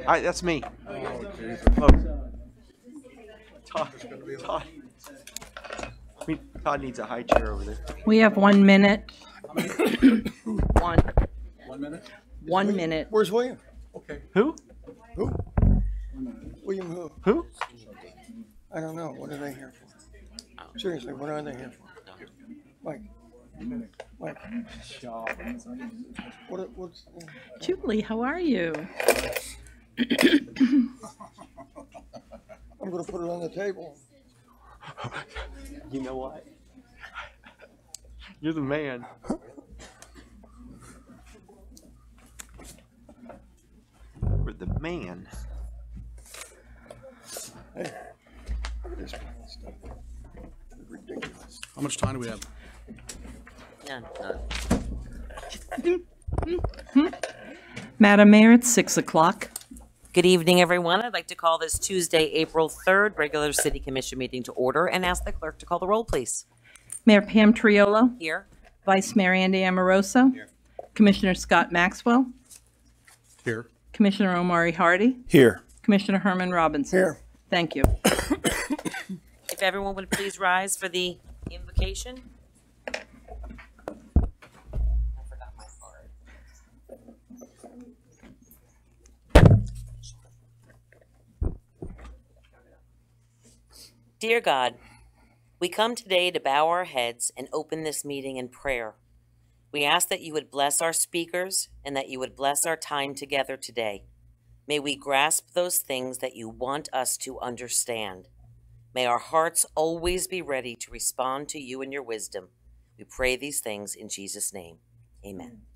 That's me. Oh, Jesus. Oh, Todd. Todd needs a high chair over there. We have 1 minute. One. 1 minute? 1 minute. Where's William? Okay. Who? Who? William who? Who? I don't know. What are they here for? Seriously, what are they here for? Mike. Mike. What's Julie, how are you? I'm going to put it on the table. You know what? You're the man. You're the man. Hey, look at this kind of stuff. It's ridiculous. How much time do we have? None. Madam Mayor, it's 6 o'clock. Good evening, everyone. I'd like to call this Tuesday, April 3rd, regular City Commission meeting to order and ask the clerk to call the roll, please. Mayor Pam Triolo, Here. Vice Mayor Andy Amoroso, Commissioner Scott Maxwell, Here. Commissioner Omari Hardy, Here. Commissioner Herman Robinson. Here. Thank you. If everyone would please rise for the invocation. I forgot my card. Dear God, we come today to bow our heads and open this meeting in prayer. We ask that you would bless our speakers and that you would bless our time together today. May we grasp those things that you want us to understand. May our hearts always be ready to respond to you and your wisdom. We pray these things in Jesus' name. Amen.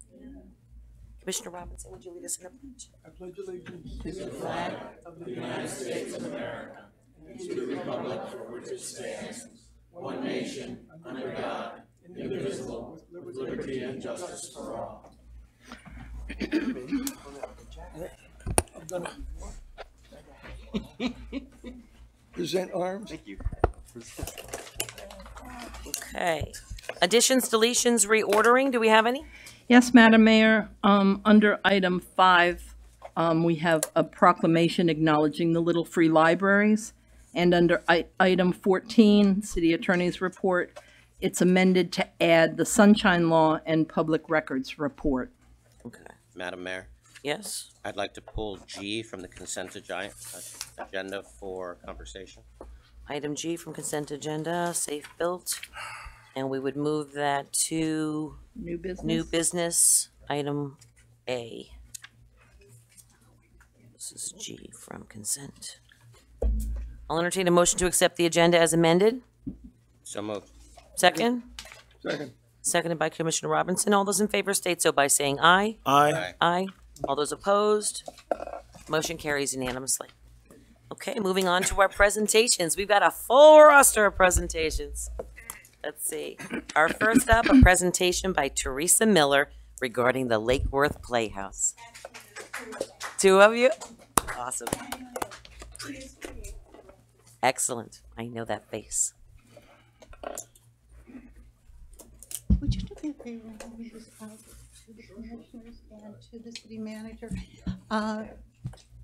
Commissioner Robinson, would you lead us in a pledge? I pledge allegiance to the flag of the United States of America and to the republic for which it stands, one nation, under God, indivisible, with liberty and justice for all. I've done it before. Present arms. Thank you. Okay. Additions, deletions, reordering. Do we have any? Yes, Madam Mayor, under item 5, we have a proclamation acknowledging the Little Free Libraries. And under item 14, City Attorney's Report, it's amended to add the Sunshine Law and Public Records Report. Okay. Madam Mayor, Yes. I'd like to pull G from the consent agenda for conversation. Item G from consent agenda, safe built. And we would move that to New business? new business, item A. This is G from consent. I'll entertain a motion to accept the agenda as amended. So moved. Second? Second. Seconded by Commissioner Robinson. All those in favor state so by saying aye. Aye. Aye. All those opposed? Motion carries unanimously. Okay, moving on to our presentations. We've got a full roster of presentations. Let's see. Our first up, a presentation by Teresa Miller regarding the Lake Worth Playhouse. Two of you? Awesome. Excellent. I know that face. Would you do me a favor and read this out to the commissioners and to the city manager?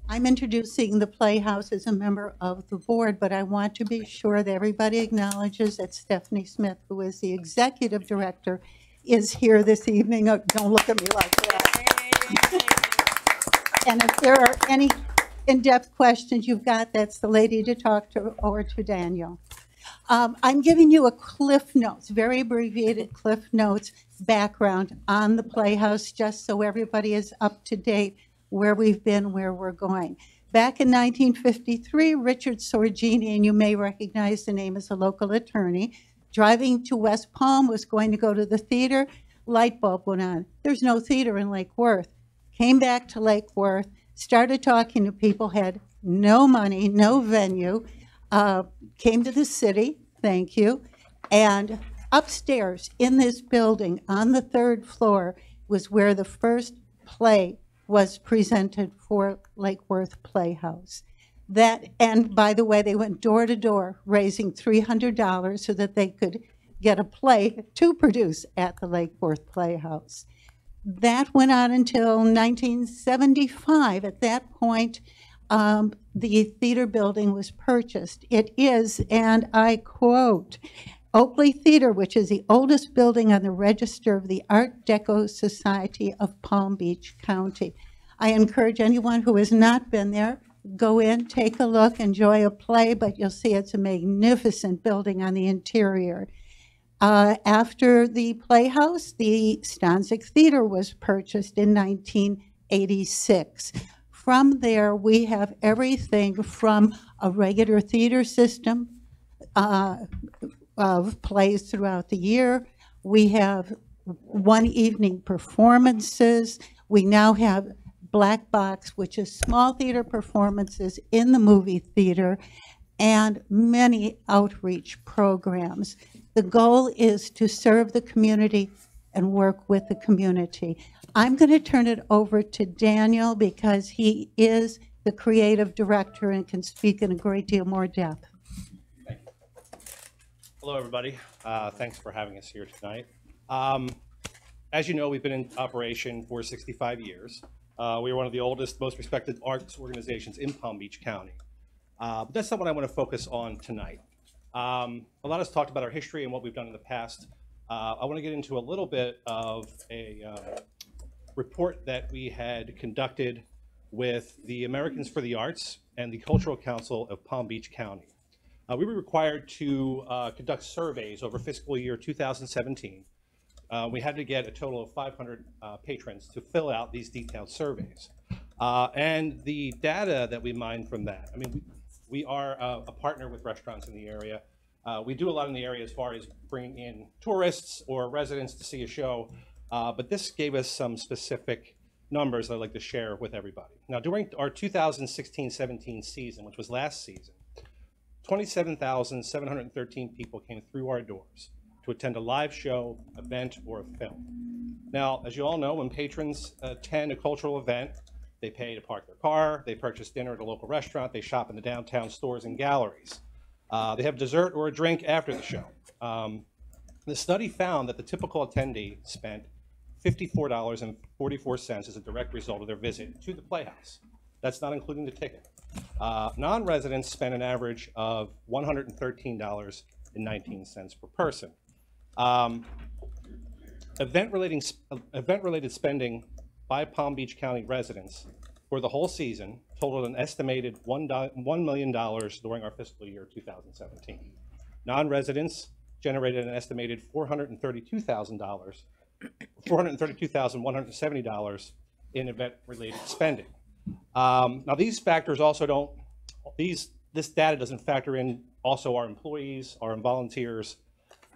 I'm introducing the Playhouse as a member of the board, but I want to be sure that everybody acknowledges that Stephanie Smith, who is the executive director, is here this evening. Oh, don't look at me like that. And if there are any in-depth questions you've got, that's the lady to talk to, or to Daniel. I'm giving you a Cliff Notes, very abbreviated Cliff Notes background on the Playhouse, just so everybody is up to date where we've been, where we're going. Back in 1953, Richard Sorgini, and you may recognize the name as a local attorney, driving to West Palm, was going to go to the theater. Light bulb went on. There's no theater in Lake Worth. Came back to Lake Worth, started talking to people, had no money, no venue, came to the city, thank you, and upstairs in this building on the 3rd floor was where the first play was presented for Lake Worth Playhouse. That, and by the way, they went door to door raising $300 so that they could get a play to produce at the Lake Worth Playhouse. That went on until 1975. At that point, the theater building was purchased. It is, and I quote, Oakley Theater, which is the oldest building on the register of the Art Deco Society of Palm Beach County. I encourage anyone who has not been there, go in, take a look, enjoy a play, but you'll see it's a magnificent building on the interior. After the Playhouse, the Stanzik Theater was purchased in 1986. From there, we have everything from a regular theater system of plays throughout the year. We have one evening performances. We now have Black Box, which is small theater performances in the movie theater, and many outreach programs. The goal is to serve the community and work with the community. I'm going to turn it over to Daniel because he is the creative director and can speak in a great deal more depth. Hello, everybody. Thanks for having us here tonight. As you know, we've been in operation for 65 years. We are one of the oldest, most respected arts organizations in Palm Beach County. But that's not what I want to focus on tonight. A lot has talked about our history and what we've done in the past. I want to get into a little bit of a report that we had conducted with the Americans for the Arts and the Cultural Council of Palm Beach County. We were required to conduct surveys over fiscal year 2017. We had to get a total of 500 patrons to fill out these detailed surveys. And the data that we mined from that, I mean, we are a partner with restaurants in the area. We do a lot in the area as far as bringing in tourists or residents to see a show, but this gave us some specific numbers I'd like to share with everybody. Now, during our 2016-17 season, which was last season, 27,713 people came through our doors to attend a live show, event, or a film. Now, as you all know, when patrons attend a cultural event, they pay to park their car, they purchase dinner at a local restaurant, they shop in the downtown stores and galleries. They have dessert or a drink after the show. The study found that the typical attendee spent $54.44 as a direct result of their visit to the Playhouse. That's not including the ticket. Non-residents spent an average of $113.19 per person. Event-related spending by Palm Beach County residents for the whole season totaled an estimated $1 million during our fiscal year 2017. Non-residents generated an estimated $432,170 in event-related spending. Now, these factors also don't, this data doesn't factor in also our employees, our volunteers,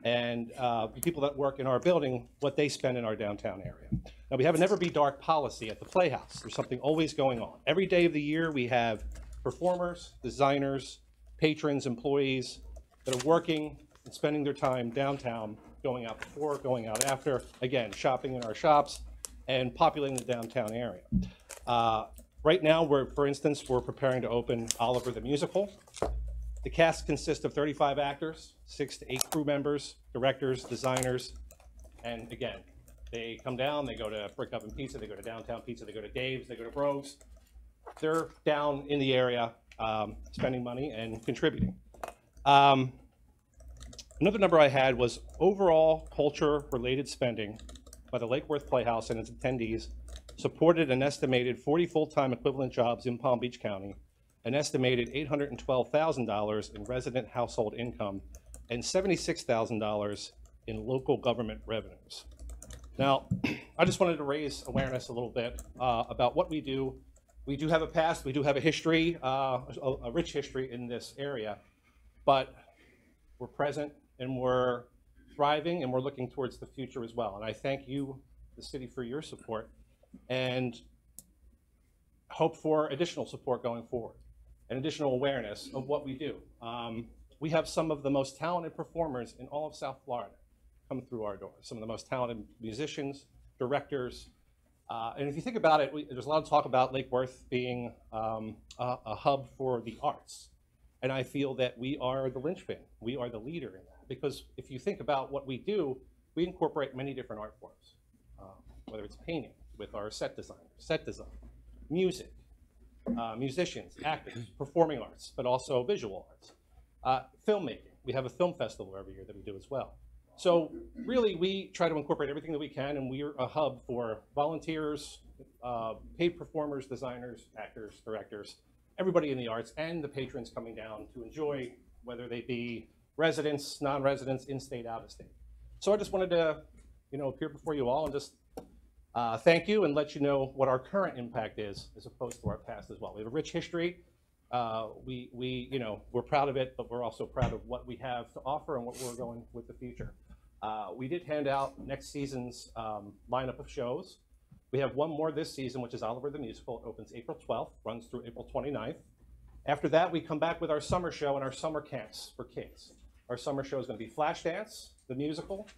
and the people that work in our building, what they spend in our downtown area. Now, we have a never be dark policy at the Playhouse. There's something always going on. Every day of the year, we have performers, designers, patrons, employees that are working and spending their time downtown, going out before, going out after, again, shopping in our shops and populating the downtown area. Right now, for instance, we're preparing to open Oliver the Musical. The cast consists of 35 actors, 6 to 8 crew members, directors, designers, and again, they come down, they go to Brick Oven Pizza, they go to Downtown Pizza, they go to Dave's, they go to Brogues. They're down in the area spending money and contributing. Another number I had was overall culture-related spending by the Lake Worth Playhouse and its attendees supported an estimated 40 full-time equivalent jobs in Palm Beach County, an estimated $812,000 in resident household income, and $76,000 in local government revenues. Now, I just wanted to raise awareness a little bit about what we do. We do have a past, we do have a history, a rich history in this area, but we're present and we're thriving and we're looking towards the future as well. And I thank you, the city, for your support and hope for additional support going forward and additional awareness of what we do. We have some of the most talented performers in all of South Florida come through our doors, some of the most talented musicians, directors. And if you think about it, there's a lot of talk about Lake Worth being a hub for the arts. And I feel that we are the linchpin. We are the leader in that. Because if you think about what we do, we incorporate many different art forms. whether it's painting with our set design, music, musicians, actors, performing arts, but also visual arts, filmmaking. We have a film festival every year that we do as well. So really, we try to incorporate everything that we can, and we're a hub for volunteers, paid performers, designers, actors, directors, everybody in the arts, and the patrons coming down to enjoy, whether they be residents, non-residents, in-state, out-of-state. So I just wanted to, appear before you all and just thank you and let you know what our current impact is as opposed to our past as well. We have a rich history. We're proud of it, but we're also proud of what we have to offer and what we're going with the future. We did hand out next season's lineup of shows. We have one more this season, which is Oliver the Musical. It opens April 12th, runs through April 29th. After that, we come back with our summer show and our summer camps for kids. Our summer show is going to be Flashdance, the musical.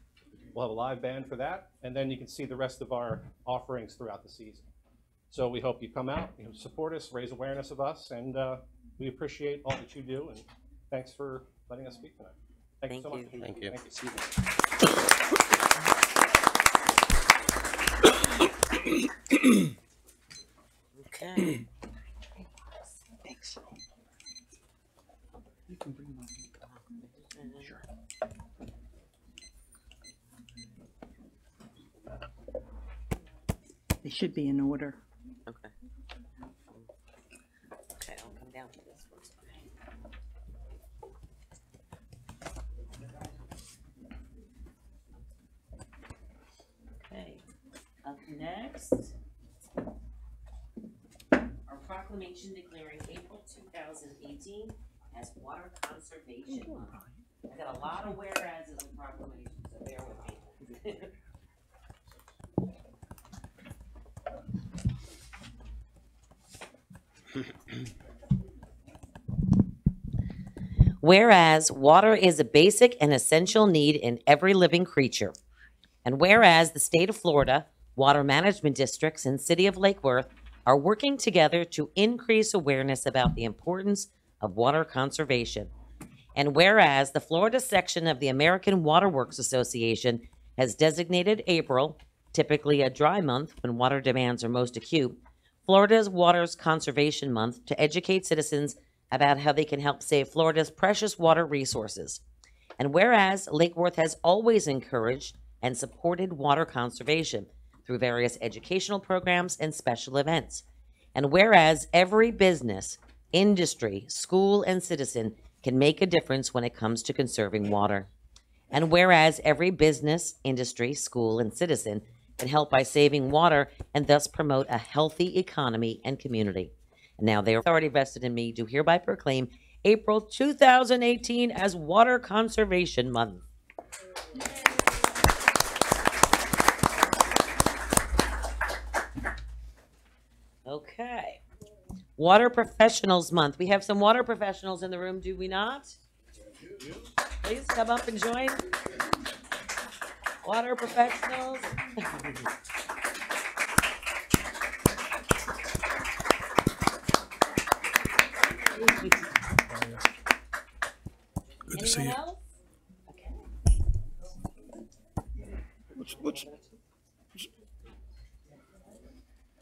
We'll have a live band for that, and then you can see the rest of our offerings throughout the season. So we hope you come out, you support us, raise awareness of us, and we appreciate all that you do, and thanks for letting us speak tonight. Thank you so much. Thank you. Okay. Thanks. You can bring them. Sure. They should be in order. Okay. Okay, I'll come down to this one. Okay, up next, our proclamation declaring April 2018 as Water Conservation Month. I got a lot of whereases and proclamations, so bear with me. Whereas water is a basic and essential need in every living creature. And whereas the state of Florida, water management districts, and city of Lake Worth are working together to increase awareness about the importance of water conservation. And whereas the Florida section of the American Water Works Association has designated April, typically a dry month when water demands are most acute, Florida's Water Conservation Month to educate citizens about how they can help save Florida's precious water resources. And whereas Lake Worth has always encouraged and supported water conservation through various educational programs and special events. And whereas every business, industry, school, and citizen can make a difference when it comes to conserving water. And whereas every business, industry, school, and citizen can help by saving water and thus promote a healthy economy and community. And now they are already vested in me, do hereby proclaim April 2018 as Water Conservation Month. Okay. Water Professionals Month. We have some water professionals in the room, do we not? Please come up and join. Water professionals. Good to see you. Else? Okay.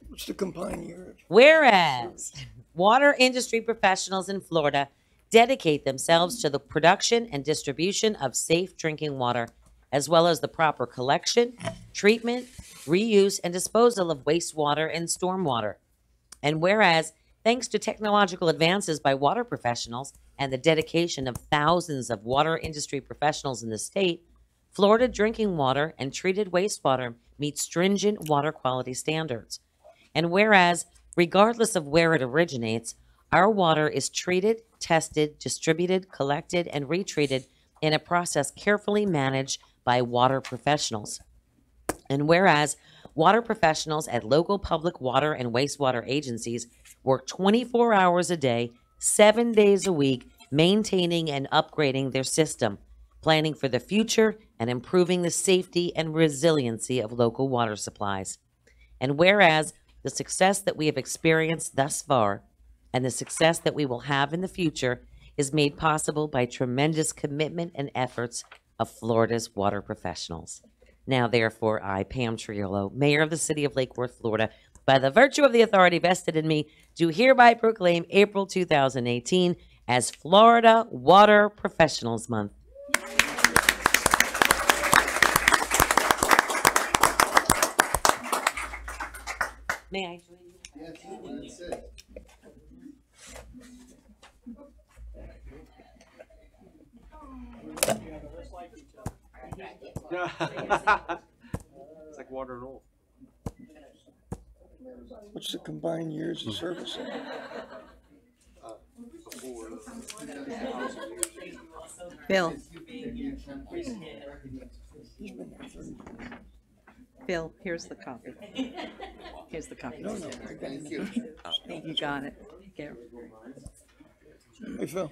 What's the combined year? Whereas water industry professionals in Florida dedicate themselves to the production and distribution of safe drinking water, as well as the proper collection, treatment, reuse, and disposal of wastewater and stormwater. And whereas, thanks to technological advances by water professionals and the dedication of thousands of water industry professionals in the state, Florida drinking water and treated wastewater meet stringent water quality standards. And whereas, regardless of where it originates, our water is treated, tested, distributed, collected, and retreated in a process carefully managed by water professionals. And whereas water professionals at local public water and wastewater agencies work 24 hours a day, 7 days a week, maintaining and upgrading their system, planning for the future, and improving the safety and resiliency of local water supplies. And whereas the success that we have experienced thus far and the success that we will have in the future is made possible by tremendous commitment and efforts of Florida's water professionals. Now, therefore, I, Pam Triolo, Mayor of the City of Lake Worth, Florida, by the virtue of the authority vested in me, do hereby proclaim April 2018 as Florida Water Professionals Month. May I join you? Yes, that's it. It's like water and oil. What's the combined years of service? Bill. Bill, here's the copy. Here's the copy. No, no, I got it. You got it. Here. Hey, Phil.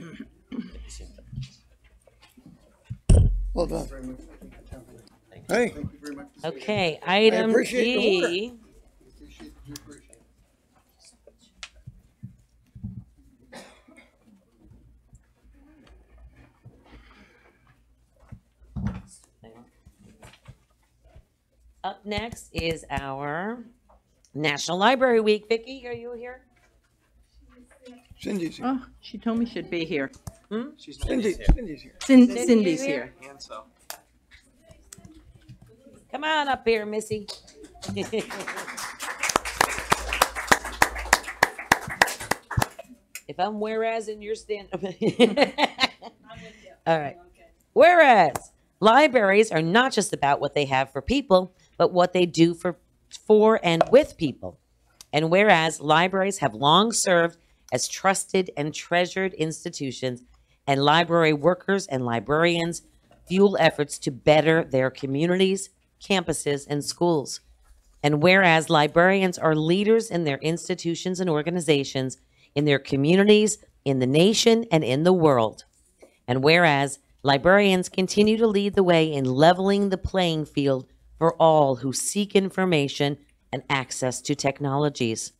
Well done. Hey, Okay, item appreciate the G. Up next is our National Library Week. Vicki, are you here? Cindy's here. Oh, she told me she'd be here. Cindy's here. Cindy's here. And so. Come on up here, Missy. If I'm whereas and you're stand up. All right. Whereas libraries are not just about what they have for people, but what they do for and with people. And whereas libraries have long served as trusted and treasured institutions, and library workers and librarians fuel efforts to better their communities, campuses, and schools. And whereas librarians are leaders in their institutions and organizations, in their communities, in the nation, and in the world. And whereas librarians continue to lead the way in leveling the playing field for all who seek information and access to technologies.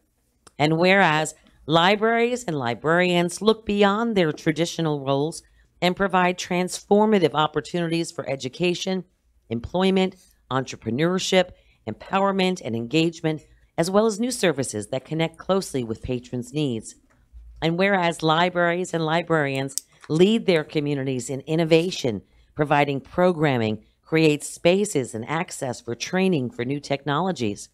And whereas libraries and librarians look beyond their traditional roles and provide transformative opportunities for education, employment, entrepreneurship, empowerment, and engagement, as well as new services that connect closely with patrons' needs. And whereas libraries and librarians lead their communities in innovation, providing programming, create spaces and access for training for new technologies.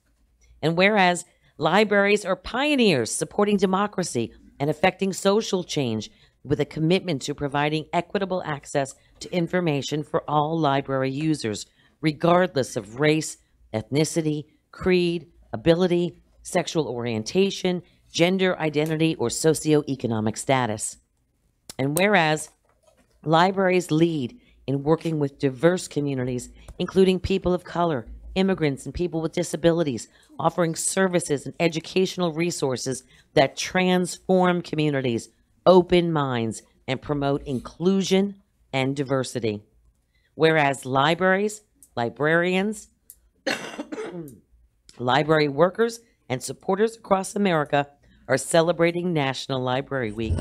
And whereas libraries are pioneers supporting democracy and affecting social change with a commitment to providing equitable access to information for all library users, regardless of race, ethnicity, creed, ability, sexual orientation, gender identity, or socioeconomic status. And whereas libraries lead in working with diverse communities, including people of color, immigrants, and people with disabilities, offering services and educational resources that transform communities, open minds, and promote inclusion and diversity. Whereas libraries, librarians, library workers, and supporters across America are celebrating National Library Week.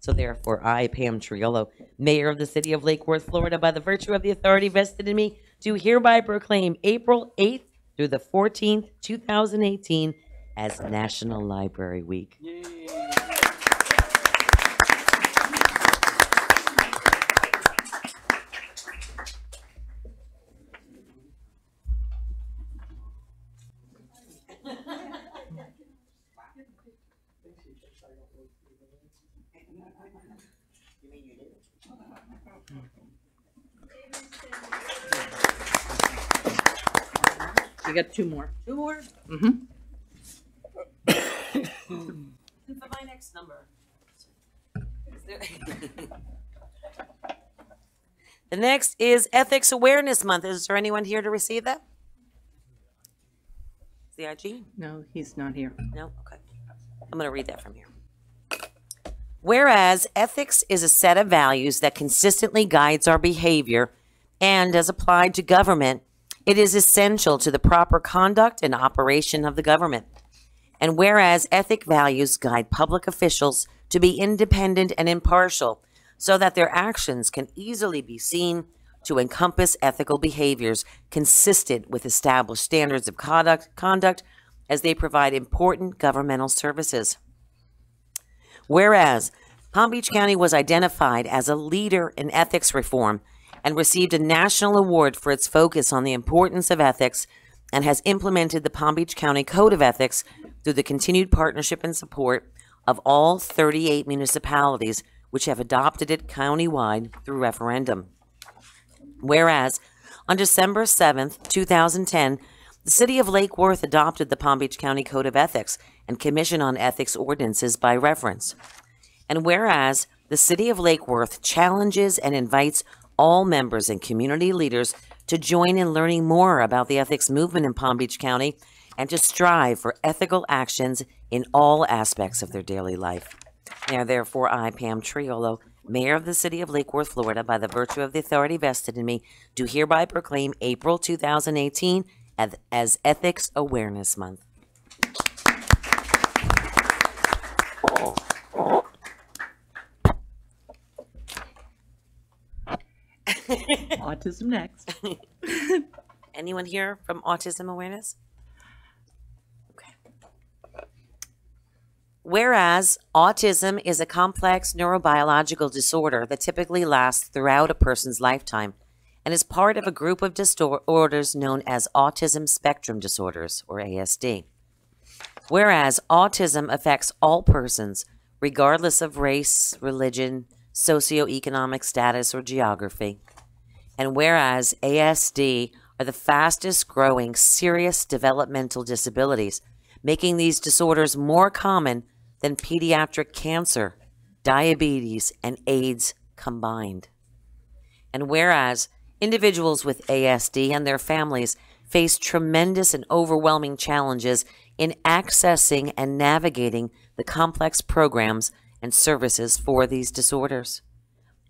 So therefore, I, Pam Triolo, Mayor of the City of Lake Worth, Florida, by the virtue of the authority vested in me, do hereby proclaim April 8th through the 14th, 2018 as National Library Week. Yay. You got two more. Two more? Mm-hmm. For my next number. The next is Ethics Awareness Month. Is there anyone here to receive that? CIG? No, he's not here. No? Okay. I'm going to read that from here. Whereas ethics is a set of values that consistently guides our behavior, and as applied to government, it is essential to the proper conduct and operation of the government. And whereas ethic values guide public officials to be independent and impartial so that their actions can easily be seen, to encompass ethical behaviors consistent with established standards of conduct as they provide important governmental services. Whereas Palm Beach County was identified as a leader in ethics reform and received a national award for its focus on the importance of ethics and has implemented the Palm Beach County Code of Ethics through the continued partnership and support of all 38 municipalities which have adopted it countywide through referendum. Whereas on December 7th, 2010, the City of Lake Worth adopted the Palm Beach County Code of Ethics and Commission on Ethics Ordinances by reference. And whereas the City of Lake Worth challenges and invites all members and community leaders to join in learning more about the ethics movement in Palm Beach County and to strive for ethical actions in all aspects of their daily life. Now, therefore, I, Pam Triolo, Mayor of the City of Lake Worth, Florida, by the virtue of the authority vested in me, do hereby proclaim April 2018 as Ethics Awareness Month. Autism next. Anyone here from Autism Awareness? Okay. Whereas autism is a complex neurobiological disorder that typically lasts throughout a person's lifetime and is part of a group of disorders known as autism spectrum disorders, or ASD. Whereas autism affects all persons, regardless of race, religion, socioeconomic status, or geography. And whereas ASD are the fastest growing serious developmental disabilities, making these disorders more common than pediatric cancer, diabetes, and AIDS combined. And whereas individuals with ASD and their families face tremendous and overwhelming challenges in accessing and navigating the complex programs and services for these disorders.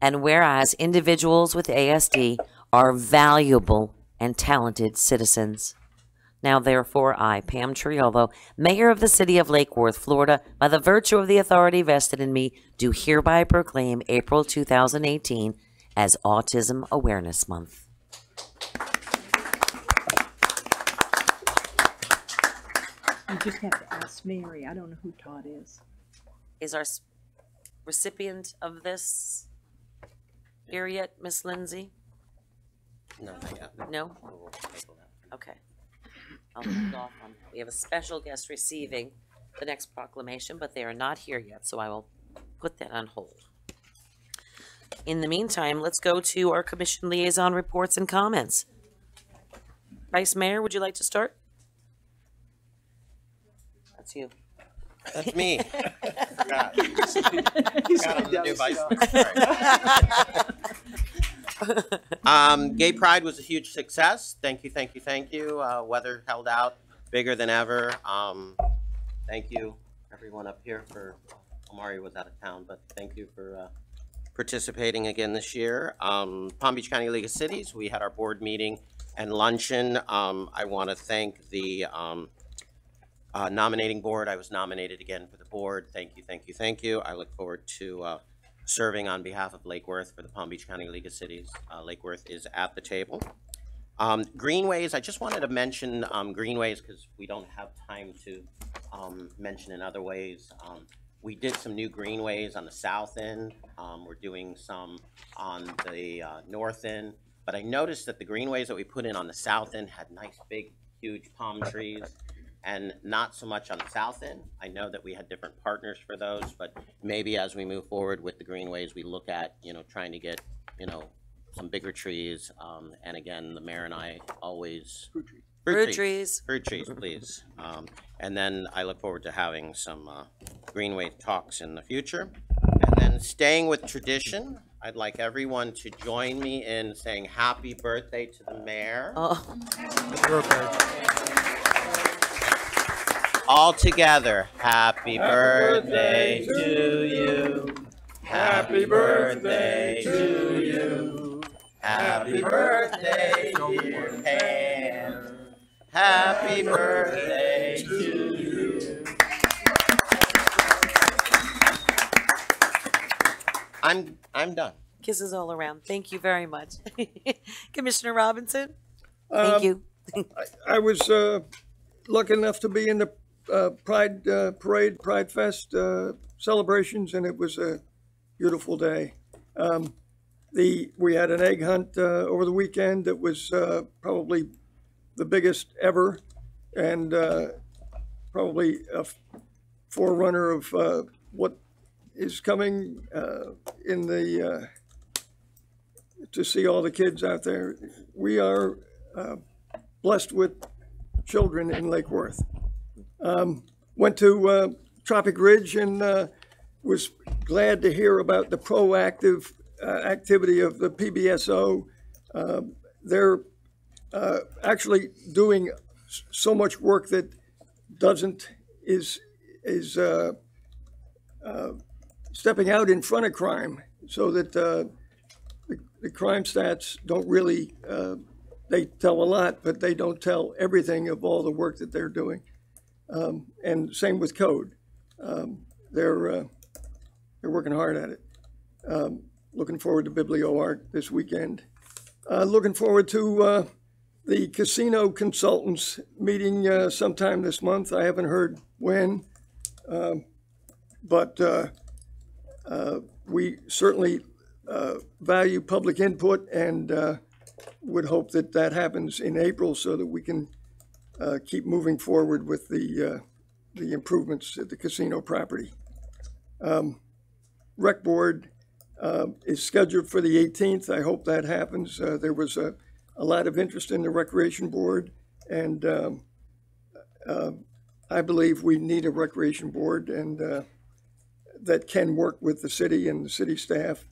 And whereas individuals with ASD are valuable and talented citizens. Now, therefore, I, Pam Triolo, Mayor of the City of Lake Worth, Florida, by the virtue of the authority vested in me, do hereby proclaim April 2018 as Autism Awareness Month. You just have to ask Mary. I don't know who Todd is. Is our recipient of this here yet, Miss Lindsay? No, not yet. No? We'll table that. Okay. I'll hold off on. We have a special guest receiving the next proclamation, but they are not here yet, so I will put that on hold. In the meantime, let's go to our commission liaison reports and comments. Vice Mayor, would you like to start? That's you. That's me. Forgot. I'm the new vice mayor. Gay Pride was a huge success. Thank you, thank you, thank you. Weather held out bigger than ever. Thank you, everyone up here for, Omari was out of town, but thank you for participating again this year. Palm Beach County League of Cities, we had our board meeting and luncheon. I want to thank the nominating board. I was nominated again for the board. Thank you, thank you, thank you. I look forward to serving on behalf of Lake Worth for the Palm Beach County League of Cities. Lake Worth is at the table. Greenways, I just wanted to mention greenways because we don't have time to mention in other ways. We did some new greenways on the south end. We're doing some on the north end. But I noticed that the greenways that we put in on the south end had nice, big, huge palm trees, and not so much on the south end. I know that we had different partners for those, but maybe as we move forward with the greenways, we look at, trying to get, some bigger trees. And again, the mayor and I always... Fruit trees. Fruit trees, please. And then I look forward to having some greenway talks in the future. And then staying with tradition, I'd like everyone to join me in saying happy birthday to the mayor. Oh. All together, happy birthday to you. Happy birthday to you. Happy birthday, dear Pam. Happy birthday to you. I'm done. Kisses all around. Thank you very much. Commissioner Robinson? Thank you. I was lucky enough to be in the Pride Parade, Pride Fest celebrations, and it was a beautiful day. We had an egg hunt over the weekend that was probably the biggest ever, and probably a forerunner of what is coming in the to see all the kids out there. We are blessed with children in Lake Worth. Went to Tropic Ridge and was glad to hear about the proactive activity of the PBSO. They're actually doing so much work that is stepping out in front of crime, so that the crime stats don't really, they tell a lot, but they don't tell everything of all the work that they're doing. And same with code. They're working hard at it. Looking forward to BiblioArt this weekend. Looking forward to the casino consultants meeting sometime this month. I haven't heard when, but we certainly value public input, and would hope that that happens in April so that we can keep moving forward with the improvements at the casino property. Rec Board is scheduled for the 18th. I hope that happens. There was a lot of interest in the Recreation Board, and I believe we need a Recreation Board, and that can work with the city and the city staff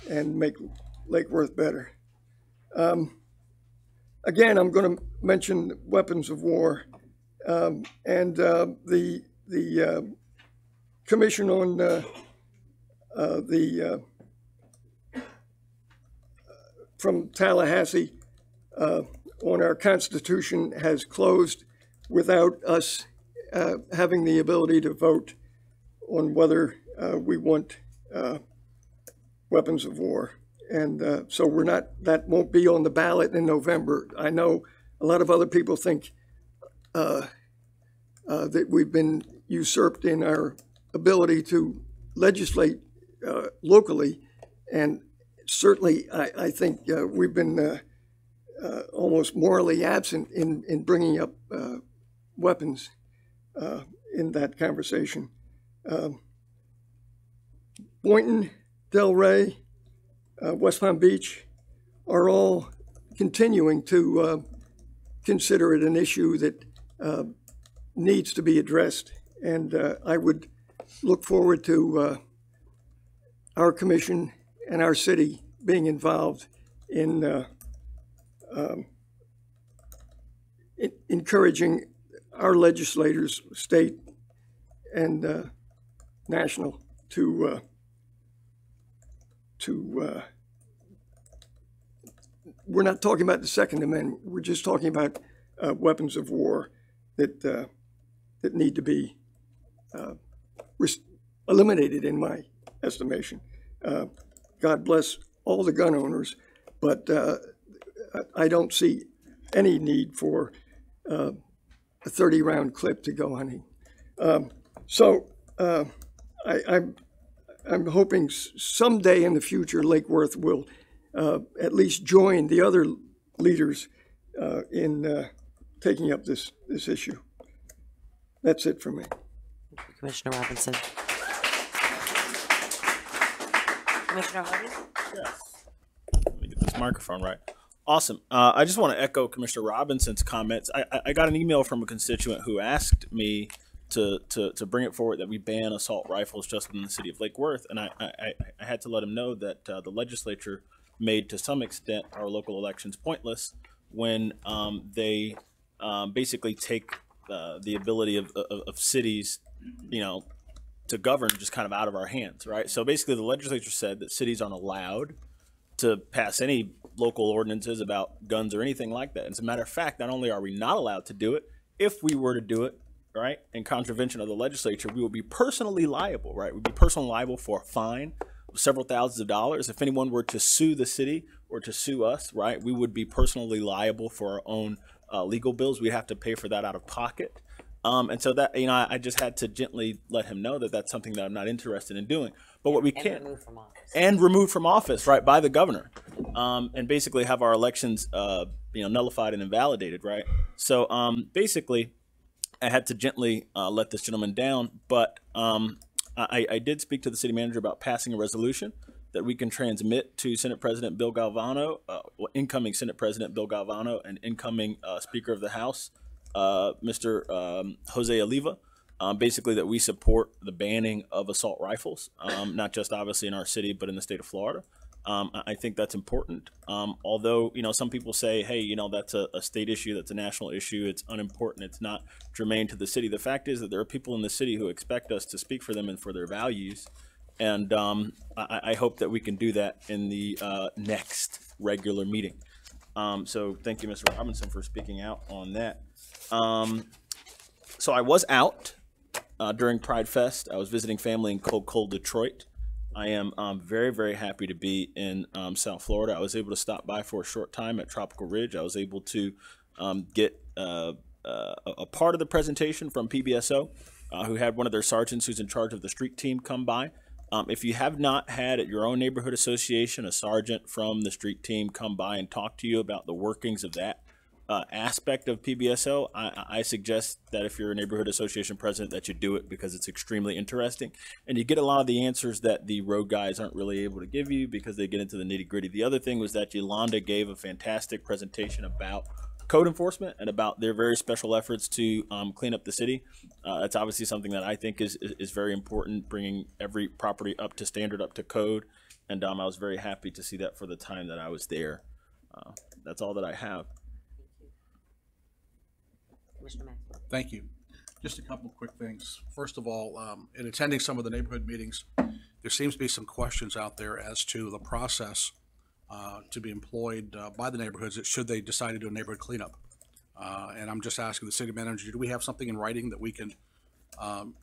and make Lake Worth better. Again, I'm going to mention weapons of war, and the Commission on from Tallahassee on our Constitution has closed without us having the ability to vote on whether we want weapons of war. And so that won't be on the ballot in November. I know a lot of other people think that we've been usurped in our ability to legislate locally, and certainly I think we've been almost morally absent in bringing up weapons in that conversation. Boynton, Delray, West Palm Beach are all continuing to consider it an issue that needs to be addressed. And I would look forward to our commission and our city being involved in encouraging our legislators, state and national, to we're not talking about the Second Amendment. We're just talking about weapons of war that need to be eliminated, in my estimation. God bless all the gun owners, but I don't see any need for a 30-round clip to go hunting. I'm hoping someday in the future Lake Worth will at least join the other leaders in taking up this issue. That's it for me. Thank you, Commissioner Robinson. Commissioner Harvey? Yes. Let me get this microphone right. Awesome. I just want to echo Commissioner Robinson's comments. I got an email from a constituent who asked me to bring it forward that we ban assault rifles just in the city of Lake Worth, and I had to let him know that the legislature made to some extent our local elections pointless when they basically take the ability of cities, to govern just kind of out of our hands, right? So basically the legislature said that cities aren't allowed to pass any local ordinances about guns or anything like that. And as a matter of fact, not only are we not allowed to do it, if we were to do it, right, in contravention of the legislature, we would be personally liable, right? We'd be personally liable for a fine of several thousands of dollars. If anyone were to sue the city or to sue us, right, we would be personally liable for our own legal bills. We'd have to pay for that out of pocket. And so that, I just had to gently let him know that that's something that I'm not interested in doing. But what we can't, and removed from office, right, by the governor, and basically have our elections, nullified and invalidated, right? So basically, I had to gently let this gentleman down. But I did speak to the city manager about passing a resolution that we can transmit to Senate President Bill Galvano, incoming Senate President Bill Galvano, and incoming Speaker of the House, Mr. Jose Oliva, basically that we support the banning of assault rifles, not just obviously in our city, but in the state of Florida. I think that's important. Although, some people say, hey, that's a state issue, that's a national issue, it's unimportant, it's not germane to the city. The fact is that there are people in the city who expect us to speak for them and for their values. And I hope that we can do that in the next regular meeting. So thank you, Mr. Robinson, for speaking out on that. So I was out during Pride Fest. I was visiting family in cold Detroit. I am very, very happy to be in South Florida. I was able to stop by for a short time at Tropical Ridge. I was able to get a part of the presentation from PBSO, who had one of their sergeants who's in charge of the street team come by. If you have not had at your own neighborhood association a sergeant from the street team come by and talk to you about the workings of that aspect of PBSO, I suggest that if you're a neighborhood association president that you do it, because it's extremely interesting. And you get a lot of the answers that the road guys aren't really able to give you because they get into the nitty gritty. The other thing was that Yolanda gave a fantastic presentation about code enforcement and about their very special efforts to clean up the city. That's obviously something that I think is very important, bringing every property up to standard, up to code. And I was very happy to see that for the time that I was there. That's all that I have. Thank you. Just a couple of quick things. First of all, in attending some of the neighborhood meetings, there seems to be some questions out there as to the process to be employed by the neighborhoods should they decide to do a neighborhood cleanup. And I'm just asking the city manager, do we have something in writing that we can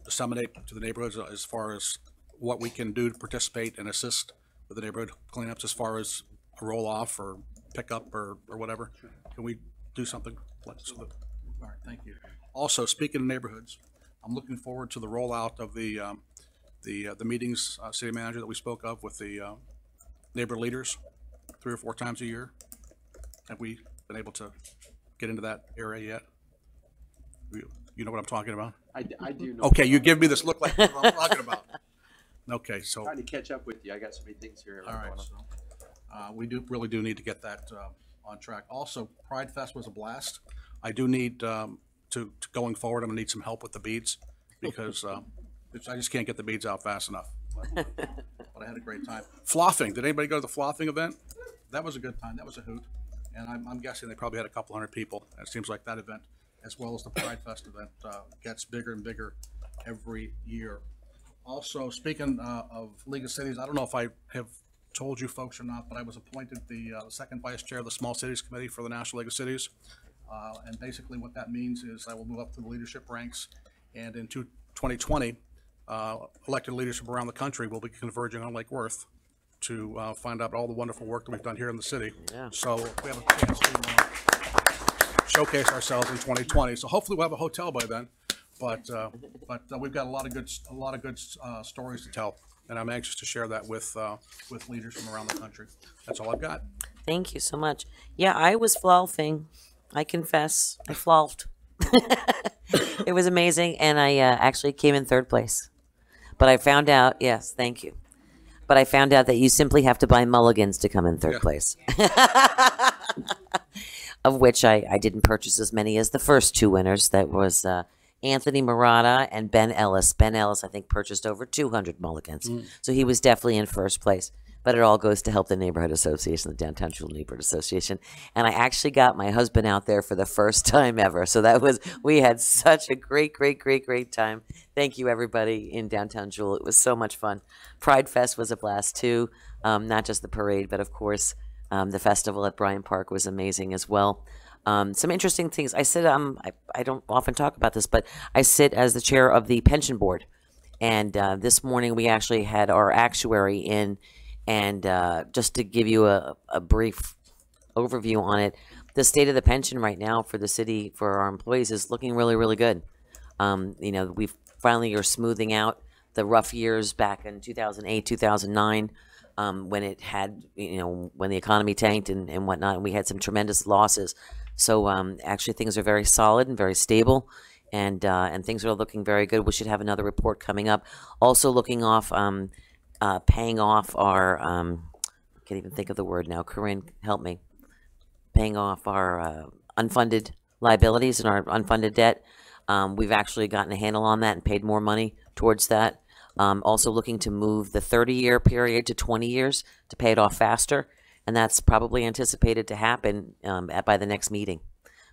disseminate to the neighborhoods as far as what we can do to participate and assist with the neighborhood cleanups as far as a roll-off or pickup or whatever? Can we do something like so that? All right, thank you. Also, speaking of neighborhoods, I'm looking forward to the rollout of the meetings, city manager, that we spoke of with the neighbor leaders 3 or 4 times a year. Have we been able to get into that area yet? You know what I'm talking about? I do know. Okay, you give me this look like what I'm talking about. Okay, so. Trying to catch up with you. I got so many things here. All right, so we really do need to get that on track. Also, Pride Fest was a blast. I do need to going forward, I'm gonna need some help with the beads because I just can't get the beads out fast enough. But I had a great time. Floffing, did anybody go to the floffing event? That was a good time, that was a hoot. And I'm guessing they probably had a couple hundred people. It seems like that event, as well as the Pride Fest event, gets bigger and bigger every year. Also, speaking of League of Cities, I don't know if I have told you folks or not, but I was appointed the second vice chair of the Small Cities Committee for the National League of Cities. And basically what that means is I will move up to the leadership ranks, and in 2020, elected leaders from around the country will be converging on Lake Worth to find out all the wonderful work that we've done here in the city. Yeah. So we have a chance to showcase ourselves in 2020. So hopefully we'll have a hotel by then, but we've got a lot of good stories to tell, and I'm anxious to share that with leaders from around the country. That's all I've got. Thank you so much. Yeah, I was floufing. I confess, I floufed. It was amazing, and I actually came in 3rd place. But I found out, yes, thank you. But I found out that you simply have to buy mulligans to come in 3rd place. Of which I didn't purchase as many as the first 2 winners. That was Anthony Murata and Ben Ellis. Ben Ellis, I think, purchased over 200 mulligans. So he was definitely in 1st place. But it all goes to help the neighborhood association, the Downtown Jewel Neighborhood Association. And I actually got my husband out there for the first time ever. So we had such a great time. Thank you, everybody in Downtown Jewel. It was so much fun. Pride Fest was a blast, too. Not just the parade, but, of course, the festival at Bryant Park was amazing as well. Some interesting things. I sit, I don't often talk about this, but I sit as the chair of the pension board. And this morning we actually had our actuary in, and just to give you a brief overview on it, the state of the pension right now for the city, for our employees, is looking really, really good. You know, we finally are smoothing out the rough years back in 2008, 2009, when it had, you know, when the economy tanked and whatnot, and we had some tremendous losses. So actually things are very solid and very stable, and things are looking very good. We should have another report coming up. Also looking off, paying off our, I can't even think of the word now. Corinne, help me. Paying off our unfunded liabilities and our unfunded debt. We've actually gotten a handle on that and paid more money towards that. Also looking to move the 30-year period to 20 years to pay it off faster. And that's probably anticipated to happen by the next meeting,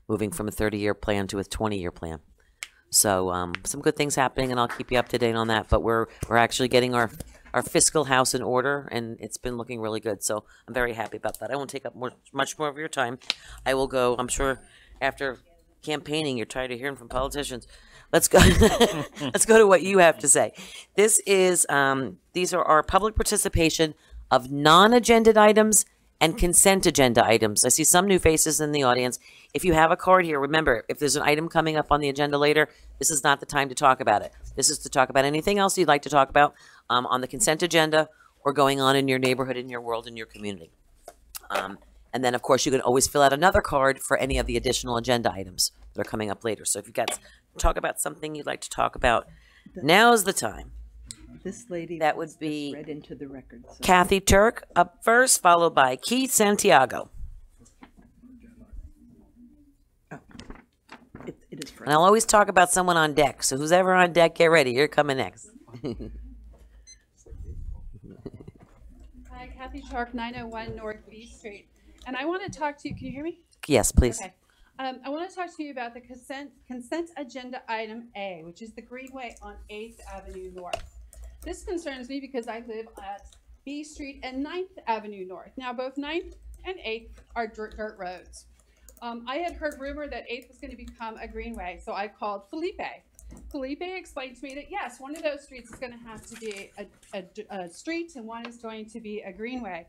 moving from a 30-year plan to a 20-year plan. So some good things happening, and I'll keep you up to date on that. But we're actually getting our fiscal house in order, and it's been looking really good. So I'm very happy about that. I won't take up much more of your time. I will go, I'm sure, after campaigning, you're tired of hearing from politicians. Let's go. Let's go to what you have to say. This is, these are our public participation of non-agended items and consent agenda items. I see some new faces in the audience. If you have a card here, remember, if there's an item coming up on the agenda later, this is not the time to talk about it. This is to talk about anything else you'd like to talk about on the consent agenda or going on in your neighborhood, in your world, in your community. And then, of course, you can always fill out another card for any of the additional agenda items that are coming up later. So if you've got to talk about something you'd like to talk about, now's the time. This lady that would be read into the record. So. Kathy Turk up first, followed by Keith Santiago. Oh, it is. And I'll always talk about someone on deck. So who's ever on deck, get ready. You're coming next. Hi, Kathy Turk, 901 North B Street. And I want to talk to you. Can you hear me? Yes, please. Okay. I want to talk to you about the consent agenda item A, which is the Greenway on 8th Avenue North. This concerns me because I live at B Street and 9th Avenue North. Now, both 9th and 8th are dirt roads. I had heard rumor that 8th was going to become a greenway, so I called Felipe. Felipe explained to me that, yes, one of those streets is going to have to be a street and one is going to be a greenway.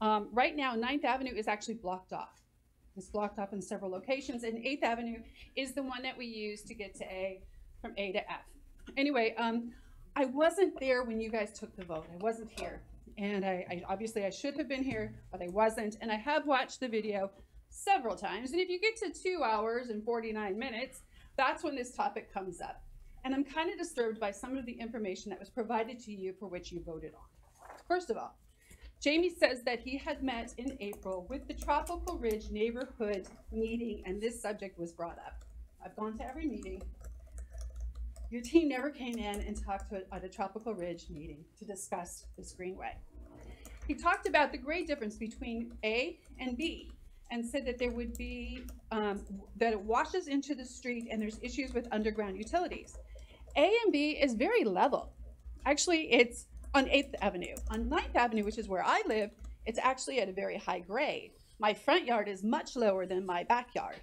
Right now, 9th Avenue is actually blocked off. It's blocked off in several locations, and 8th Avenue is the one that we use to get to A, from A to F. Anyway, I wasn't there when you guys took the vote. I wasn't here. And I obviously I should have been here, but I wasn't. And I have watched the video several times. And if you get to 2 hours and 49 minutes, that's when this topic comes up. And I'm kind of disturbed by some of the information that was provided to you for which you voted on. First of all, Jamie says that he had met in April with the Tropical Ridge neighborhood meeting, and this subject was brought up. I've gone to every meeting. Your team never came in and talked at a Tropical Ridge meeting to discuss this greenway. He talked about the great difference between A and B and said that there would be, that it washes into the street and there's issues with underground utilities. A and B is very level. Actually, it's on 8th Avenue. On 9th Avenue, which is where I live, it's actually at a very high grade. My front yard is much lower than my backyard.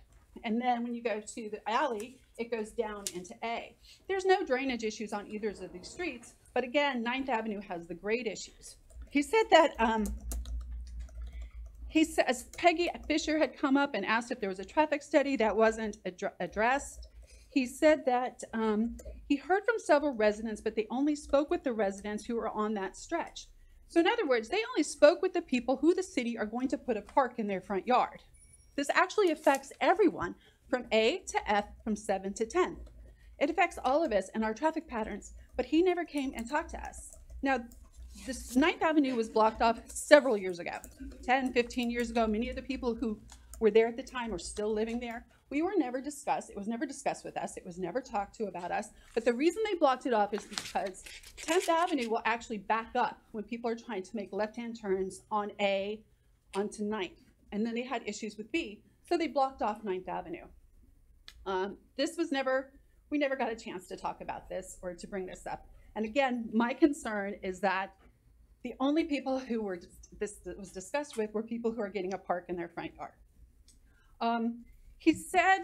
And then when you go to the alley, it goes down into A. There's no drainage issues on either of these streets, but again, 9th Avenue has the grade issues. He said that, he says Peggy Fisher had come up and asked if there was a traffic study that wasn't addressed. He said that he heard from several residents, but they only spoke with the residents who were on that stretch. So in other words, they only spoke with the people who the city are going to put a park in their front yard. This actually affects everyone from A to F, from 7 to 10. It affects all of us and our traffic patterns, but he never came and talked to us. Now, this 9th Avenue was blocked off several years ago, 10, 15 years ago. Many of the people who were there at the time are still living there. We were never discussed. It was never discussed with us. It was never talked to about us. But the reason they blocked it off is because 10th Avenue will actually back up when people are trying to make left-hand turns on A onto 9th. And then they had issues with B, so they blocked off 9th Avenue. This was never, we never got a chance to talk about this or to bring this up. And again, my concern is that the only people who were this was discussed with were people who are getting a park in their front yard. He said,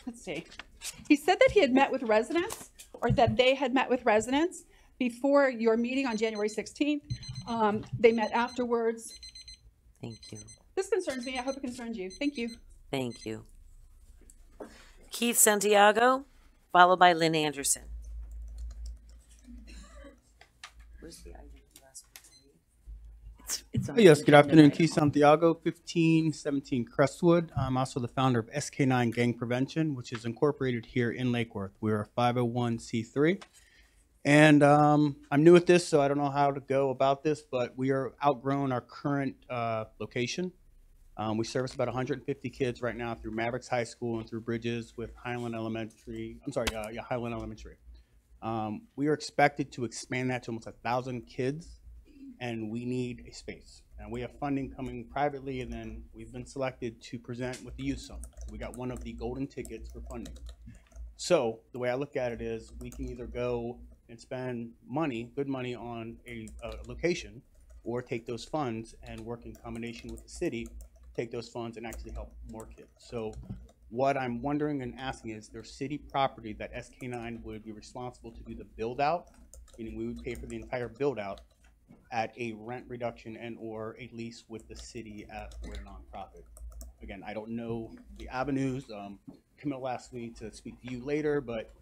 let's see, he said that he had met with residents, or that they had met with residents. before your meeting on January 16th. They met afterwards. Thank you. This concerns me. I hope it concerns you. Thank you. Thank you. Keith Santiago, followed by Lynn Anderson. Where's the item you asked me to read? It's on Yes, the good agenda afternoon. item. Keith Santiago, 1517 Crestwood. I'm also the founder of SK9 Gang Prevention, which is incorporated here in Lake Worth. We're a 501c3. And I'm new at this, so I don't know how to go about this, but we are outgrown our current location. We service about 150 kids right now through Mavericks High School and through Bridges with Highland Elementary. Highland Elementary. We are expected to expand that to almost 1,000 kids, and we need a space. And we have funding coming privately, and then we've been selected to present with the Youth Summit. We got one of the golden tickets for funding. So the way I look at it is we can either go and spend money, good money on a location, or take those funds and work in combination with the city, take those funds and actually help more kids. So what I'm wondering and asking is there city property that SK9 would be responsible to do the build out, meaning we would pay for the entire build out at a rent reduction and or a lease with the city for a nonprofit. Again, I don't know the avenues. Camille asked me to speak to you later, but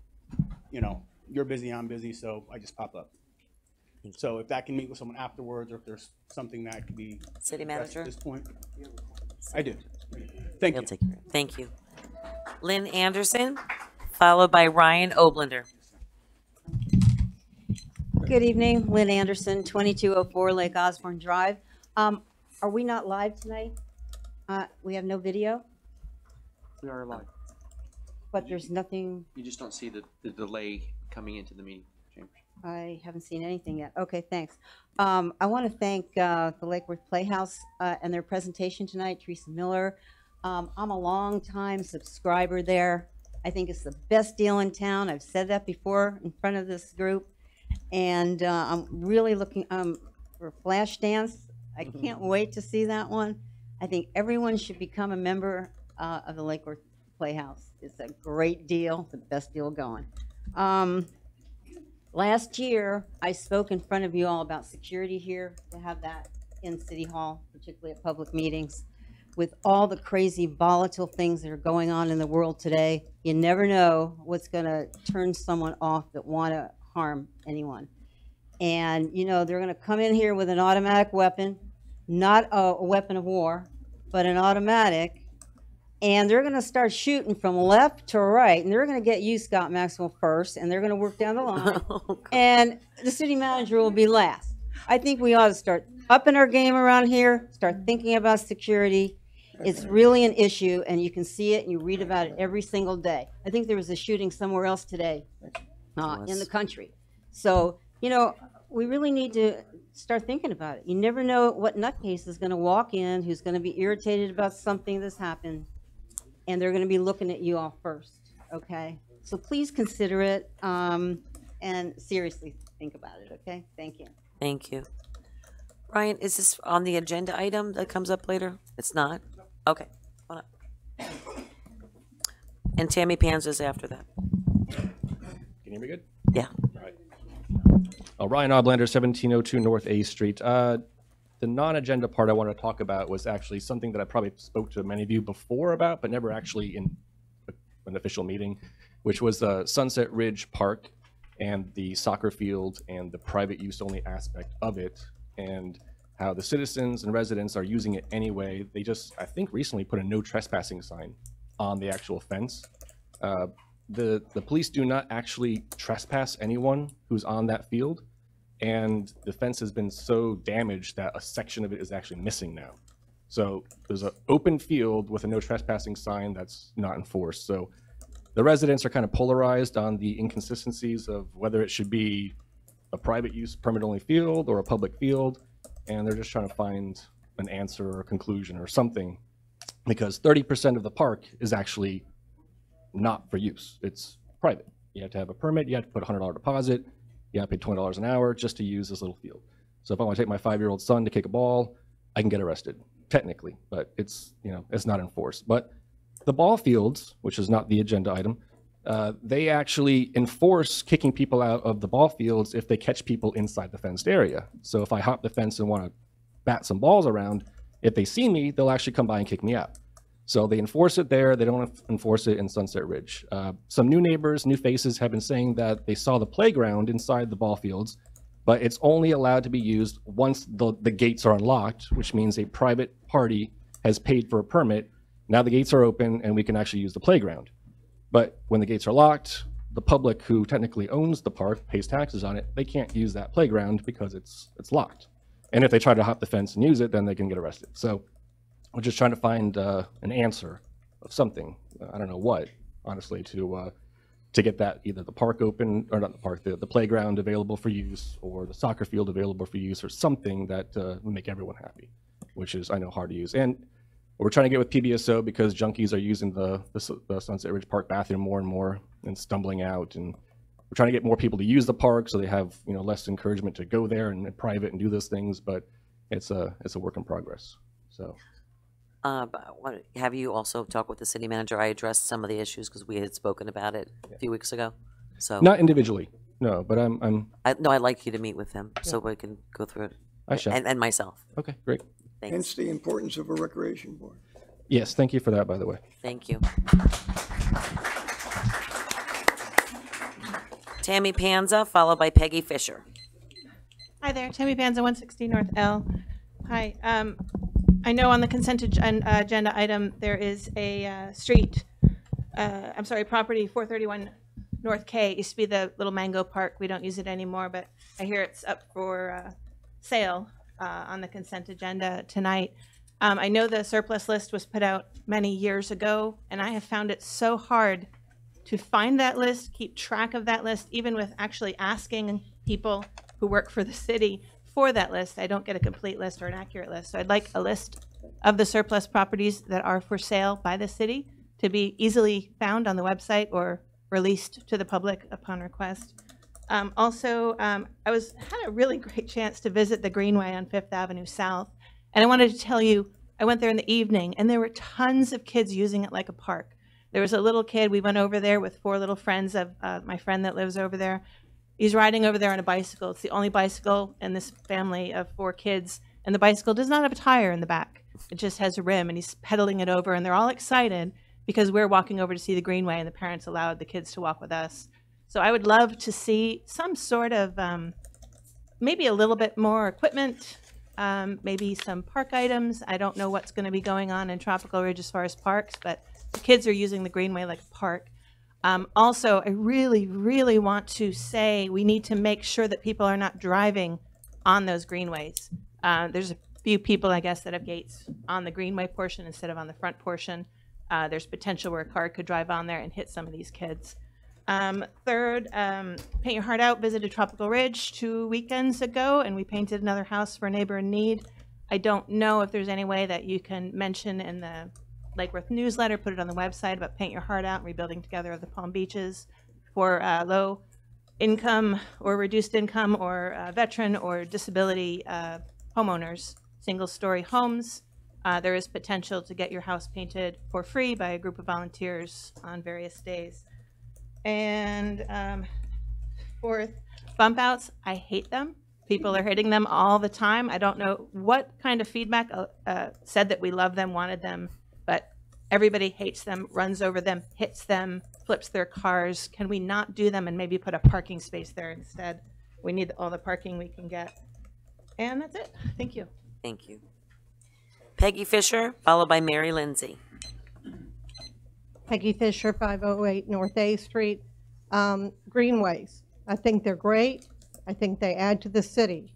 you know, you're busy, I'm busy, so I just pop up. So if that can meet with someone afterwards, or if there's something that could be City Manager? at this point, I do. Thank you. Take care. Thank you. Lynn Anderson, followed by Ryan Oblender. Good evening, Lynn Anderson, 2204 Lake Osborne Drive. Are we not live tonight? We have no video, We are live. but there's nothing, You just don't see the delay coming into the meeting chambers. I haven't seen anything yet. Okay, thanks. I want to thank the Lake Worth Playhouse and their presentation tonight, Teresa Miller. I'm a long-time subscriber there. I think it's the best deal in town. I've said that before in front of this group. And I'm really looking for Flashdance. I can't wait to see that one. I think everyone should become a member of the Lake Worth Playhouse. It's a great deal, the best deal going. Last year, I spoke in front of you all about security here, to have that in City Hall, particularly at public meetings. With all the crazy volatile things that are going on in the world today, you never know what's going to turn someone off that want to harm anyone. And, you know, they're going to come in here with an automatic weapon, not a weapon of war, but an automatic, and they're going to start shooting from left to right, and they're going to get you, Scott Maxwell, first, and they're going to work down the line, and the city manager will be last. I think we ought to start upping our game around here, start thinking about security. It's really an issue, and you can see it and you read about it every single day. I think there was a shooting somewhere else today in the country. So, you know, we really need to start thinking about it. You never know what nutcase is going to walk in, who's going to be irritated about something that's happened, and they're going to be looking at you all first, okay? So please consider it and seriously think about it, okay? Thank you. Thank you. Ryan, is this on the agenda item that comes up later? It's not? Okay. Hold on. And Tammy Panza's after that. Can you hear me good? Yeah. Ryan Oblender, 1702 North A Street. The non-agenda part I wanted to talk about was actually something that I probably spoke to many of you before about, but never actually in an official meeting, which was Sunset Ridge Park and the soccer field and the private use only aspect of it, and how the citizens and residents are using it anyway. They just, I think, recently put a no trespassing sign on the actual fence. The police do not actually trespass anyone who's on that field, and the fence has been so damaged that a section of it is actually missing now. So there's an open field with a no trespassing sign that's not enforced. So the residents are kind of polarized on the inconsistencies of whether it should be a private use permit only field or a public field, and they're just trying to find an answer or a conclusion or something, because 30% of the park is actually not for use. It's private. You have to have a permit, you have to put a $100 deposit, you have to pay $20 an hour just to use this little field. So if I want to take my 5-year-old son to kick a ball, I can get arrested, technically, but it's, you know, it's not enforced. But the ball fields, which is not the agenda item, they actually enforce kicking people out of the ball fields if they catch people inside the fenced area. So if I hop the fence and want to bat some balls around, if they see me, they'll actually come by and kick me out. So they enforce it there. They don't enforce it in Sunset Ridge. Some new neighbors, new faces have been saying that they saw the playground inside the ball fields, but it's only allowed to be used once the gates are unlocked, which means a private party has paid for a permit. Now the gates are open and we can actually use the playground. But when the gates are locked, the public who technically owns the park, pays taxes on it, they can't use that playground because it's locked. And if they try to hop the fence and use it, then they can get arrested. So we're just trying to find an answer of something. I don't know what, honestly, to get that, either the park open, or not the park, the playground available for use, or the soccer field available for use, or something that would make everyone happy, which is, I know, hard to use. And we're trying to get with PBSO because junkies are using the Sunset Ridge Park bathroom more and more and stumbling out. And we're trying to get more people to use the park so they have, you know, less encouragement to go there and private and do those things. But it's a work in progress. So. Have you also talked with the city manager? I addressed some of the issues because we had spoken about it a few weeks ago. So not individually, no, but I'd like you to meet with him so we can go through it. I shall. And myself. Okay, great. Thanks. Hence the importance of a recreation board. Yes, thank you for that, by the way. Thank you. Tammy Panza, followed by Peggy Fisher. Hi there, Tammy Panza, 160 North L. Hi. I know on the consent agenda item there is a property 431 North K. It used to be the little mango park. We don't use it anymore, but I hear it's up for sale on the consent agenda tonight. I know the surplus list was put out many years ago, and I have found it so hard to find that list, keep track of that list, even with actually asking people who work for the city for that list. I don't get a complete list or an accurate list. So I'd like a list of the surplus properties that are for sale by the city to be easily found on the website or released to the public upon request. I had a really great chance to visit the Greenway on 5th Avenue South. And I wanted to tell you, I went there in the evening and there were tons of kids using it like a park. There was a little kid, we went over there with 4 little friends of my friend that lives over there. He's riding over there on a bicycle. It's the only bicycle in this family of 4 kids. And the bicycle does not have a tire in the back. It just has a rim, and he's pedaling it over. And they're all excited because we're walking over to see the Greenway, and the parents allowed the kids to walk with us. So I would love to see some sort of, maybe a little bit more equipment, maybe some park items. I don't know what's going to be going on in Tropical Ridge as far as parks, but the kids are using the Greenway like a park. Also, I really, really want to say we need to make sure that people are not driving on those greenways. There's a few people, I guess, that have gates on the greenway portion instead of on the front portion. There's potential where a car could drive on there and hit some of these kids. Third, Paint Your Heart Out visited Tropical Ridge 2 weekends ago, and we painted another house for a neighbor in need. I don't know if there's any way that you can mention in the Lake Worth newsletter, put it on the website about Paint Your Heart Out and rebuilding together of the Palm Beaches for low income or reduced income or veteran or disability homeowners, single-story homes. There is potential to get your house painted for free by a group of volunteers on various days. And fourth, bump outs. I hate them. People are hitting them all the time. I don't know what kind of feedback said that we love them, wanted them, but everybody hates them, runs over them, hits them, flips their cars. Can we not do them and maybe put a parking space there instead? We need all the parking we can get. And that's it. Thank you. Thank you. Peggy Fisher, followed by Mary Lindsay. Peggy Fisher, 508 North A Street. Greenways, I think they're great. I think they add to the city.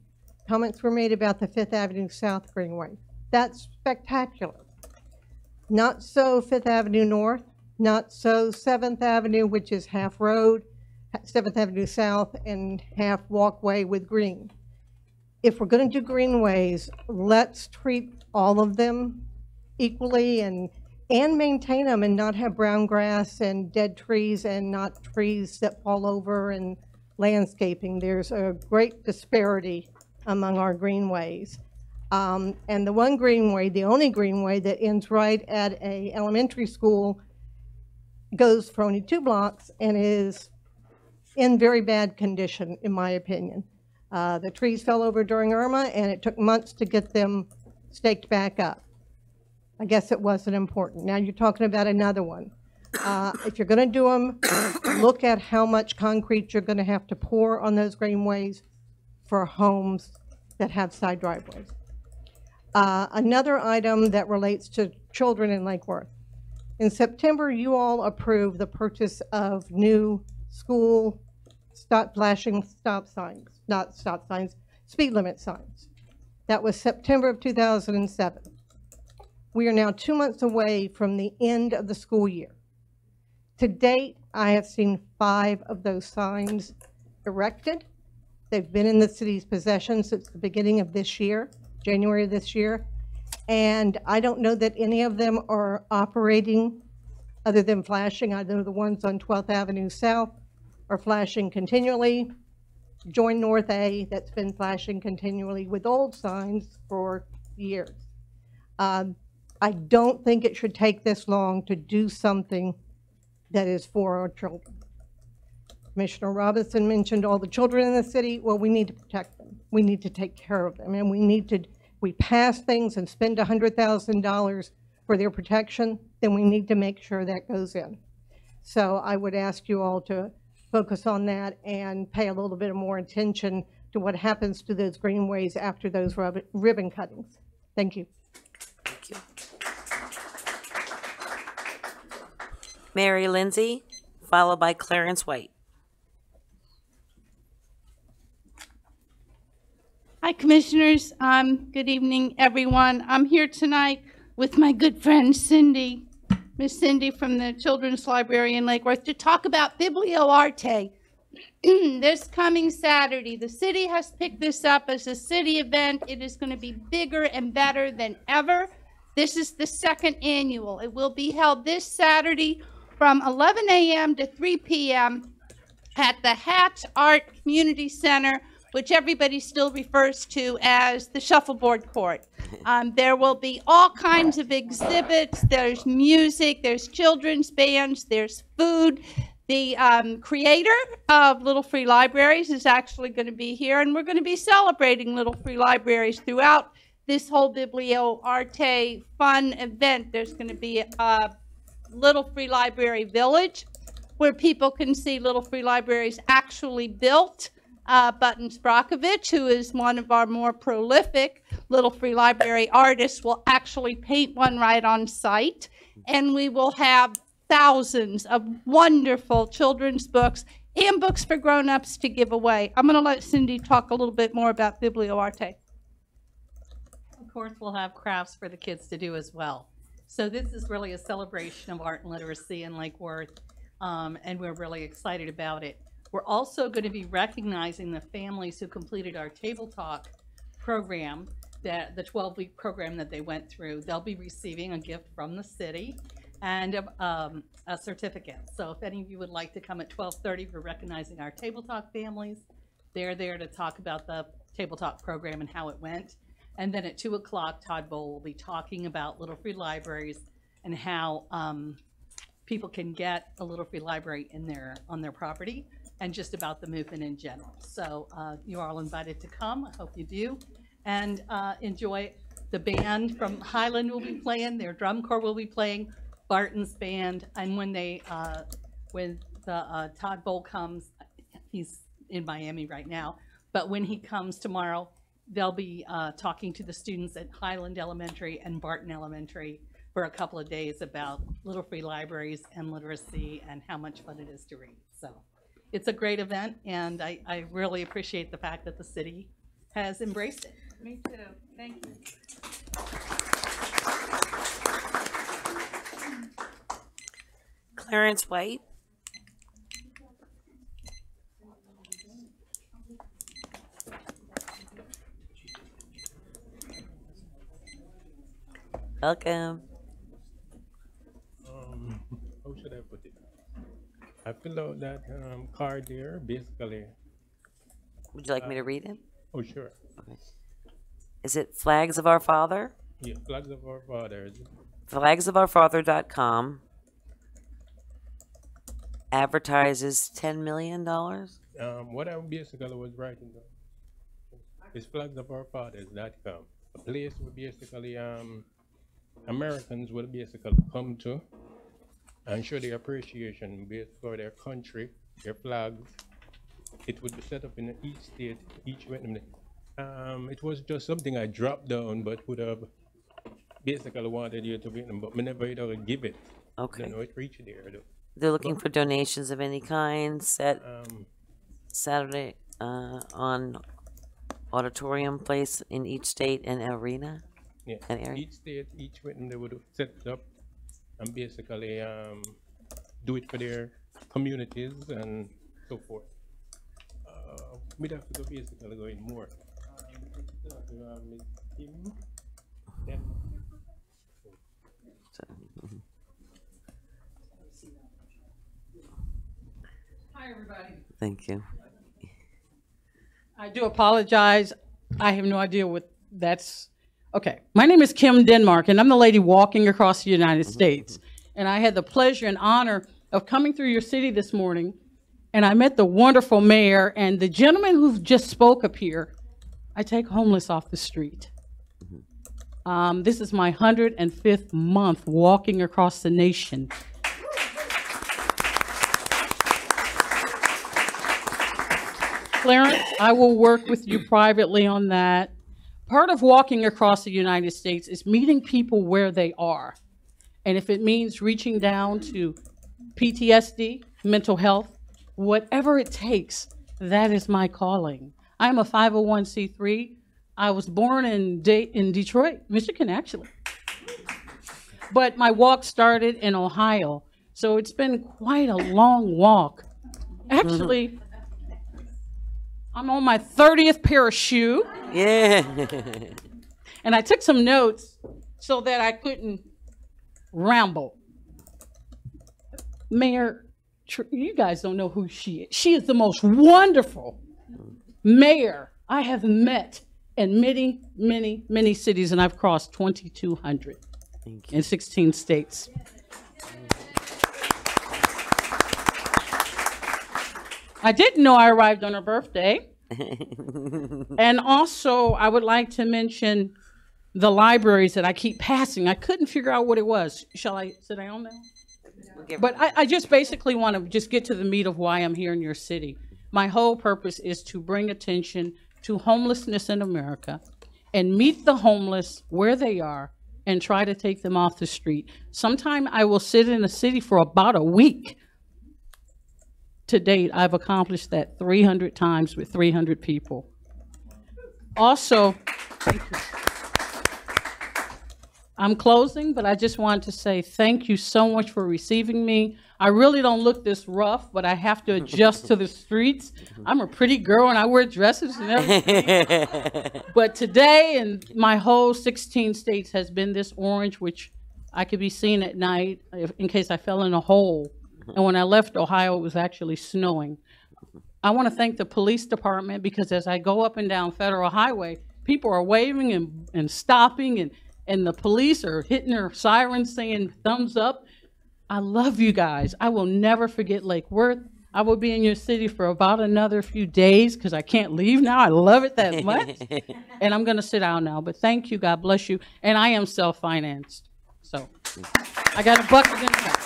Comments were made about the 5th Avenue South Greenway. That's spectacular. Not so 5th Avenue North, not so 7th Avenue, which is half road, 7th Avenue South, and half walkway with green. If we're going to do greenways, let's treat all of them equally and maintain them and not have brown grass and dead trees and not trees that fall over and landscaping. There's a great disparity among our greenways. And the one greenway, the only greenway that ends right at a elementary school, goes for only 2 blocks and is in very bad condition, in my opinion. The trees fell over during Irma, and it took months to get them staked back up. I guess it wasn't important. Now you're talking about another one. If you're going to do them, look at how much concrete you're going to have to pour on those greenways for homes that have side driveways. Another item that relates to children in Lake Worth. In September, you all approved the purchase of new school flashing stop signs, not stop signs, speed limit signs. That was September of 2007. We are now 2 months away from the end of the school year. To date, I have seen 5 of those signs erected. They've been in the city's possession since the beginning of this year, January of this year. And I don't know that any of them are operating other than flashing. I know the ones on 12th Avenue South are flashing continually. Join North A, that's been flashing continually with old signs for years. I don't think it should take this long to do something that is for our children. Commissioner Robinson mentioned all the children in the city. Well, we need to protect them. We need to take care of them. And we pass things and spend $100,000 for their protection, then we need to make sure that goes in. So I would ask you all to focus on that and pay a little bit more attention to what happens to those greenways after those ribbon cuttings. Thank you. Thank you. Mary Lindsay, followed by Clarence White. Hi, Commissioners. Good evening, everyone. I'm here tonight with my good friend Cindy, Miss Cindy from the Children's Library in Lake Worth, to talk about BiblioArte. This coming Saturday, the city has picked this up as a city event. It is going to be bigger and better than ever. This is the 2nd annual. It will be held this Saturday from 11 a.m. to 3 p.m. at the Hatch Art Community Center, which everybody still refers to as the Shuffleboard Court. There will be all kinds of exhibits. There's music, there's children's bands, there's food. The creator of Little Free Libraries is actually going to be here, and we're going to be celebrating Little Free Libraries throughout this whole BiblioArte fun event. There's going to be a Little Free Library Village, where people can see Little Free Libraries actually built. Button Sprakovich, who is one of our more prolific Little Free Library artists, will actually paint one right on site. And we will have thousands of wonderful children's books and books for grown-ups to give away. I'm going to let Cindy talk a little bit more about BiblioArte. Of course, we'll have crafts for the kids to do as well. So this is really a celebration of art and literacy in Lake Worth, and we're really excited about it. We're also going to be recognizing the families who completed our Table Talk program, the 12-week program that they went through. They'll be receiving a gift from the city and a certificate. So if any of you would like to come at 12:30 for recognizing our Table Talk families, they're there to talk about the Table Talk program and how it went. And then at 2 o'clock, Todd Bowl will be talking about Little Free Libraries and how people can get a Little Free Library on their property, and just about the movement in general. So you're all invited to come. I hope you do. And enjoy. The band from Highland will be playing, their drum corps will be playing, Barton's band, and when Todd Bowl comes, he's in Miami right now, but when he comes tomorrow, they'll be talking to the students at Highland Elementary and Barton Elementary for a couple of days about Little Free Libraries and literacy and how much fun it is to read. So it's a great event, and I really appreciate the fact that the city has embraced it. Me too. Thank you. Clarence White. Welcome. How should I put it? I filled out that card there, basically. Would you like me to read it? Oh, sure. Okay. Is it Flags of Our Father? Yeah, Flags of Our Father. Flagsofourfather.com. advertises $10 million. What I basically was writing down is flagsofOurfathers.com, a place where basically Americans will basically come to and show their appreciation for their country, their flags. It would be set up in each state, each Vietnam. It was just something I dropped down, but would have basically wanted you to Vietnam, but whenever you give it, Okay. you know, it reached there. Though. They're looking for donations of any kind. Set Saturday on Auditorium Place in each state and arena. Yeah, and area. each state, each Vietnam, they would set it up and basically do it for their communities and so forth. We'd have to go basically go in more. Hi, everybody. Thank you. I do apologize. I have no idea what that's. Okay. My name is Kim Denmark, and I'm the lady walking across the United States. And I had the pleasure and honor of coming through your city this morning, and I met the wonderful mayor and the gentleman who just spoke up here. I take homeless off the street. This is my 105th month walking across the nation. Clarence, I will work with you privately on that. Part of walking across the United States is meeting people where they are. And if it means reaching down to PTSD, mental health, whatever it takes, that is my calling. I'm a 501c3. I was born in Detroit, Michigan, actually. But my walk started in Ohio. So it's been quite a long walk. Actually, I'm on my 30th pair of shoe. Yeah. And I took some notes so that I couldn't ramble. Mayor, you guys don't know who she is. She is the most wonderful mayor I have met in many, many, many cities, and I've crossed 2,200 in 16 states. I didn't know I arrived on her birthday. And also, I would like to mention the libraries that I keep passing. I couldn't figure out what it was. Shall I sit down now? But I just basically want to just get to the meat of why I'm here in your city. My whole purpose is to bring attention to homelessness in America and meet the homeless where they are and try to take them off the street. Sometime I will sit in a city for about a week. To date, I've accomplished that 300 times with 300 people. Also, thank you. I'm closing, but I just wanted to say thank you so much for receiving me. I really don't look this rough, but I have to adjust to the streets. I'm a pretty girl and I wear dresses and everything. But today, and my whole 16 states has been this orange, which I could be seen at night in case I fell in a hole. And when I left Ohio, it was actually snowing. I want to thank the police department because as I go up and down Federal Highway, people are waving and stopping, and the police are hitting their sirens saying thumbs up. I love you guys. I will never forget Lake Worth. I will be in your city for about another few days because I can't leave now. I love it that much. And I'm going to sit down now. But thank you. God bless you. And I am self-financed. So I got a bucket in the house.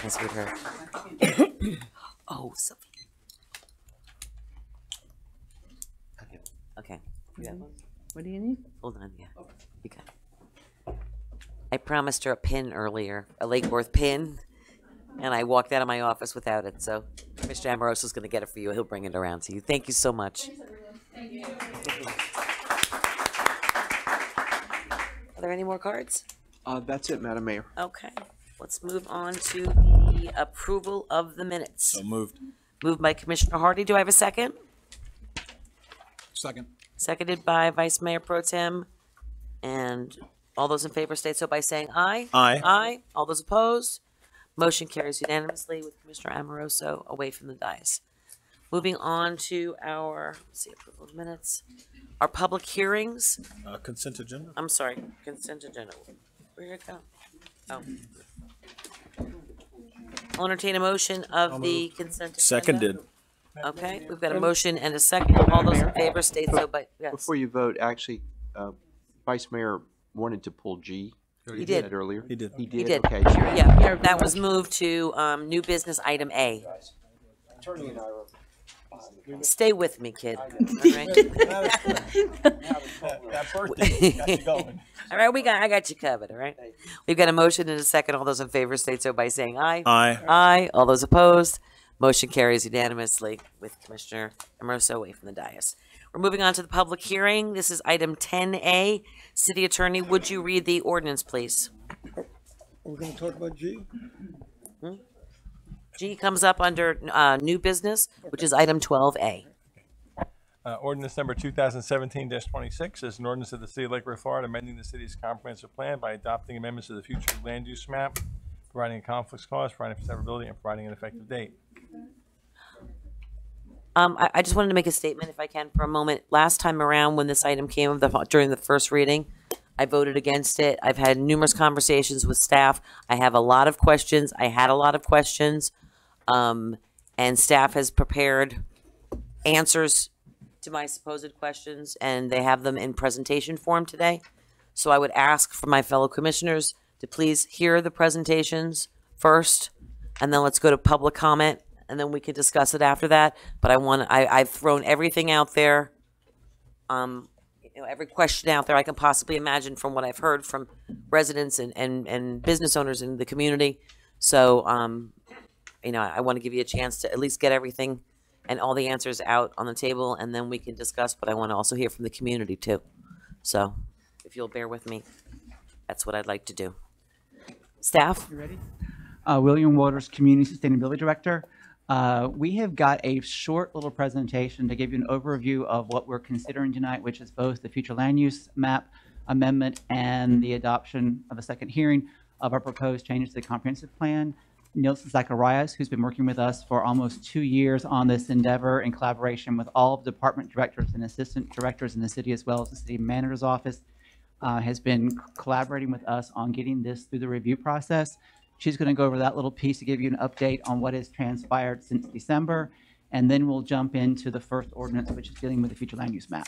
Sweetheart. Oh, Sophie. Okay. You got one? What do you need? Hold on, yeah. You got it. I promised her a pin earlier, a Lake Worth pin, and I walked out of my office without it. So Mr. Amoroso is going to get it for you. He'll bring it around to you. Thank you so much. Thank you. Are there any more cards? That's it, Madam Mayor. Okay. Let's move on to the approval of the minutes. So moved. Moved by Commissioner Hardy. Do I have a second? Second. Seconded by Vice Mayor Pro Tem. And all those in favor state so by saying aye. Aye. Aye. All those opposed? Motion carries unanimously with Commissioner Amoroso away from the dais. Moving on to our, let's see, approval of minutes. Our public hearings. Consent agenda. I'm sorry, consent agenda. Where'd it go? Oh. I'll entertain a motion of the consent agenda. Seconded. Okay, we've got a motion and a second. All those in favor state so by, yes. Before you vote, actually, Vice Mayor wanted to pull G. He did. That earlier. He did. He did. He did. Okay. Yeah, that was moved to new business item A. Attorney and I were. Stay with me, kid. All right, all right, I got you covered. All right, we've got a motion and a second. All those in favor state so by saying aye. Aye. Aye. All those opposed, motion carries unanimously with Commissioner Amoroso away from the dais. We're moving on to the public hearing. This is item 10A. City Attorney, would you read the ordinance, please? We're going to talk about G? G comes up under new business, which is item 12A. Ordinance number 2017-26 is an ordinance of the City of Lake Worth, Florida, amending the city's comprehensive plan by adopting amendments to the future land use map, providing a conflicts clause, providing for severability, and providing an effective date. I just wanted to make a statement, if I can, for a moment. Last time around, when this item came during the first reading, I voted against it. I've had numerous conversations with staff. I have a lot of questions. I had a lot of questions. And staff has prepared answers to my supposed questions, and they have them in presentation form today. So I would ask for my fellow commissioners to please hear the presentations first, and then let's go to public comment, and then we can discuss it after that. But I've thrown everything out there, every question out there I can possibly imagine from what I've heard from residents and business owners in the community. So, I want to give you a chance to at least get everything and all the answers out on the table, and then we can discuss, but I want to also hear from the community too. So if you'll bear with me, that's what I'd like to do. Staff? You ready? William Waters, Community Sustainability Director. We have got a short little presentation to give you an overview of what we're considering tonight, which is both the future land use map amendment and the adoption of a second hearing of our proposed changes to the comprehensive plan. Nielsen Zacharias, who's been working with us for almost 2 years on this endeavor in collaboration with all of the department directors and assistant directors in the city, as well as the city manager's office, has been collaborating with us on getting this through the review process. She's going to go over that little piece to give you an update on what has transpired since December, and then we'll jump into the first ordinance, which is dealing with the future land use map.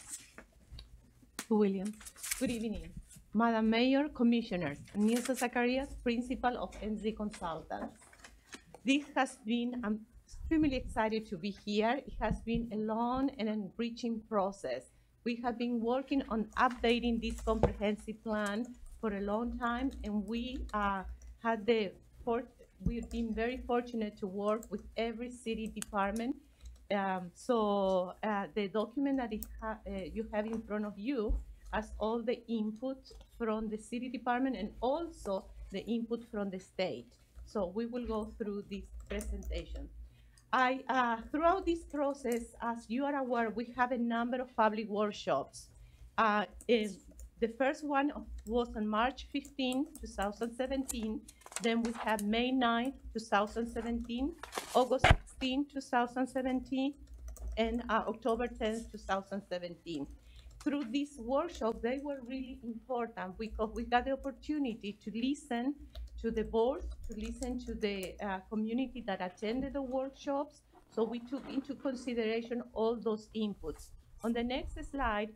William. Good evening. Madam Mayor, Commissioners, Nielsen Zacharias, Principal of NZ Consultants. This has been, I'm extremely excited to be here. It has been a long and enriching process. We have been working on updating this comprehensive plan for a long time, and we've been very fortunate to work with every city department. The document that you have in front of you has all the input from the city department and also the input from the state. So we will go through this presentation. Throughout this process, as you are aware, we have a number of public workshops. The first one was on March 15, 2017. Then we have May 9, 2017, August 16, 2017, and October 10, 2017. Through these workshops, they were really important because we got the opportunity to listen to the board, to listen to the community that attended the workshops. So we took into consideration all those inputs. On the next slide,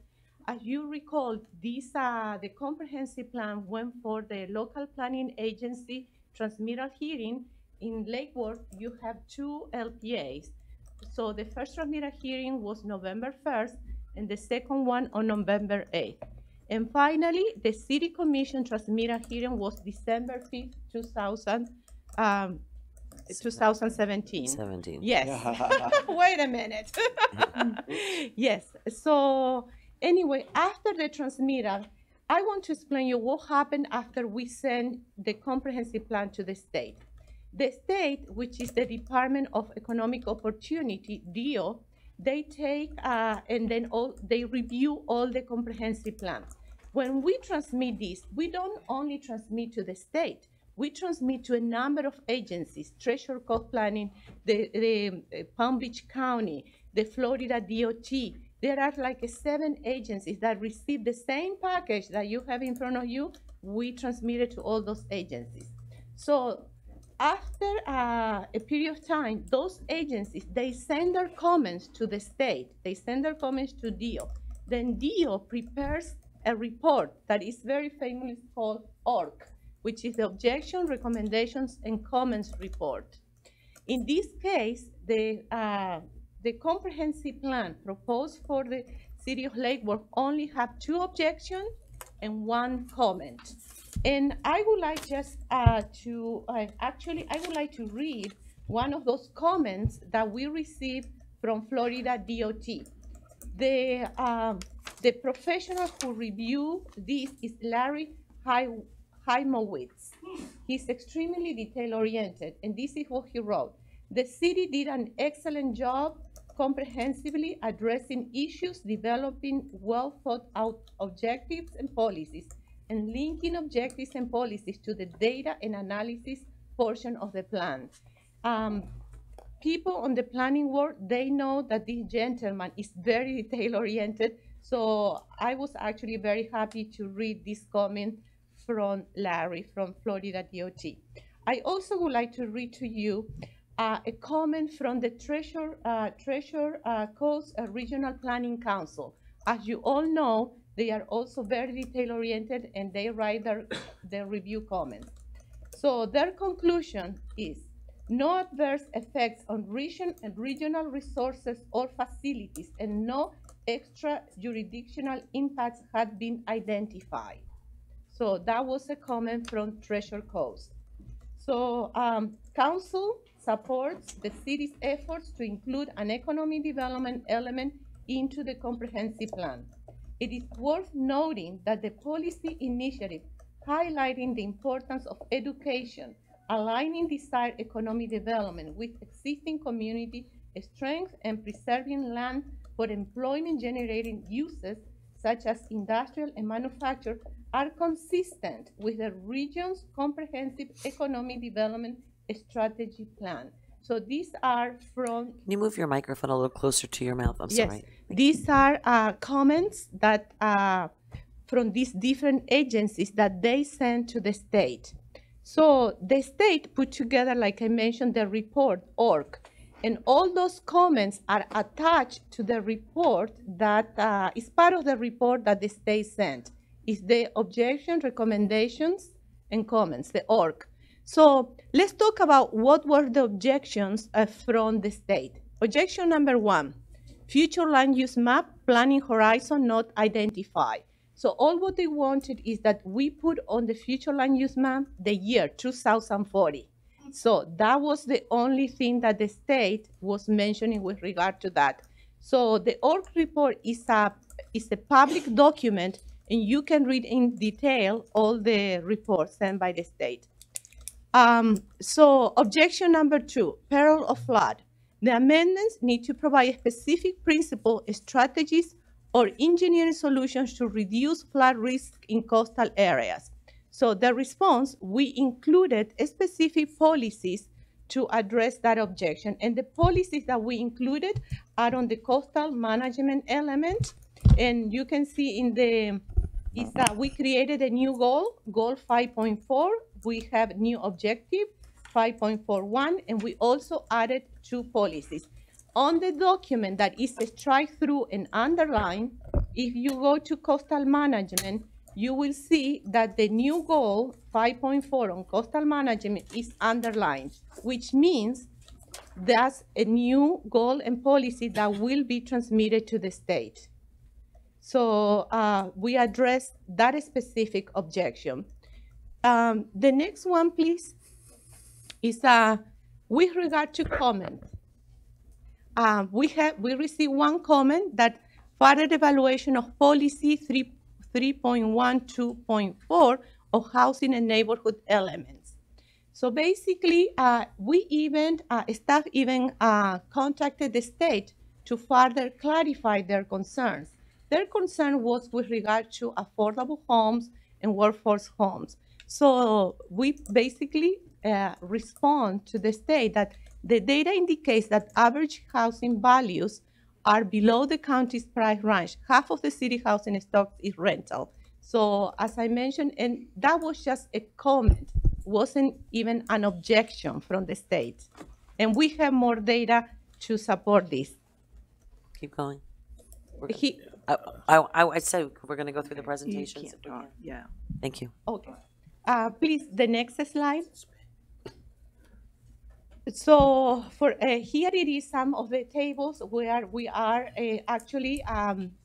as you recall, the comprehensive plan went for the local planning agency transmittal hearing. In Lake Worth, you have 2 LPAs. So the first transmittal hearing was November 1st, and the second one on November 8th. And finally, the City Commission transmittal hearing was December 5th, 2017. 17. Yes. Wait a minute. Yes. So anyway, after the transmittal, I want to explain you what happened after we sent the comprehensive plan to the state. The state, which is the Department of Economic Opportunity, DEO, they take and then they review all the comprehensive plan. When we transmit this, we don't only transmit to the state, we transmit to a number of agencies, Treasure Coast Planning, the Palm Beach County, the Florida DOT. There are like 7 agencies that receive the same package that you have in front of you. We transmit it to all those agencies. So after a period of time, those agencies, they send their comments to the state. They send their comments to DEO. Then DEO prepares a report that is very famously called ORC, which is the Objection, Recommendations, and Comments Report. In this case, the comprehensive plan proposed for the City of Lake Worth only have 2 objections and 1 comment. And I would like just I would like to read one of those comments that we received from Florida DOT. The professional who reviewed this is Larry Heimowitz. He's extremely detail-oriented, and this is what he wrote. The city did an excellent job comprehensively addressing issues, developing well-thought-out objectives and policies, and linking objectives and policies to the data and analysis portion of the plan. People on the planning world, they know that this gentleman is very detail-oriented, so I was actually very happy to read this comment from Larry from Florida DOT. I also would like to read to you a comment from the Treasure Coast Regional Planning Council. As you all know, they are also very detail-oriented and they write their review comments. So their conclusion is, no adverse effects on regional resources or facilities and no extra jurisdictional impacts had been identified. So that was a comment from Treasure Coast. So council supports the city's efforts to include an economic development element into the comprehensive plan. It is worth noting that the policy initiative highlighting the importance of education, aligning desired economic development with existing community strength and preserving land for employment generating uses such as industrial and manufacture are consistent with the region's comprehensive economic development strategy plan. So these are from... Can you move your microphone a little closer to your mouth? I'm sorry. Yes, these are comments that from these different agencies that they sent to the state. So the state put together, like I mentioned, the report, ORC, and all those comments are attached to the report that is part of the report that the state sent. It's the objection, recommendations, and comments, the ORC. So let's talk about what were the objections from the state. Objection number 1, future land use map, planning horizon not identified. So all what they wanted is that we put on the future land use map the year 2040. So that was the only thing that the state was mentioning with regard to that. So the ORC report is a public document, and you can read in detail all the reports sent by the state. So objection number 2, peril of flood. The amendments need to provide specific principle, strategies, or engineering solutions to reduce flood risk in coastal areas. So the response, we included specific policies to address that objection. And the policies that we included are on the coastal management element. And you can see in the, we created a new goal, goal 5.4. We have new objective, 5.41, and we also added 2 policies. On the document that is strike through and underlined, if you go to coastal management, you will see that the new goal, 5.4 on coastal management, is underlined, which means that's a new goal and policy that will be transmitted to the state. So we addressed that specific objection. The next one, please, is with regard to comment. We received 1 comment that further evaluation of policy 3.12.4 of housing and neighborhood elements. So basically, staff even contacted the state to further clarify their concerns. Their concern was with regard to affordable homes and workforce homes. So we basically respond to the state that the data indicates that average housing values are below the county's price range. Half of the city housing stock is rental. So as I mentioned, and that was just a comment. wasn't even an objection from the state. And we have more data to support this. Keep going. He, I said we're going to go through the presentations. if we can. Yeah. Thank you. Okay. Please, the next slide. So for here it is some of the tables where we are actually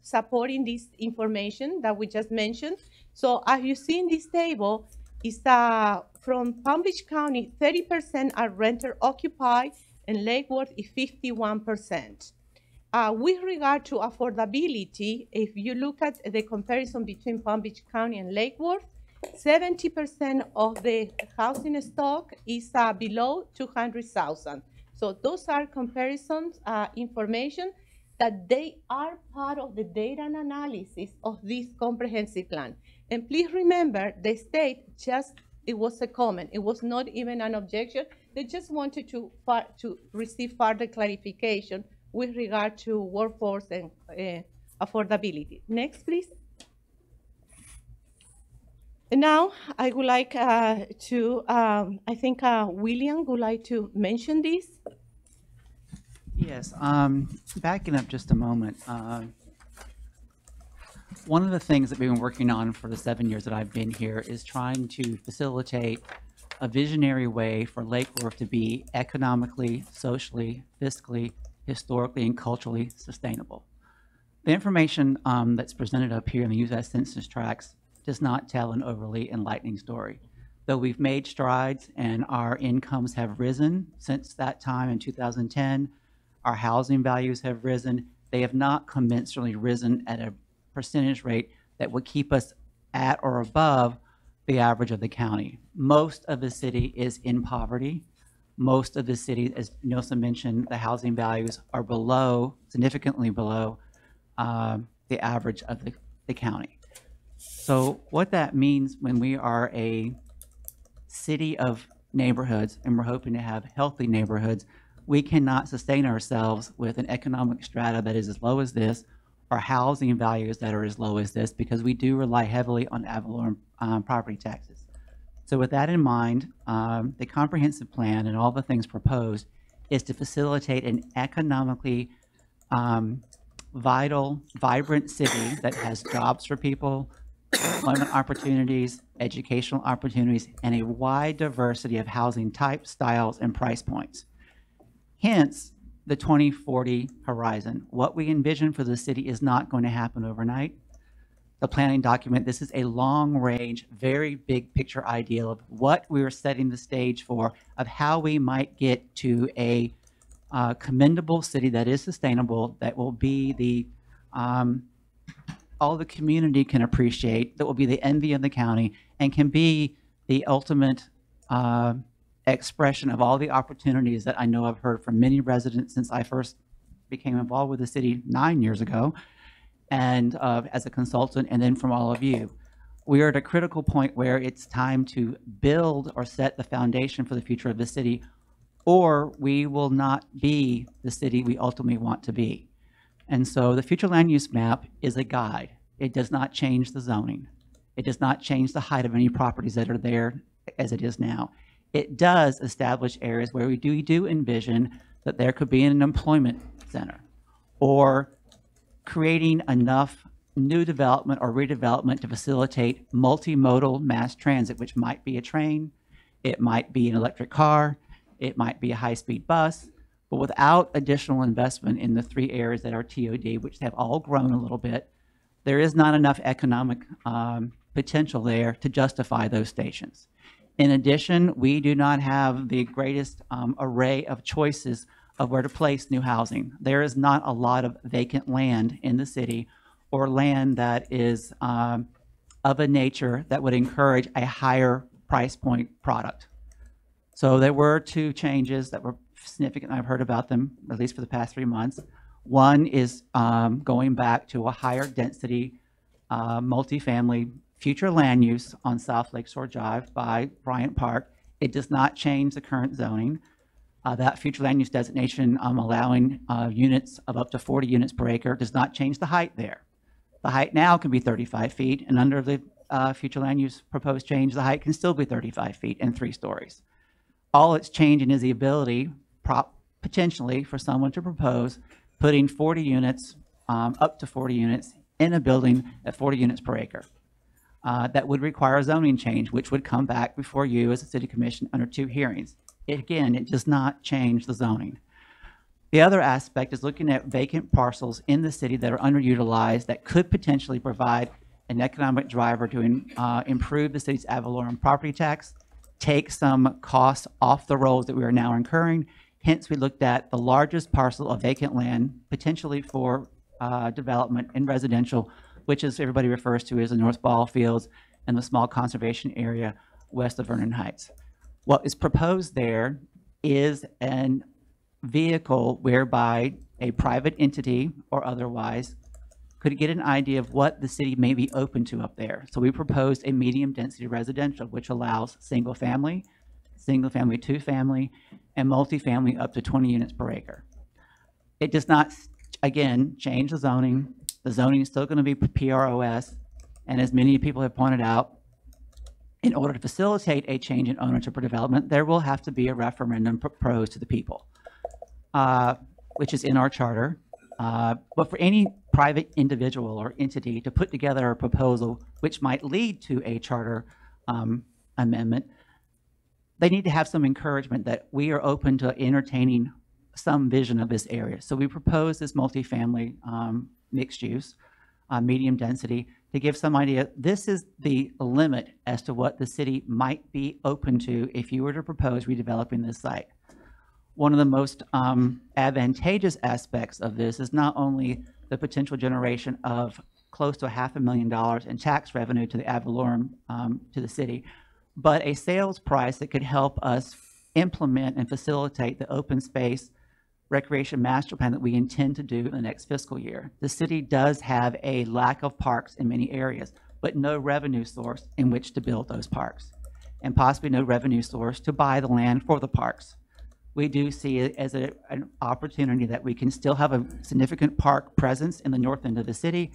supporting this information that we just mentioned. So as you see in this table, is from Palm Beach County, 30% are renter occupied, and Lake Worth is 51%. With regard to affordability, if you look at the comparison between Palm Beach County and Lake Worth, 70% of the housing stock is below 200,000. So those are comparisons, information that they are part of the data and analysis of this comprehensive plan. And please remember, the state it was a comment. It was not even an objection. They just wanted to receive further clarification with regard to workforce and affordability. Next, please. And now I would like to, I think William would like to mention this. Yes, backing up just a moment. One of the things that we've been working on for the 7 years that I've been here is trying to facilitate a visionary way for Lake Worth to be economically, socially, fiscally, historically, and culturally sustainable. The information that's presented up here in the U.S. Census tracts does not tell an overly enlightening story. Though we've made strides and our incomes have risen since that time in 2010, our housing values have risen, they have not commensurately risen at a percentage rate that would keep us at or above the average of the county. Most of the city is in poverty. Most of the city, as Nelson mentioned, the housing values are below, significantly below the average of the county. So what that means when we are a city of neighborhoods and we're hoping to have healthy neighborhoods, we cannot sustain ourselves with an economic strata that is as low as this or housing values that are as low as this, because we do rely heavily on ad valorem property taxes. So with that in mind, the comprehensive plan and all the things proposed is to facilitate an economically vibrant city that has jobs for people, employment opportunities, educational opportunities, and a wide diversity of housing types, styles, and price points. Hence, the 2040 horizon. What we envision for the city is not going to happen overnight. The planning document, this is a long-range, very big picture idea of what we are setting the stage for, of how we might get to a commendable city that is sustainable, that will be the all the community can appreciate, that will be the envy of the county, and can be the ultimate expression of all the opportunities that I know I've heard from many residents since I first became involved with the city 9 years ago, and as a consultant, and then from all of you. We are at a critical point where it's time to build or set the foundation for the future of the city, or we will not be the city we ultimately want to be. And so the future land use map is a guide. It does not change the zoning. It does not change the height of any properties that are there as it is now. It does establish areas where we do envision that there could be an employment center, or creating enough new development or redevelopment to facilitate multimodal mass transit, which might be a train, it might be an electric car, it might be a high-speed bus, but without additional investment in the 3 areas that are TOD, which have all grown a little bit, there is not enough economic potential there to justify those stations. In addition, we do not have the greatest array of choices of where to place new housing. There is not a lot of vacant land in the city, or land that is of a nature that would encourage a higher price point product. So there were 2 changes that were significant. I've heard about them, at least for the past 3 months. One is going back to a higher density multifamily future land use on South Lakeshore Drive by Bryant Park. It does not change the current zoning. That future land use designation allowing units of up to 40 units per acre does not change the height there. The height now can be 35 feet, and under the future land use proposed change, the height can still be 35 feet and 3 stories. All it's changing is the ability, potentially, for someone to propose putting 40 units, up to 40 units in a building at 40 units per acre. That would require a zoning change, which would come back before you as a city commission under 2 hearings. Again, it does not change the zoning. The other aspect is looking at vacant parcels in the city that are underutilized that could potentially provide an economic driver to improve the city's ad valorem property tax, take some costs off the rolls that we are now incurring. Hence, we looked at the largest parcel of vacant land, potentially for development in residential, which is everybody refers to as the North Ball Fields and the small conservation area west of Vernon Heights. What is proposed there is an vehicle whereby a private entity or otherwise could get an idea of what the city may be open to up there. So we proposed a medium density residential, which allows single family, 2-family, and multifamily up to 20 units per acre. It does not, again, change the zoning. The zoning is still going to be PROS, and as many people have pointed out, in order to facilitate a change in ownership or development, there will have to be a referendum proposed to the people, which is in our charter. But for any private individual or entity to put together a proposal which might lead to a charter amendment, they need to have some encouragement that we are open to entertaining some vision of this area. So we propose this multifamily mixed use, medium density, to give some idea. This is the limit as to what the city might be open to if you were to propose redeveloping this site. One of the most advantageous aspects of this is not only the potential generation of close to $500,000 in tax revenue to the ad valorem to the city, but a sales price that could help us implement and facilitate the open space recreation master plan that we intend to do in the next fiscal year. The city does have a lack of parks in many areas, but no revenue source in which to build those parks, and possibly no revenue source to buy the land for the parks. We do see it as an opportunity that we can still have a significant park presence in the north end of the city,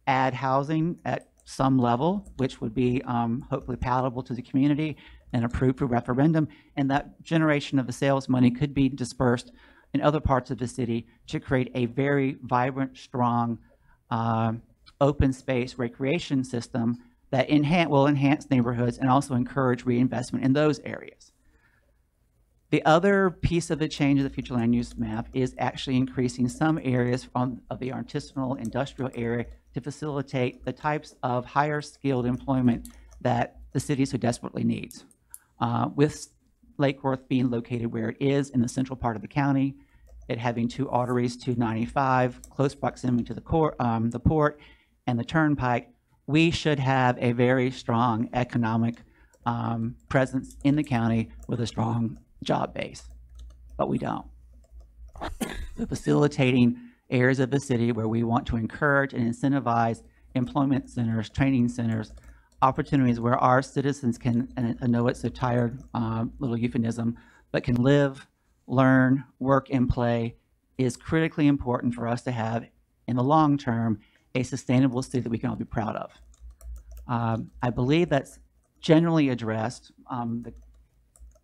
add housing at some level, which would be hopefully palatable to the community and approved for referendum, and that generation of the sales money could be dispersed in other parts of the city to create a very vibrant, strong, open space recreation system that will enhance neighborhoods and also encourage reinvestment in those areas. The other piece of the change of the future land use map is actually increasing some areas of the artisanal industrial area to facilitate the types of higher skilled employment that the city so desperately needs. With Lake Worth being located where it is in the central part of the county, it having 2 arteries to 95, close proximity to the port and the turnpike, we should have a very strong economic presence in the county with a strong job base, but we don't. So facilitating areas of the city where we want to encourage and incentivize employment centers, training centers, opportunities where our citizens can, and I know it's a tired little euphemism, but can live, learn, work, and play, is critically important for us to have, in the long term, a sustainable city that we can all be proud of. I believe that's generally addressed the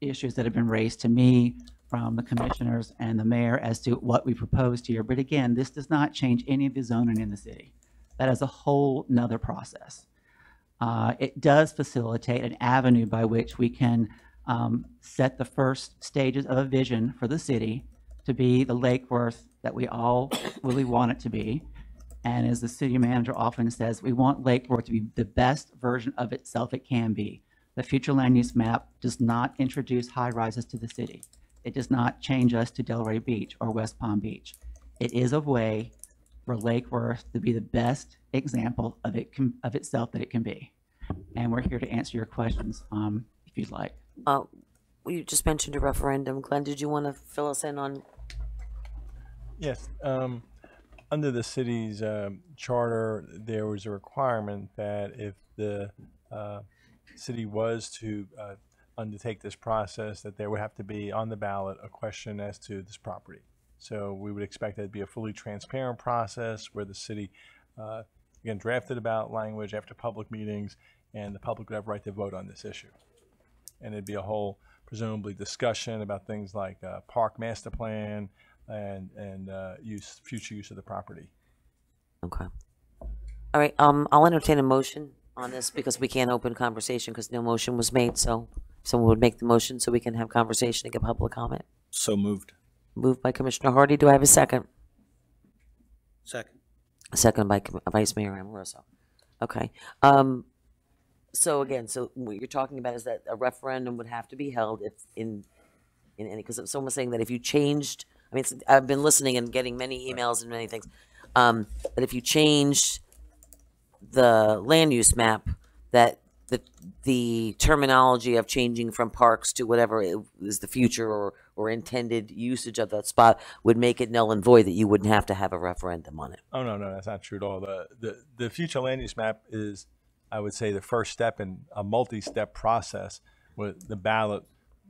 issues that have been raised to me from the commissioners and the mayor as to what we proposed here. But again, this does not change any of the zoning in the city. That is a whole nother process. It does facilitate an avenue by which we can set the first stages of a vision for the city to be the Lake Worth that we all really want it to be. And as the city manager often says, we want Lake Worth to be the best version of itself it can be. The future land use map does not introduce high rises to the city. It does not change us to Delray Beach or West Palm Beach. It is a way for Lake Worth to be the best example of itself that it can be. And we're here to answer your questions if you'd like. You just mentioned a referendum. Glenn, did you want to fill us in on? Yes. Under the city's charter, there was a requirement that if the city was to undertake this process, that there would have to be on the ballot a question as to this property. So we would expect that to be a fully transparent process where the city, again, drafted about language after public meetings and the public would have a right to vote on this issue. And it'd be a whole, presumably, discussion about things like park master plan and future use of the property. Okay. All right, I'll entertain a motion on this because we can't open conversation because no motion was made, so someone would make the motion so we can have conversation and get public comment. So moved. Moved by Commissioner Hardy. Do I have a second? Second. A second by Vice Mayor Amoroso. Okay. So again, so what you're talking about is that a referendum would have to be held if in any, because someone was saying that if you changed, I mean, I've been listening and getting many emails and many things, that if you changed the land use map, that the terminology of changing from parks to whatever is the future or intended usage of that spot would make it null and void, that you wouldn't have to have a referendum on it. Oh, no, that's not true at all. The future land use map is, I would say, the first step in a multi-step process, with the ballot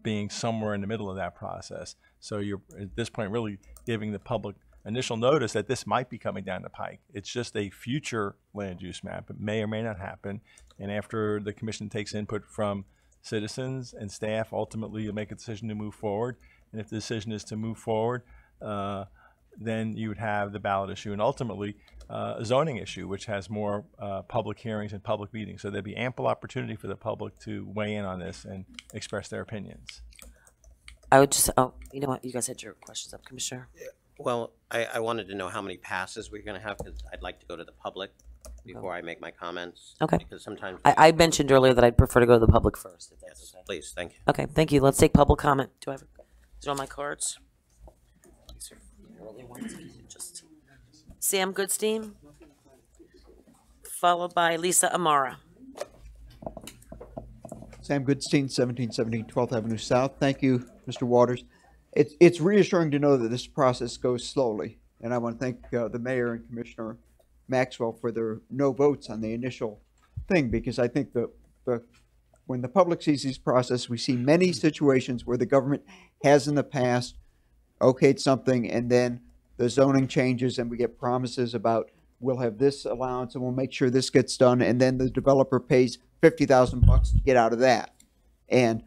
being somewhere in the middle of that process. So you're, at this point, really giving the public initial notice that this might be coming down the pike. It's just a future land use map. It may or may not happen. And after the commission takes input from citizens and staff, ultimately you'll make a decision to move forward. And if the decision is to move forward, then you would have the ballot issue and ultimately a zoning issue, which has more public hearings and public meetings. So there'd be ample opportunity for the public to weigh in on this and express their opinions. I would just, you know what, you guys had your questions up, Commissioner. Well, I wanted to know how many passes we're going to have, because I'd like to go to the public before I make my comments. Okay. Because sometimes I mentioned earlier that I'd prefer to go to the public first, if that's okay. Please, thank you. Okay, thank you. Let's take public comment. Do I have, is it on my cards? These are the early ones. Just Sam Goodstein, followed by Lisa Amara. Sam Goodstein, 1717 12th Avenue South. Thank you, Mr. Waters. It's reassuring to know that this process goes slowly, and I want to thank the mayor and Commissioner Maxwell for their no votes on the initial thing, because I think when the public sees this process, we see many situations where the government has in the past okayed something, and then the zoning changes, and we get promises about we'll have this allowance and we'll make sure this gets done, and then the developer pays $50,000 to get out of that. And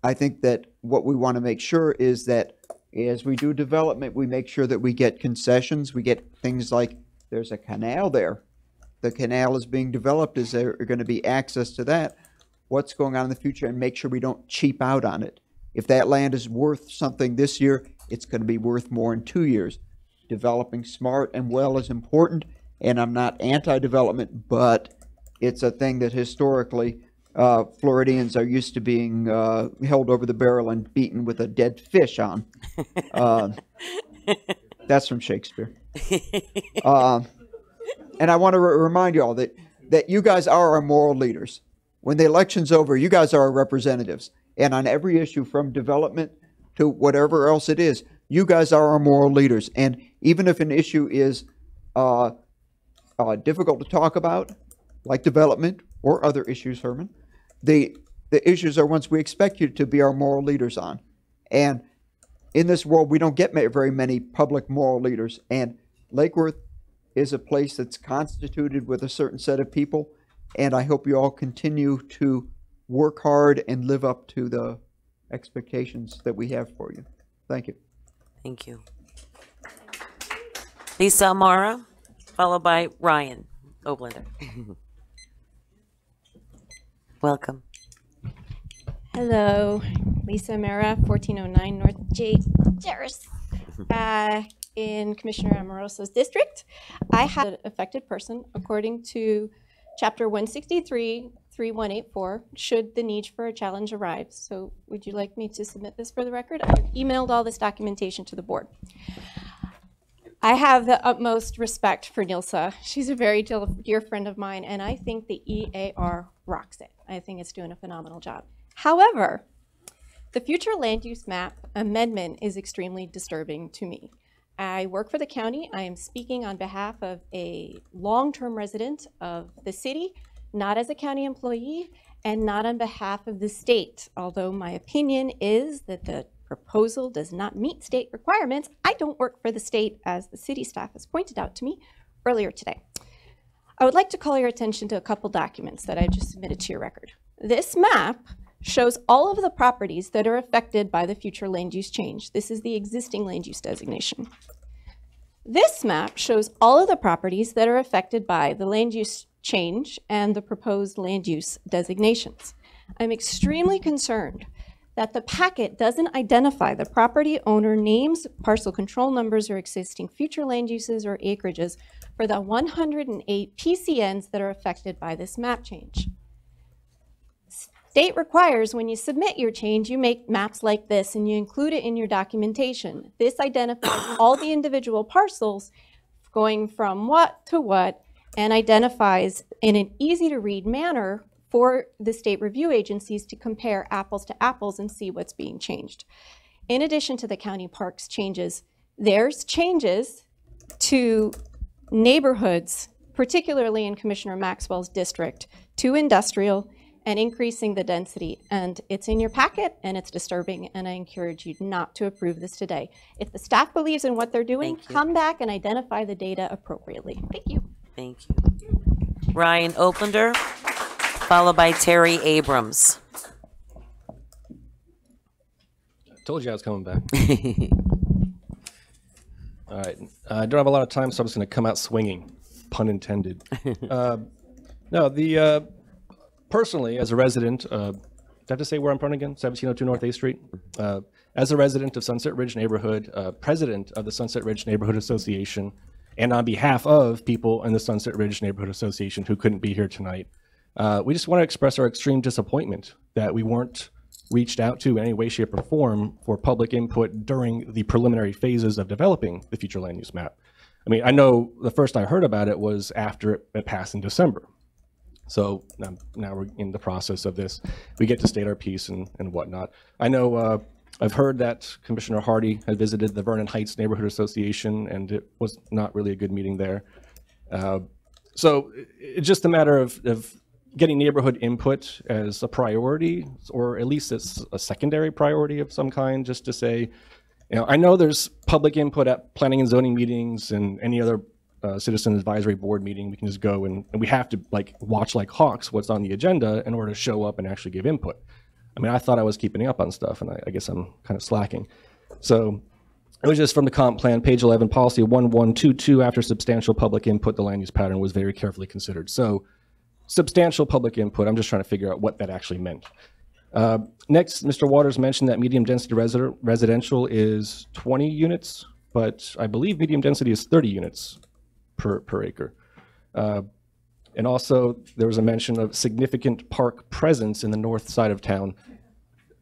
I think that what we want to make sure is that as we do development, we make sure that we get concessions. We get things like there's a canal there. The canal is being developed. Is there going to be access to that? What's going on in the future, and make sure we don't cheap out on it. If that land is worth something this year, it's going to be worth more in 2 years. Developing smart and well is important, and I'm not anti-development, but it's a thing that historically Floridians are used to being held over the barrel and beaten with a dead fish on. That's from Shakespeare. And I want to remind you all that you guys are our moral leaders. When the election's over, you guys are our representatives. And on every issue, from development to whatever else it is, you guys are our moral leaders. And even if an issue is difficult to talk about, like development or other issues, Herman, the issues are ones we expect you to be our moral leaders on. And in this world, we don't get very many public moral leaders. And Lake Worth is a place that's constituted with a certain set of people. And I hope you all continue to work hard and live up to the expectations that we have for you. Thank you. Thank you. Lisa Amara, followed by Ryan Oblender. Welcome. Hello, Lisa Amara, 1409 North J. Terrace, in Commissioner Amoroso's district. I have an affected person according to Chapter 163, 3184, should the need for a challenge arise. So would you like me to submit this for the record? I emailed all this documentation to the board. I have the utmost respect for Nilsa. She's a very dear friend of mine, and I think the EAR rocks it. I think it's doing a phenomenal job. However, the future land use map amendment is extremely disturbing to me. I work for the county. I am speaking on behalf of a long-term resident of the city, not as a county employee, and not on behalf of the state. Although my opinion is that the proposal does not meet state requirements, I don't work for the state, as the city staff has pointed out to me earlier today. I would like to call your attention to a couple documents that I just submitted to your record. This map shows all of the properties that are affected by the future land use change. This is the existing land use designation. This map shows all of the properties that are affected by the land use change and the proposed land use designations. I'm extremely concerned that the packet doesn't identify the property owner names, parcel control numbers, or existing future land uses or acreages for the 108 PCNs that are affected by this map change. State requires when you submit your change, you make maps like this and you include it in your documentation. This identifies all the individual parcels going from what to what and identifies in an easy to read manner for the state review agencies to compare apples to apples and see what's being changed. In addition to the county parks changes, there's changes to neighborhoods, particularly in Commissioner Maxwell's district, to industrial and increasing the density. And it's in your packet and it's disturbing, and I encourage you not to approve this today. If the staff believes in what they're doing, come back and identify the data appropriately. Thank you. Thank you. Ryan Oplander, followed by Terry Abrams. Told you I was coming back. All right. I don't have a lot of time, so I'm just going to come out swinging, pun intended. Personally, as a resident, do I have to say where I'm from again? 1702 North 8th Street. As a resident of Sunset Ridge Neighborhood, president of the Sunset Ridge Neighborhood Association, and on behalf of people in the Sunset Ridge Neighborhood Association who couldn't be here tonight, we just want to express our extreme disappointment that we weren't reached out to in any way, shape, or form for public input during the preliminary phases of developing the future land use map. I mean, I know the first I heard about it was after it passed in December. So now we're in the process of this. We get to state our piece and whatnot. I know I've heard that Commissioner Hardy had visited the Vernon Heights Neighborhood Association, and it was not really a good meeting there. So it's just a matter of getting neighborhood input as a priority, or at least as a secondary priority of some kind, just to say, you know, I know there's public input at planning and zoning meetings and any other citizen advisory board meeting. We can just go and we have to like watch like hawks what's on the agenda in order to show up and actually give input. I mean, I thought I was keeping up on stuff, and I guess I'm kind of slacking. So it was just from the comp plan, page 11, policy 1122, after substantial public input, the land use pattern was very carefully considered. So substantial public input, I'm just trying to figure out what that actually meant. Next, Mr. Waters mentioned that medium density residential is 20 units, but I believe medium density is 30 units per acre. And also there was a mention of significant park presence in the north side of town.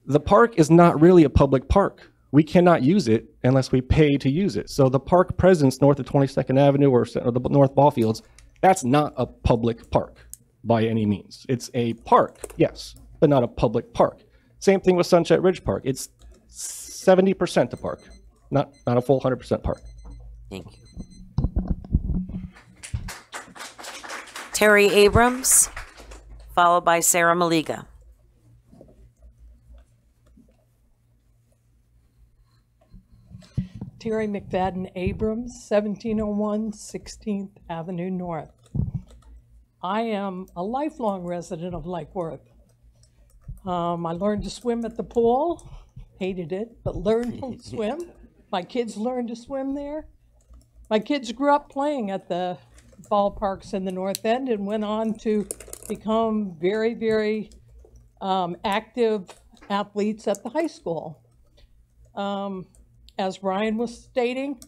The park is not really a public park. We cannot use it unless we pay to use it. So the park presence north of 22nd Avenue or the North Ball Fields, that's not a public park by any means. It's a park, yes, but not a public park. Same thing with Sunset Ridge Park. It's 70% a park, not a full 100% park. Thank you. Terry Abrams, followed by Sarah Maliga. Terry McFadden Abrams, 1701 16th Avenue North. I am a lifelong resident of Lake Worth. I learned to swim at the pool, hated it, but learned to swim. My kids learned to swim there. My kids grew up playing at the ballparks in the North End and went on to become very, very active athletes at the high school. As Ryan was stating,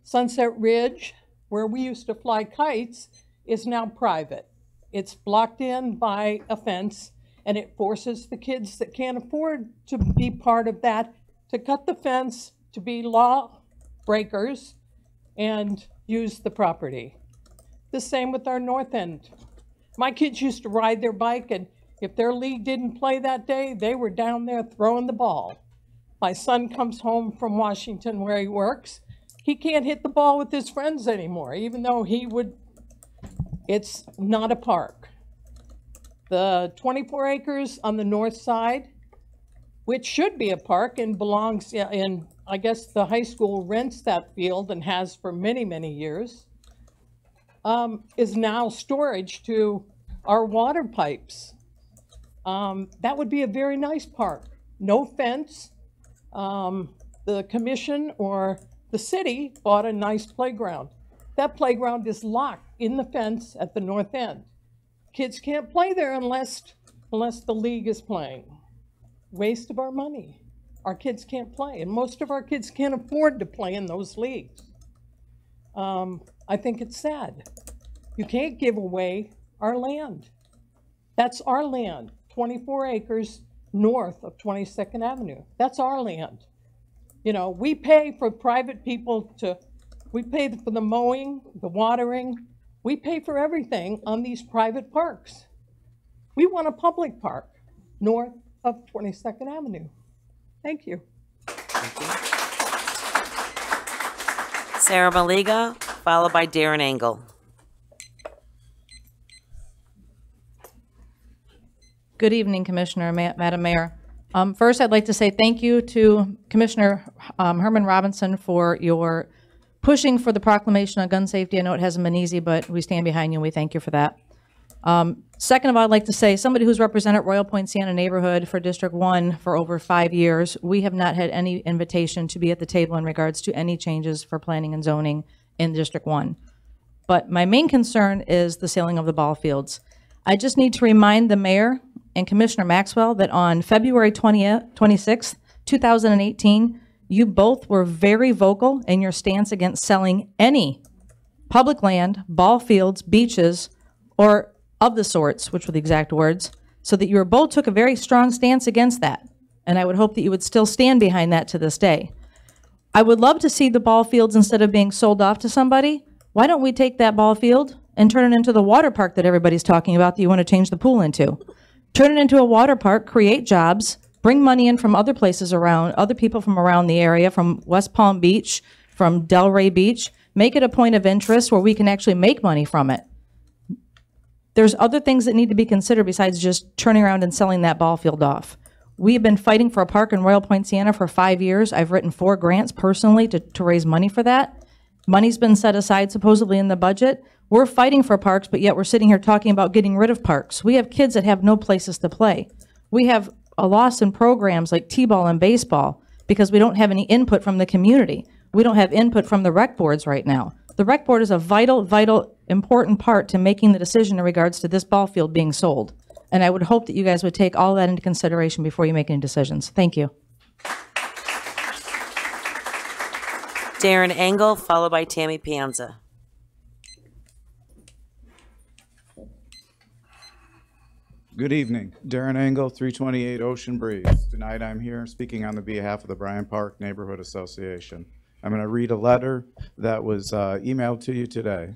Sunset Ridge, where we used to fly kites, is now private. It's blocked in by a fence, and it forces the kids that can't afford to be part of that to cut the fence, to be law breakers, and use the property. The same with our North End. My kids used to ride their bike, and if their league didn't play that day, they were down there throwing the ball. My son comes home from Washington where he works. He can't hit the ball with his friends anymore, even though he would. It's not a park. The 24 acres on the north side, which should be a park and belongs in, I guess the high school rents that field and has for many, many years. is now storage to our water pipes. That would be a very nice park. No fence. The commission or the city bought a nice playground. That playground is locked in the fence at the north end. Kids can't play there unless the league is playing. Waste of our money. Our kids can't play, and most of our kids can't afford to play in those leagues. I think it's sad. You can't give away our land. That's our land, 24 acres north of 22nd Avenue. That's our land. You know, we pay for private people we pay for the mowing, the watering. We pay for everything on these private parks. We want a public park north of 22nd Avenue. Thank you. Sarah Maliga, followed by Darren Engel. Good evening, Commissioner, Madam Mayor. First, I'd like to say thank you to Commissioner Herman Robinson for your pushing for the proclamation on gun safety. I know it hasn't been easy, but we stand behind you and we thank you for that. Second of all, I'd like to say, somebody who's represented Royal Point Sienna neighborhood for District 1 for over 5 years, we have not had any invitation to be at the table in regards to any changes for planning and zoning in District 1. But my main concern is the sailing of the ball fields. I just need to remind the mayor and Commissioner Maxwell that on February 26th, 2018, you both were very vocal in your stance against selling any public land, ball fields, beaches, or of the sorts, which were the exact words, so that you both took a very strong stance against that. And I would hope that you would still stand behind that to this day. I would love to see the ball fields, instead of being sold off to somebody, why don't we take that ball field and turn it into the water park that everybody's talking about that you want to change the pool into? Turn it into a water park, create jobs, bring money in from other places around, other people from around the area, from West Palm Beach, from Delray Beach, make it a point of interest where we can actually make money from it. There's other things that need to be considered besides just turning around and selling that ball field off. We've been fighting for a park in Royal Point Sienna for 5 years. I've written 4 grants personally to raise money for that. Money's been set aside supposedly in the budget. We're fighting for parks, but yet we're sitting here talking about getting rid of parks. We have kids that have no places to play. We have a loss in programs like t-ball and baseball because we don't have any input from the community. We don't have input from the rec boards right now. The rec board is a vital, important part to making the decision in regards to this ball field being sold. And I would hope that you guys would take all that into consideration before you make any decisions. Thank you. Darren Engel, followed by Tammy Pianza. Good evening. Darren Engel, 328 Ocean Breeze. Tonight I'm here speaking on the behalf of the Bryant Park Neighborhood Association. I'm going to read a letter that was emailed to you today.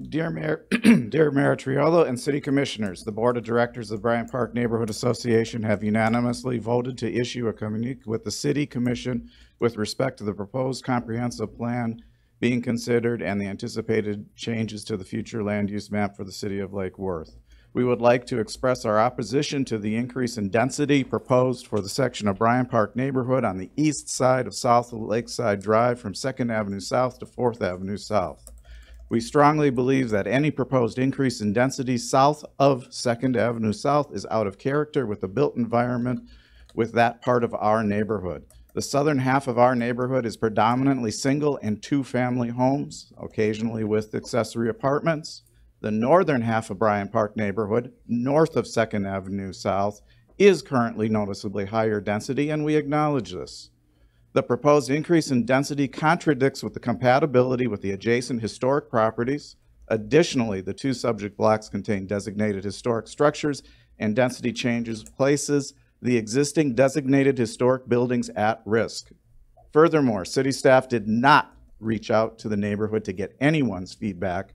Dear Mayor, Dear Mayor Triolo and City Commissioners, the Board of Directors of the Bryant Park Neighborhood Association have unanimously voted to issue a communique with the City Commission with respect to the proposed comprehensive plan being considered and the anticipated changes to the future land use map for the City of Lake Worth. We would like to express our opposition to the increase in density proposed for the section of Bryant Park neighborhood on the east side of South Lakeside Drive from 2nd Avenue South to 4th Avenue South. We strongly believe that any proposed increase in density south of 2nd Avenue South is out of character with the built environment with that part of our neighborhood. The southern half of our neighborhood is predominantly single and 2-family homes, occasionally with accessory apartments. The northern half of Bryant Park neighborhood, north of 2nd Avenue South, is currently noticeably higher density, and we acknowledge this. The proposed increase in density contradicts with the compatibility with the adjacent historic properties. Additionally, the 2 subject blocks contain designated historic structures, and density changes places the existing designated historic buildings at risk. Furthermore, city staff did not reach out to the neighborhood to get anyone's feedback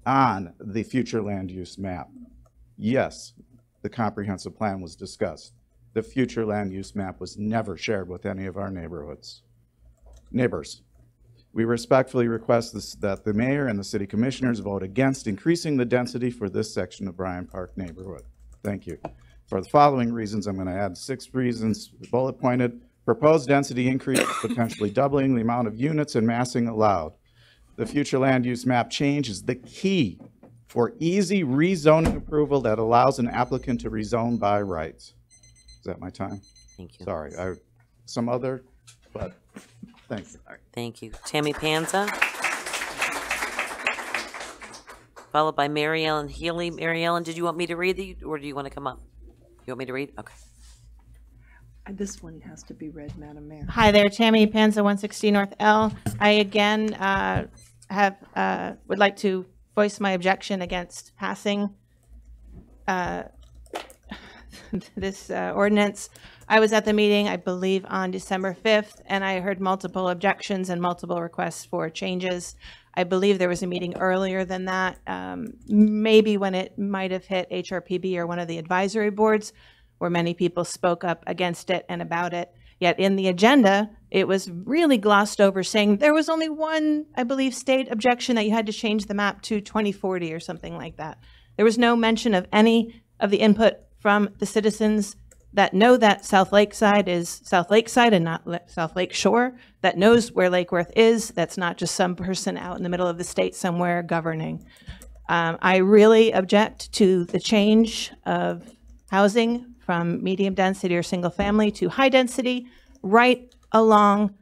on the future land use map. Yes, the comprehensive plan was discussed. The future land use map was never shared with any of our neighbors. We respectfully request that the mayor and the city commissioners vote against increasing the density for this section of Bryant Park neighborhood. Thank you. For the following reasons, I'm going to add 6 reasons bullet pointed. Proposed density increase, potentially doubling the amount of units and massing allowed. the future land use map change is the key for easy rezoning approval that allows an applicant to rezone by rights. Is that my time? Thank you. Sorry, some other, but thanks. Thank you. Tammy Panza. Followed by Mary Ellen Healy. Mary Ellen, did you want me to read the, or do you want to come up? You want me to read? Okay. This one has to be read, Madam Mayor. Hi there, Tammy Panza, 160 North L. I again would like to voice my objection against passing this ordinance. I was at the meeting, I believe, on December 5th, and I heard multiple objections and multiple requests for changes. I believe there was a meeting earlier than that, maybe when it might have hit HRPB or one of the advisory boards, where many people spoke up against it and about it. Yet in the agenda, it was really glossed over, saying there was only one, I believe, state objection that you had to change the map to 2040 or something like that. There was no mention of any of the input from the citizens that know that South Lakeside is South Lakeside and not South Lake Shore, that knows where Lake Worth is, that's not just some person out in the middle of the state somewhere governing. I really object to the change of housing from medium density or single family to high density right along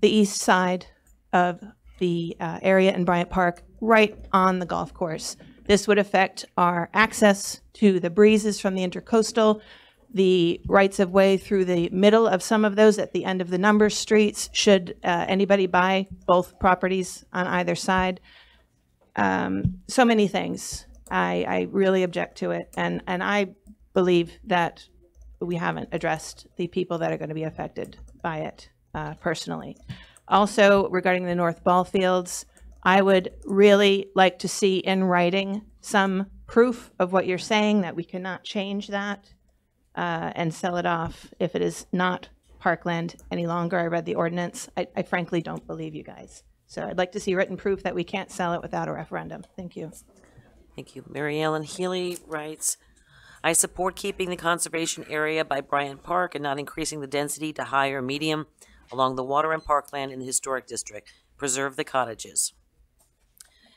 the east side of the area in Bryant Park, right on the golf course. This would affect our access to the breezes from the intercoastal, the rights of way through the middle of some of those at the end of the number streets, should anybody buy both properties on either side. So many things. I really object to it, and I believe that we haven't addressed the people that are going to be affected by it personally. Also, regarding the North Ball Fields, I would really like to see in writing some proof of what you're saying, that we cannot change that and sell it off if it is not parkland any longer. I read the ordinance. I frankly don't believe you guys. So I'd like to see written proof that we can't sell it without a referendum. Thank you. Thank you. Mary Ellen Healy writes, I support keeping the conservation area by Bryant Park and not increasing the density to high or medium along the water and parkland in the historic district. Preserve the cottages.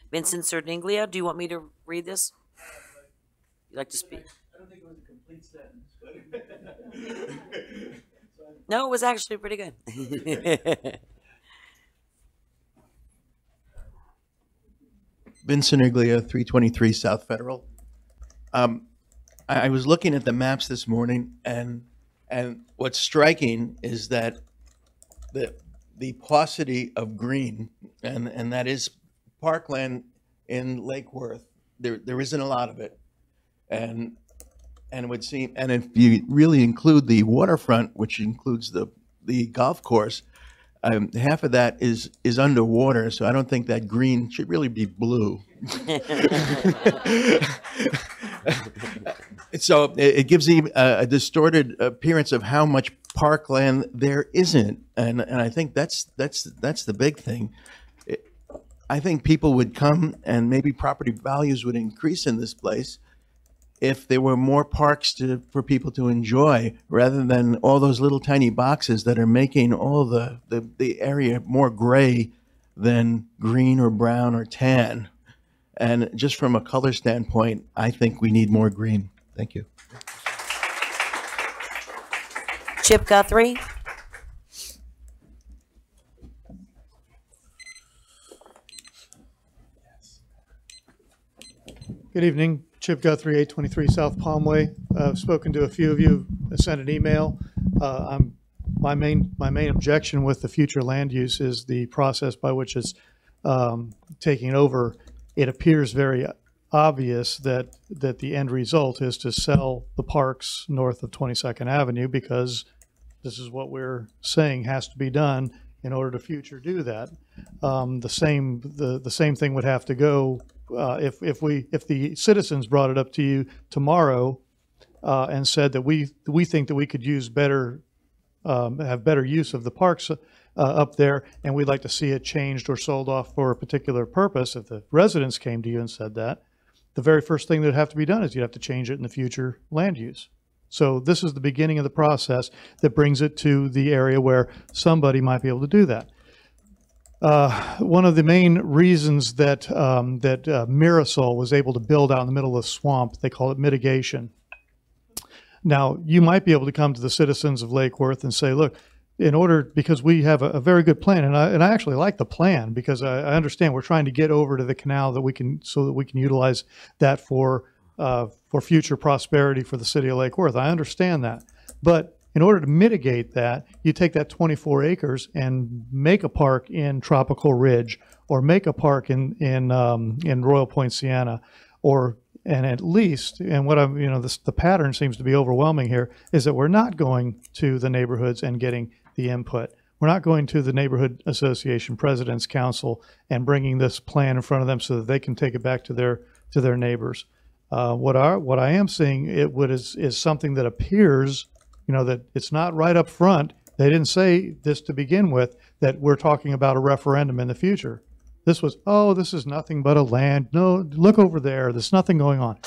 Vincent Cerniglia, do you want me to read this? You'd like to speak? I don't think it was a complete sentence, but No, it was actually pretty good. Vincent Cerniglia, 323 South Federal. I was looking at the maps this morning, and what's striking is that the paucity of green, and that is parkland in Lake Worth. There isn't a lot of it, and it would seem, and if you really include the waterfront, which includes the golf course, half of that is underwater. So I don't think that green should really be blue. So it gives a distorted appearance of how much parkland there isn't, and I think that's the big thing. I think people would come, and maybe property values would increase in this place if there were more parks for people to enjoy, rather than all those little tiny boxes that are making all the area more gray than green or brown or tan. And just from a color standpoint, I think we need more green. Thank you. Chip Guthrie. Good evening, Chip Guthrie, 823 South Palmway. I've spoken to a few of you, sent an email. My main objection with the future land use is the process by which it's taking over. It appears very obvious that the end result is to sell the parks north of 22nd Avenue, because this is what we're saying has to be done in order to future do that. The same thing would have to go if the citizens brought it up to you tomorrow and said that we think that we could use better, have better use of the parks up there, and we'd like to see it changed or sold off for a particular purpose. If the residents came to you and said that, the very first thing that would have to be done is you'd have to change it in the future land use. So this is the beginning of the process that brings it to the area where somebody might be able to do that. one of the main reasons that Mirasol was able to build out in the middle of the swamp, they call it mitigation. Now, you might be able to come to the citizens of Lake Worth and say, look, because we have a very good plan, and I actually like the plan because I understand we're trying to get over to the canal so that we can utilize that for future prosperity for the city of Lake Worth. I understand that, but in order to mitigate that, you take that 24 acres and make a park in Tropical Ridge, or make a park in Royal Point Sienna, and at least, and what I'm, the pattern seems to be overwhelming here, is that we're not going to the neighborhoods and getting the input. We're not going to the Neighborhood Association President's Council and bringing this plan in front of them so that they can take it back to their neighbors. What I am seeing is something that appears, that it's not right up front. They didn't say this to begin with, that we're talking about a referendum in the future. This was, oh, this is nothing but a land. No, look over there. There's nothing going on.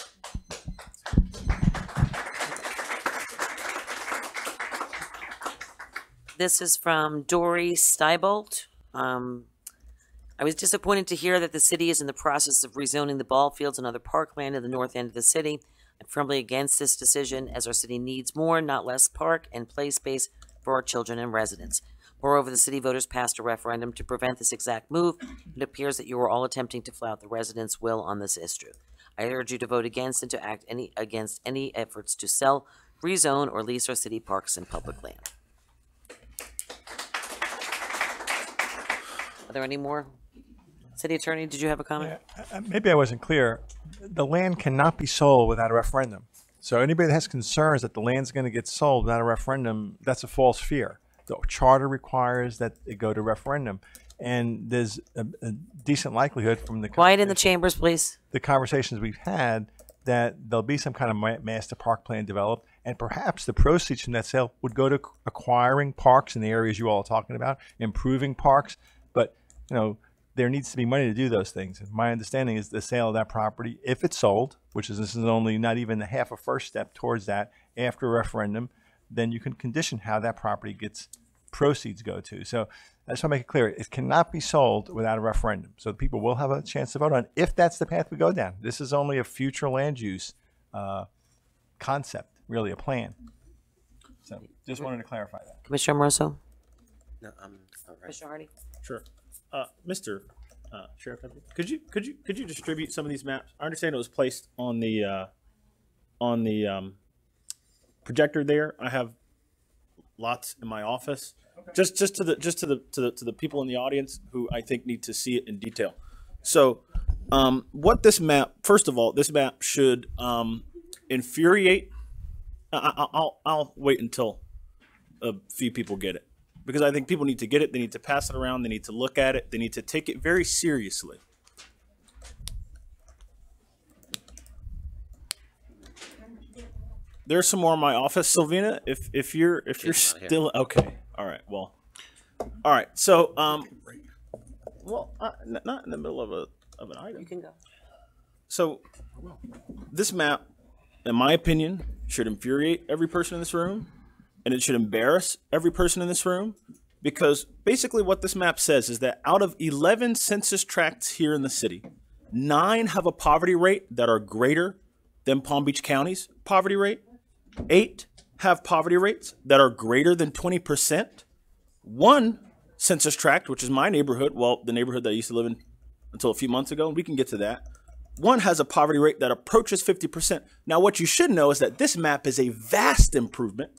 This is from Dory Steibolt. I was disappointed to hear that the city is in the process of rezoning the ball fields and other parkland in the north end of the city. I'm firmly against this decision, as our city needs more, not less, park and play space for our children and residents. Moreover, the city voters passed a referendum to prevent this exact move. It appears that you are all attempting to flout the residents' will on this issue. I urge you to vote against and to act against any efforts to sell, rezone, or lease our city parks and public land. Are there any more? City Attorney, did you have a comment? Yeah, maybe I wasn't clear. The land cannot be sold without a referendum. So anybody that has concerns that the land's going to get sold without a referendum, that's a false fear. The charter requires that it go to referendum. And there's a decent likelihood from the Quiet in the chambers, please. The conversations we've had that there'll be some kind of master park plan developed, and perhaps the proceeds from that sale would go to acquiring parks in the areas you all are talking about, improving parks. But, there needs to be money to do those things. And my understanding is the sale of that property, if it's sold, this is only not even half a first step towards that, after a referendum, then you can condition how that property gets proceeds go to. So I just want to make it clear, it cannot be sold without a referendum. So people will have a chance to vote on it if that's the path we go down. This is only a future land use concept, really a plan. So just wanted to clarify that. Commissioner Amoroso? No, I'm all right. Commissioner Hardy? Sure. Mr. Sheriff, could you distribute some of these maps? I understand it was placed on the projector there. I have lots in my office. Okay. Just to the people in the audience who I think need to see it in detail. So, what this map? First of all, this map should infuriate. I'll wait until a few people get it, because I think people need to get it. They need to pass it around. They need to look at it. They need to take it very seriously. There's some more in my office, Sylvina. If you're still okay, all right. Well, all right. So not in the middle of an item. You can go. So this map, in my opinion, should infuriate every person in this room. And it should embarrass every person in this room, because basically what this map says is that out of 11 census tracts here in the city, 9 have a poverty rate that are greater than Palm Beach County's poverty rate. 8 have poverty rates that are greater than 20%. 1 census tract, which is my neighborhood, well, the neighborhood that I used to live in until a few months ago, and we can get to that. 1 has a poverty rate that approaches 50%. Now, what you should know is that this map is a vast improvement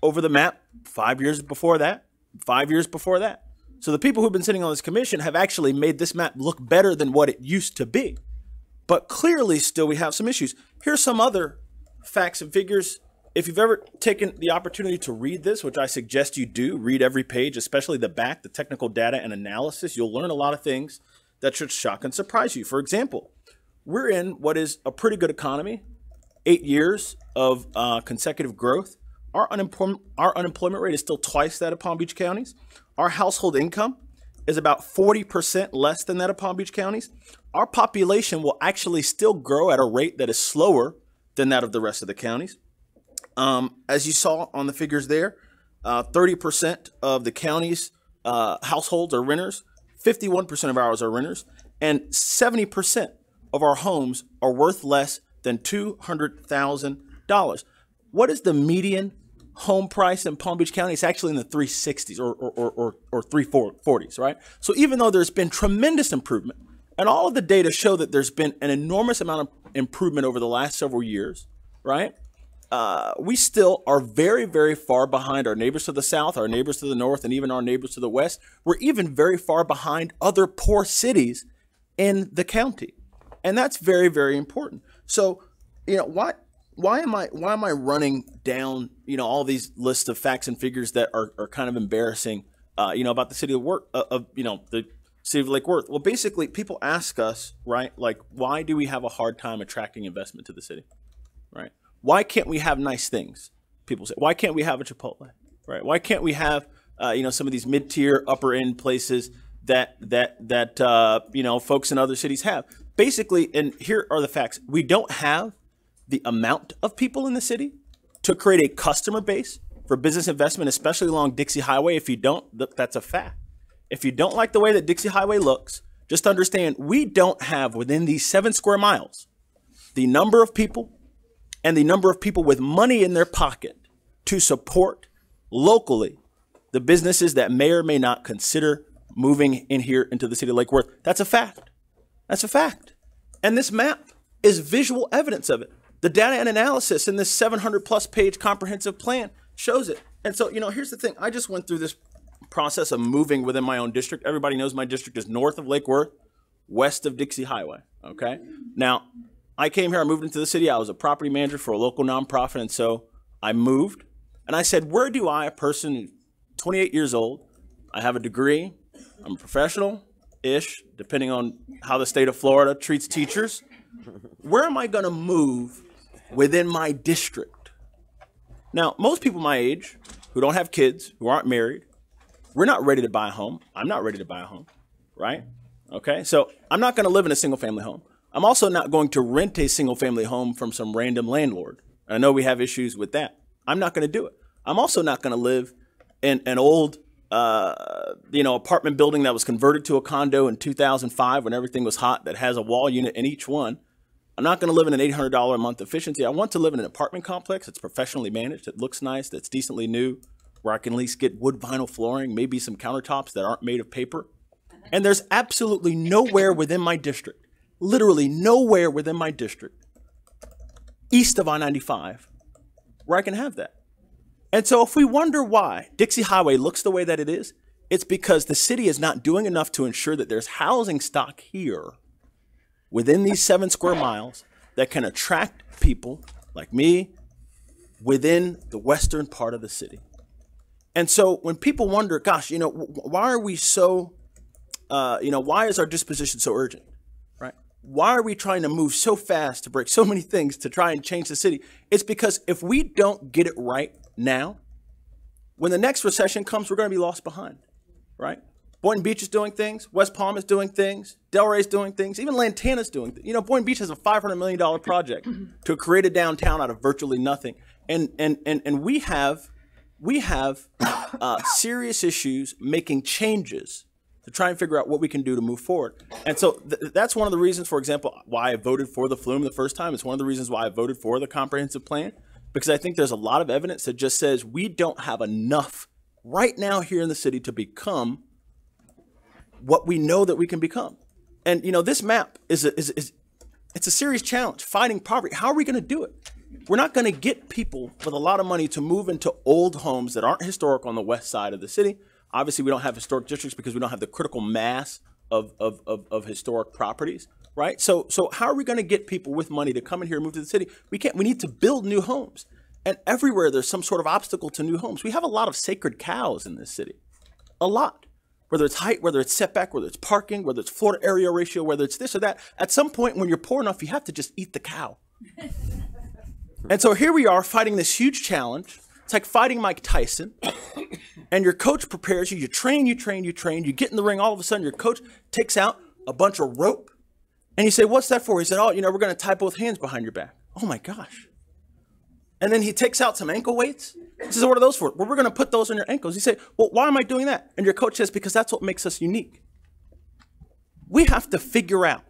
over the map 5 years before that, 5 years before that. So the people who've been sitting on this commission have actually made this map look better than what it used to be. But clearly still we have some issues. Here's some other facts and figures. If you've ever taken the opportunity to read this, which I suggest you do, read every page, especially the back, the technical data and analysis, you'll learn a lot of things that should shock and surprise you. For example, we're in what is a pretty good economy, 8 years of consecutive growth. Our unemployment rate is still twice that of Palm Beach County's. Our household income is about 40% less than that of Palm Beach County's. Our population will actually still grow at a rate that is slower than that of the rest of the counties. As you saw on the figures there, 30% of the county's households are renters, 51% of ours are renters, and 70% of our homes are worth less than $200,000. What is the median home price in Palm Beach County? It's actually in the 360s or 340s, right? So even though there's been tremendous improvement, and all of the data show that there's been an enormous amount of improvement over the last several years, right? We still are very, very far behind our neighbors to the south, our neighbors to the north, and even our neighbors to the west. We're even very far behind other poor cities in the county. And that's very, very important. So, you know, why am I running down, you know, all these lists of facts and figures that are kind of embarrassing, you know, about the city of the city of Lake Worth? Well, basically, people ask us, right, like, why do we have a hard time attracting investment to the city, right? Why can't we have nice things? People say, why can't we have a Chipotle, right? Why can't we have, you know, some of these mid-tier, upper-end places that you know, folks in other cities have? Basically, and here are the facts: we don't have the amount of people in the city to create a customer base for business investment, especially along Dixie Highway. If you don't, that's a fact. If you don't like the way that Dixie Highway looks, just understand we don't have within these 7 square miles the number of people and the number of people with money in their pocket to support locally the businesses that may or may not consider moving in here into the city of Lake Worth. That's a fact. That's a fact. And this map is visual evidence of it. The data and analysis in this 700+ page comprehensive plan shows it. And so, you know, here's the thing. I just went through this process of moving within my own district. Everybody knows my district is north of Lake Worth, west of Dixie Highway, okay? Now, I came here, I moved into the city. I was a property manager for a local nonprofit, and so I moved. And I said, where do I, a person 28 years old, I have a degree, I'm a professional-ish, depending on how the state of Florida treats teachers, where am I going to move within my district? Now, most people my age who don't have kids, who aren't married, we're not ready to buy a home. I'm not ready to buy a home, right? Okay, so I'm not going to live in a single-family home. I'm also not going to rent a single-family home from some random landlord. I know we have issues with that. I'm not going to do it. I'm also not going to live in an old, you know, apartment building that was converted to a condo in 2005 when everything was hot that has a wall unit in each one. I'm not going to live in an $800 a month efficiency. I want to live in an apartment complex that's professionally managed, that looks nice, that's decently new, where I can at least get wood vinyl flooring, maybe some countertops that aren't made of paper. And there's absolutely nowhere within my district, literally nowhere within my district, east of I-95, where I can have that. And so if we wonder why Dixie Highway looks the way that it is, it's because the city is not doing enough to ensure that there's housing stock here within these 7 square miles that can attract people like me within the western part of the city. And so when people wonder, gosh, you know, why are we so, you know, why is our disposition so urgent, right? Why are we trying to move so fast to break so many things to try and change the city? It's because if we don't get it right now, when the next recession comes, we're going to be lost behind, right? Boynton Beach is doing things. West Palm is doing things. Delray's doing things. Even Lantana's doing things. You know, Boynton Beach has a $500 million project to create a downtown out of virtually nothing. And we have serious issues making changes to try and figure out what we can do to move forward. And so that's one of the reasons, for example, why I voted for the Flume the first time. It's one of the reasons why I voted for the comprehensive plan, because I think there's a lot of evidence that just says we don't have enough right now here in the city to become what we know that we can become. And, you know, this map it's a serious challenge, fighting poverty. How are we going to do it? We're not going to get people with a lot of money to move into old homes that aren't historic on the west side of the city. Obviously, we don't have historic districts because we don't have the critical mass of historic properties, right? So how are we going to get people with money to come in here and move to the city? We can't. We need to build new homes. And everywhere there's some sort of obstacle to new homes. We have a lot of sacred cows in this city, a lot. Whether it's height, whether it's setback, whether it's parking, whether it's floor to area ratio, whether it's this or that. At some point when you're poor enough, you have to just eat the cow. And so here we are fighting this huge challenge. It's like fighting Mike Tyson. And your coach prepares you. You train. You get in the ring. All of a sudden, your coach takes out a bunch of rope. And you say, what's that for? He said, oh, you know, we're going to tie both hands behind your back. Oh, my gosh. And then he takes out some ankle weights. He says, what are those for? Well, we're going to put those on your ankles. You say, well, why am I doing that? And your coach says, because that's what makes us unique. we have to figure out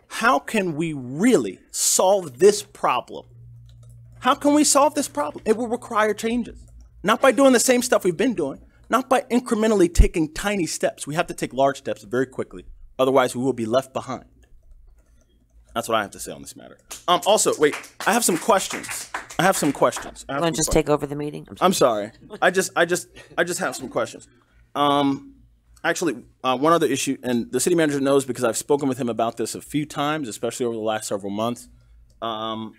how can we really solve this problem? How can we solve this problem? It will require changes. Not by doing the same stuff we've been doing, not by incrementally taking tiny steps. We have to take large steps very quickly. Otherwise, we will be left behind. That's what I have to say on this matter. Also, wait, I have some questions. I have some questions. You want to just take over the meeting? I'm sorry. I just have some questions. Actually, one other issue, and the city manager knows because I've spoken with him about this a few times, especially over the last several months. I'm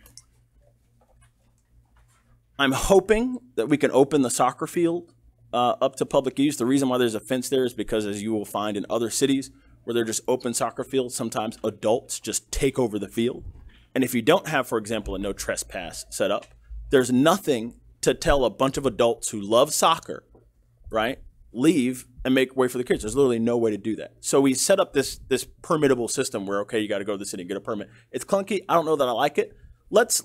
hoping that we can open the soccer field up to public use. The reason why there's a fence there is because, as you will find in other cities where they're just open soccer fields, sometimes adults just take over the field. And if you don't have, for example, a no trespass set up, there's nothing to tell a bunch of adults who love soccer, right, leave and make way for the kids. There's literally no way to do that. So we set up this permittable system where, okay, you got to go to the city and get a permit. It's clunky. I don't know that I like it. Let's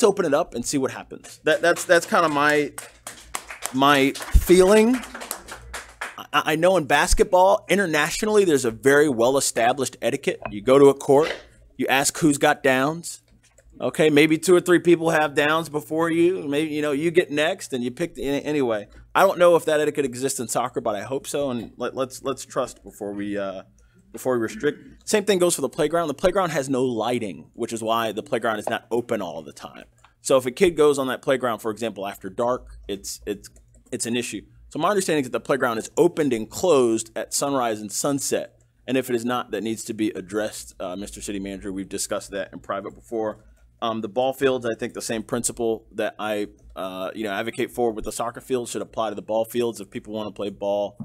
open it up and see what happens. That's kind of my feeling. I know in basketball, internationally, there's a very well-established etiquette. You go to a court, you ask who's got downs. Okay, maybe 2 or 3 people have downs before you. Maybe, you get next and you pick anyway. I don't know if that etiquette exists in soccer, but I hope so. And let's trust before we restrict. Same thing goes for the playground. The playground has no lighting, which is why the playground is not open all the time. So if a kid goes on that playground, for example, after dark, it's an issue. So my understanding is that the playground is opened and closed at sunrise and sunset. And if it is not, that needs to be addressed, Mr. City Manager. We've discussed that in private before. The ball fields, I think the same principle that I advocate for with the soccer fields should apply to the ball fields. If people want to play ball,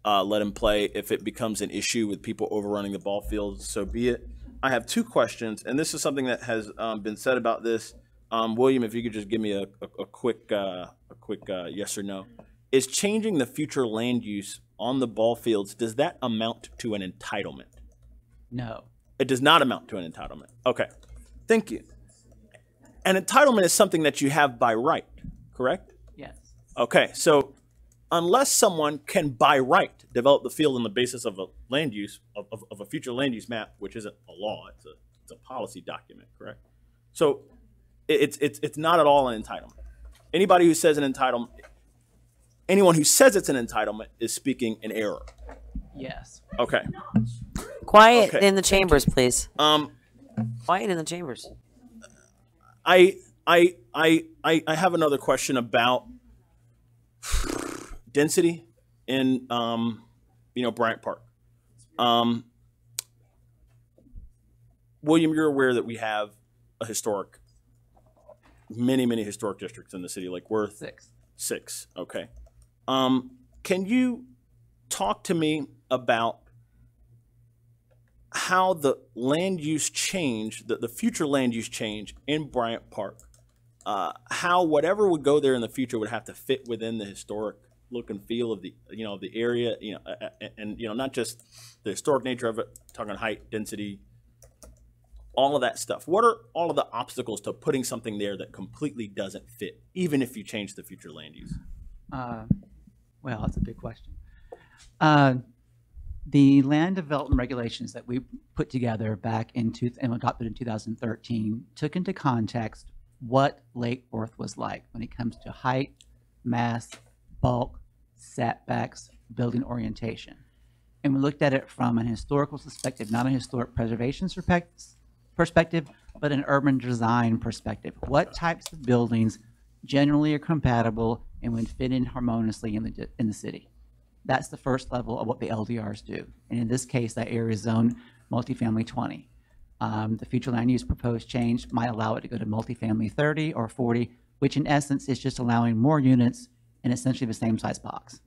let them play. If it becomes an issue with people overrunning the ball fields, so be it. I have 2 questions, and this is something that has been said about this. William, if you could just give me a quick yes or no. Is changing the future land use on the ball fields, does that amount to an entitlement? No. It does not amount to an entitlement. Okay. Thank you. An entitlement is something that you have by right, correct? Yes. Okay. So unless someone can by right develop the field on the basis of a land use, of a future land use map, which isn't a law, it's a policy document, correct? So it's not at all an entitlement. Anybody who says an entitlement, anyone who says it's an entitlement is speaking in error. Yes. Okay. Quiet Okay. in the chambers, please. Quiet in the chambers. I have another question about density in Bryant Park. William, you're aware that we have many historic districts in the city, like Worth. 6. Okay. Can you talk to me about how the land use change, the future land use change in Bryant Park, how whatever would go there in the future would have to fit within the historic look and feel of the area, and not just the historic nature of it, talking height, density, all of that stuff. What are all of the obstacles to putting something there that completely doesn't fit, even if you change the future land use? Well, that's a big question. The land development regulations that we put together back and adopted in 2013 took into context what Lake Worth was like when it comes to height, mass, bulk, setbacks, building orientation. And we looked at it from an historical perspective, not a historic preservation perspective, but an urban design perspective. What types of buildings generally are compatible and would fit in harmoniously in the city? That's the first level of what the LDRs do. And in this case, that area is zoned multifamily 20. The future land use proposed change might allow it to go to multifamily 30 or 40, which in essence is just allowing more units in essentially the same size box.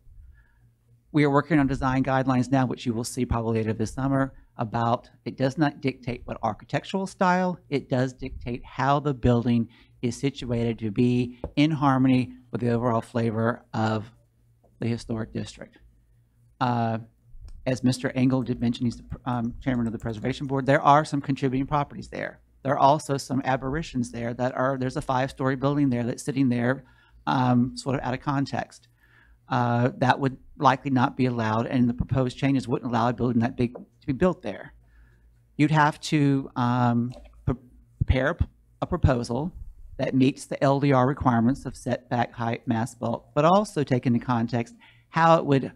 We are working on design guidelines now, which you will see probably later this summer, about it does not dictate what architectural style, it does dictate how the building is situated to be in harmony with the overall flavor of the historic district. As Mr. Engel did mention, he's the chairman of the Preservation Board, there are some contributing properties there. There are also some aberrations there there's a 5-story building there that's sitting there sort of out of context. that would likely not be allowed, and the proposed changes wouldn't allow a building that big to be built there. You'd have to prepare a proposal that meets the LDR requirements of setback, height, mass, bulk, but also take into context how it would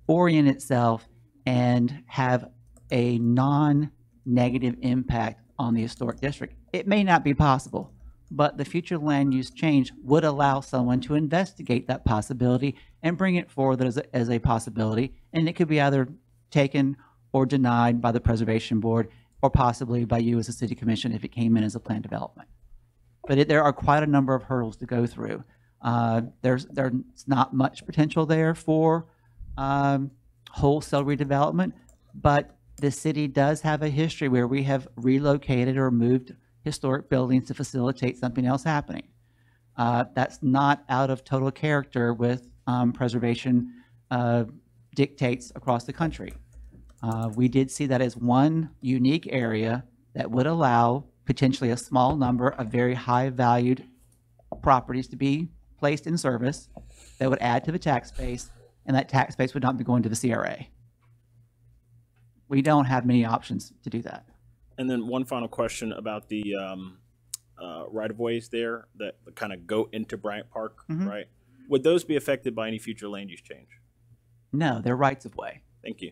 orient itself and have a non-negative impact on the historic district. It may not be possible, but the future land use change would allow someone to investigate that possibility and bring it forward as a possibility, and it could be either taken or denied by the Preservation Board, or possibly by you as a City Commission if it came in as a planned development. But there are quite a number of hurdles to go through. There's not much potential there for wholesale redevelopment, but the city does have a history where we have relocated or moved historic buildings to facilitate something else happening. That's not out of total character with preservation dictates across the country. We did see that as one unique area that would allow potentially a small number of very high valued properties to be placed in service that would add to the tax base, and that tax base would not be going to the CRA. We don't have many options to do that. And then one final question about the right-of-ways there that kind of go into Bryant Park, right? Would those be affected by any future land use change? No, they're rights of way. Thank you.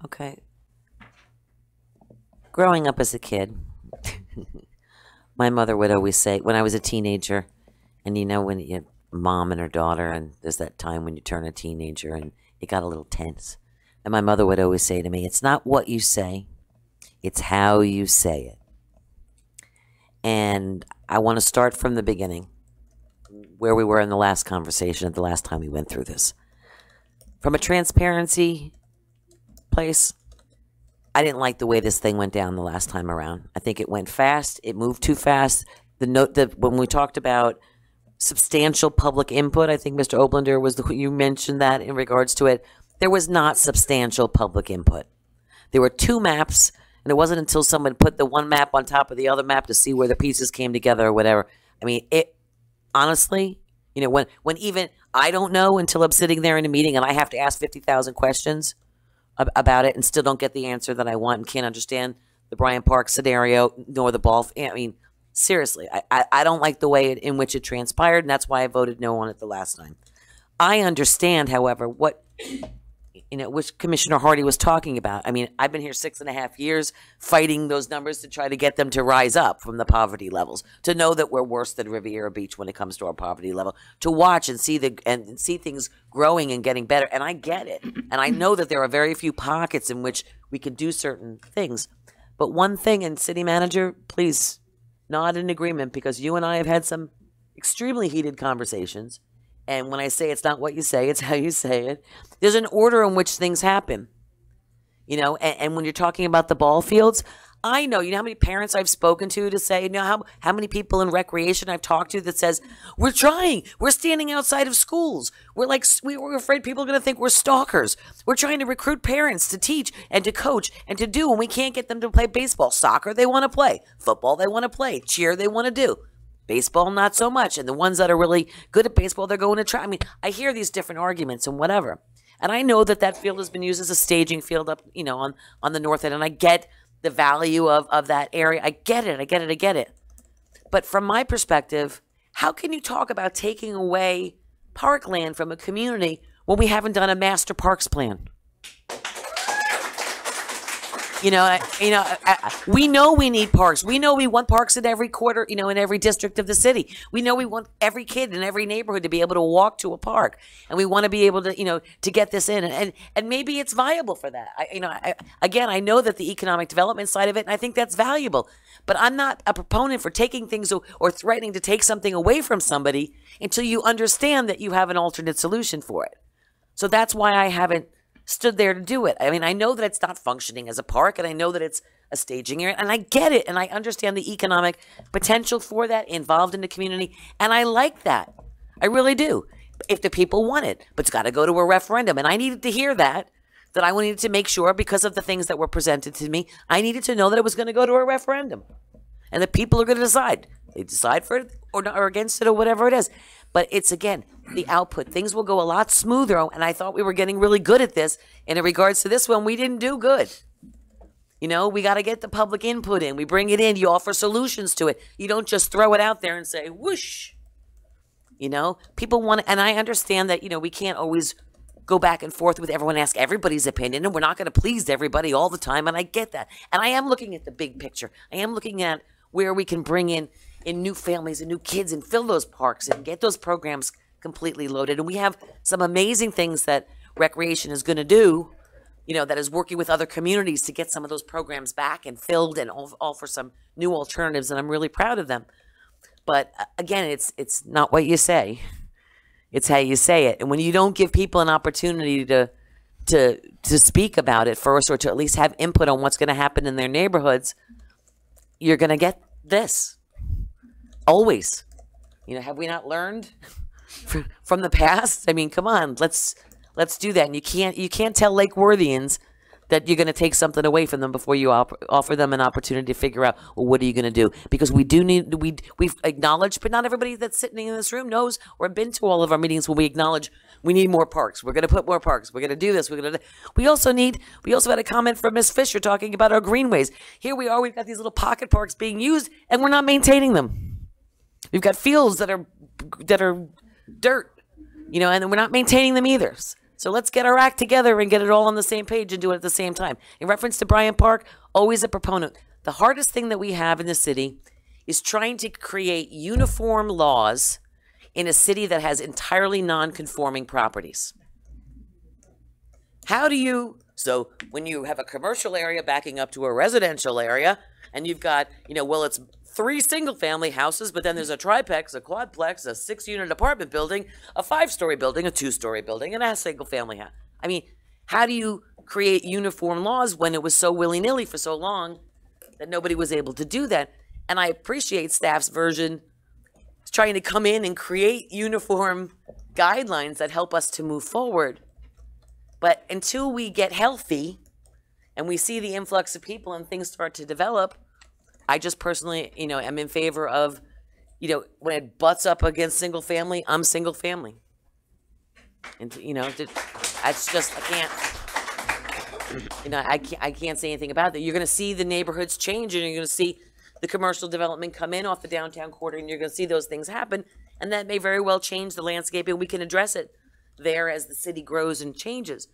Okay. Growing up as a kid, my mother would always say, when I was a teenager, and you know when you have mom and her daughter, and there's that time when you turn a teenager and it got a little tense. And my mother would always say to me, it's not what you say, it's how you say it. And I want to start from the beginning, where we were in the last conversation, at the last time we went through this. From a transparency place, I didn't like the way this thing went down the last time around. I think it went fast. It moved too fast. When we talked about substantial public input, I think Mr. Oblander you mentioned that in regards to it. There was not substantial public input. There were two maps, and it wasn't until someone put the one map on top of the other map to see where the pieces came together or whatever. I mean, it honestly, you know, when even I don't know until I'm sitting there in a meeting and I have to ask 50,000 questions about it and still don't get the answer that I want and can't understand the Bryant Park scenario nor the ball. I mean, seriously, I don't like the way in which it transpired, and that's why I voted no on it the last time. I understand, however, what, you know, which Commissioner Hardy was talking about. I mean, I've been here 6.5 years fighting those numbers to try to get them to rise up from the poverty levels, to know that we're worse than Riviera Beach when it comes to our poverty level, to watch and see things growing and getting better. And I get it. And I know that there are very few pockets in which we can do certain things. But one thing, and City Manager, please nod in agreement, because you and I have had some extremely heated conversations. And when I say it's not what you say, it's how you say it. There's an order in which things happen, you know, and when you're talking about the ball fields, I know, you know how many parents I've spoken to say, you know, how many people in recreation I've talked to that says, we're trying, we're standing outside of schools. We're afraid people are going to think we're stalkers. We're trying to recruit parents to teach and to coach and to do, and we can't get them to play baseball. Soccer, they want to play. Football, they want to play. Cheer, they want to do. Baseball, not so much. And the ones that are really good at baseball, they're going to try. I mean, I hear these different arguments and whatever. And I know that that field has been used as a staging field up, you know, on the north end. And I get the value of that area. I get it. But from my perspective, how can you talk about taking away parkland from a community when we haven't done a master parks plan? We know we need parks. We know we want parks in every quarter, you know, in every district of the city. We know we want every kid in every neighborhood to be able to walk to a park, and we want to be able to, you know, to get this in, and maybe it's viable for that. I know that the economic development side of it, and I think that's valuable, but I'm not a proponent for taking things or threatening to take something away from somebody until you understand that you have an alternate solution for it. So that's why I haven't stood there to do it. I mean, I know that it's not functioning as a park, and I know that it's a staging area, and I get it, and I understand the economic potential for that involved in the community, and I like that. I really do. If the people want it, but it's got to go to a referendum, and I needed to hear that I needed to make sure, because of the things that were presented to me, I needed to know that it was going to go to a referendum, and the people are going to decide. They decide for it or against it or whatever it is. But it's, again, the output. Things will go a lot smoother, and I thought we were getting really good at this. And in regards to this one, we didn't do good. You know, we got to get the public input in. We bring it in. You offer solutions to it. You don't just throw it out there and say, whoosh. You know, people want to, and I understand that, you know, we can't always go back and forth with everyone, ask everybody's opinion, and we're not going to please everybody all the time, and I get that. And I am looking at the big picture. I am looking at where we can bring in new families and new kids and fill those parks and get those programs completely loaded. And we have some amazing things that Recreation is going to do, you know, that is working with other communities to get some of those programs back and filled and offer some new alternatives, and I'm really proud of them. But again, it's not what you say. It's how you say it. And when you don't give people an opportunity to speak about it first, or to at least have input on what's going to happen in their neighborhoods, you're going to get this. Always. You know, have we not learned from the past? I mean, come on, let's do that. And you can't tell Lake Worthians that you're going to take something away from them before you offer them an opportunity to figure out, well, what are you going to do? Because we've acknowledged, but not everybody that's sitting in this room knows or have been to all of our meetings when we acknowledge we need more parks. We're going to put more parks. We're going to do this. We also had a comment from Ms. Fisher talking about our greenways. Here we are, we've got these little pocket parks being used, and we're not maintaining them. We've got fields that are dirt, you know, and we're not maintaining them either. So let's get our act together and get it all on the same page and do it at the same time. In reference to Bryant Park, always a proponent. The hardest thing that we have in the city is trying to create uniform laws in a city that has entirely non-conforming properties. So when you have a commercial area backing up to a residential area, and you've got, you know, well, it's 3 single-family houses, but then there's a triplex, a quadplex, a 6-unit apartment building, a 5-story building, a 2-story building, and a single-family house. I mean, how do you create uniform laws when it was so willy-nilly for so long that nobody was able to do that? And I appreciate staff's version trying to come in and create uniform guidelines that help us to move forward. But until we get healthy and we see the influx of people and things start to develop, I just personally, you know, am in favor of, you know, when it butts up against single family, I'm single family. And, you know, it's just, I can't say anything about that. You're going to see the neighborhoods change, and you're going to see the commercial development come in off the downtown quarter, and you're going to see those things happen. And that may very well change the landscape, and we can address it there as the city grows and changes.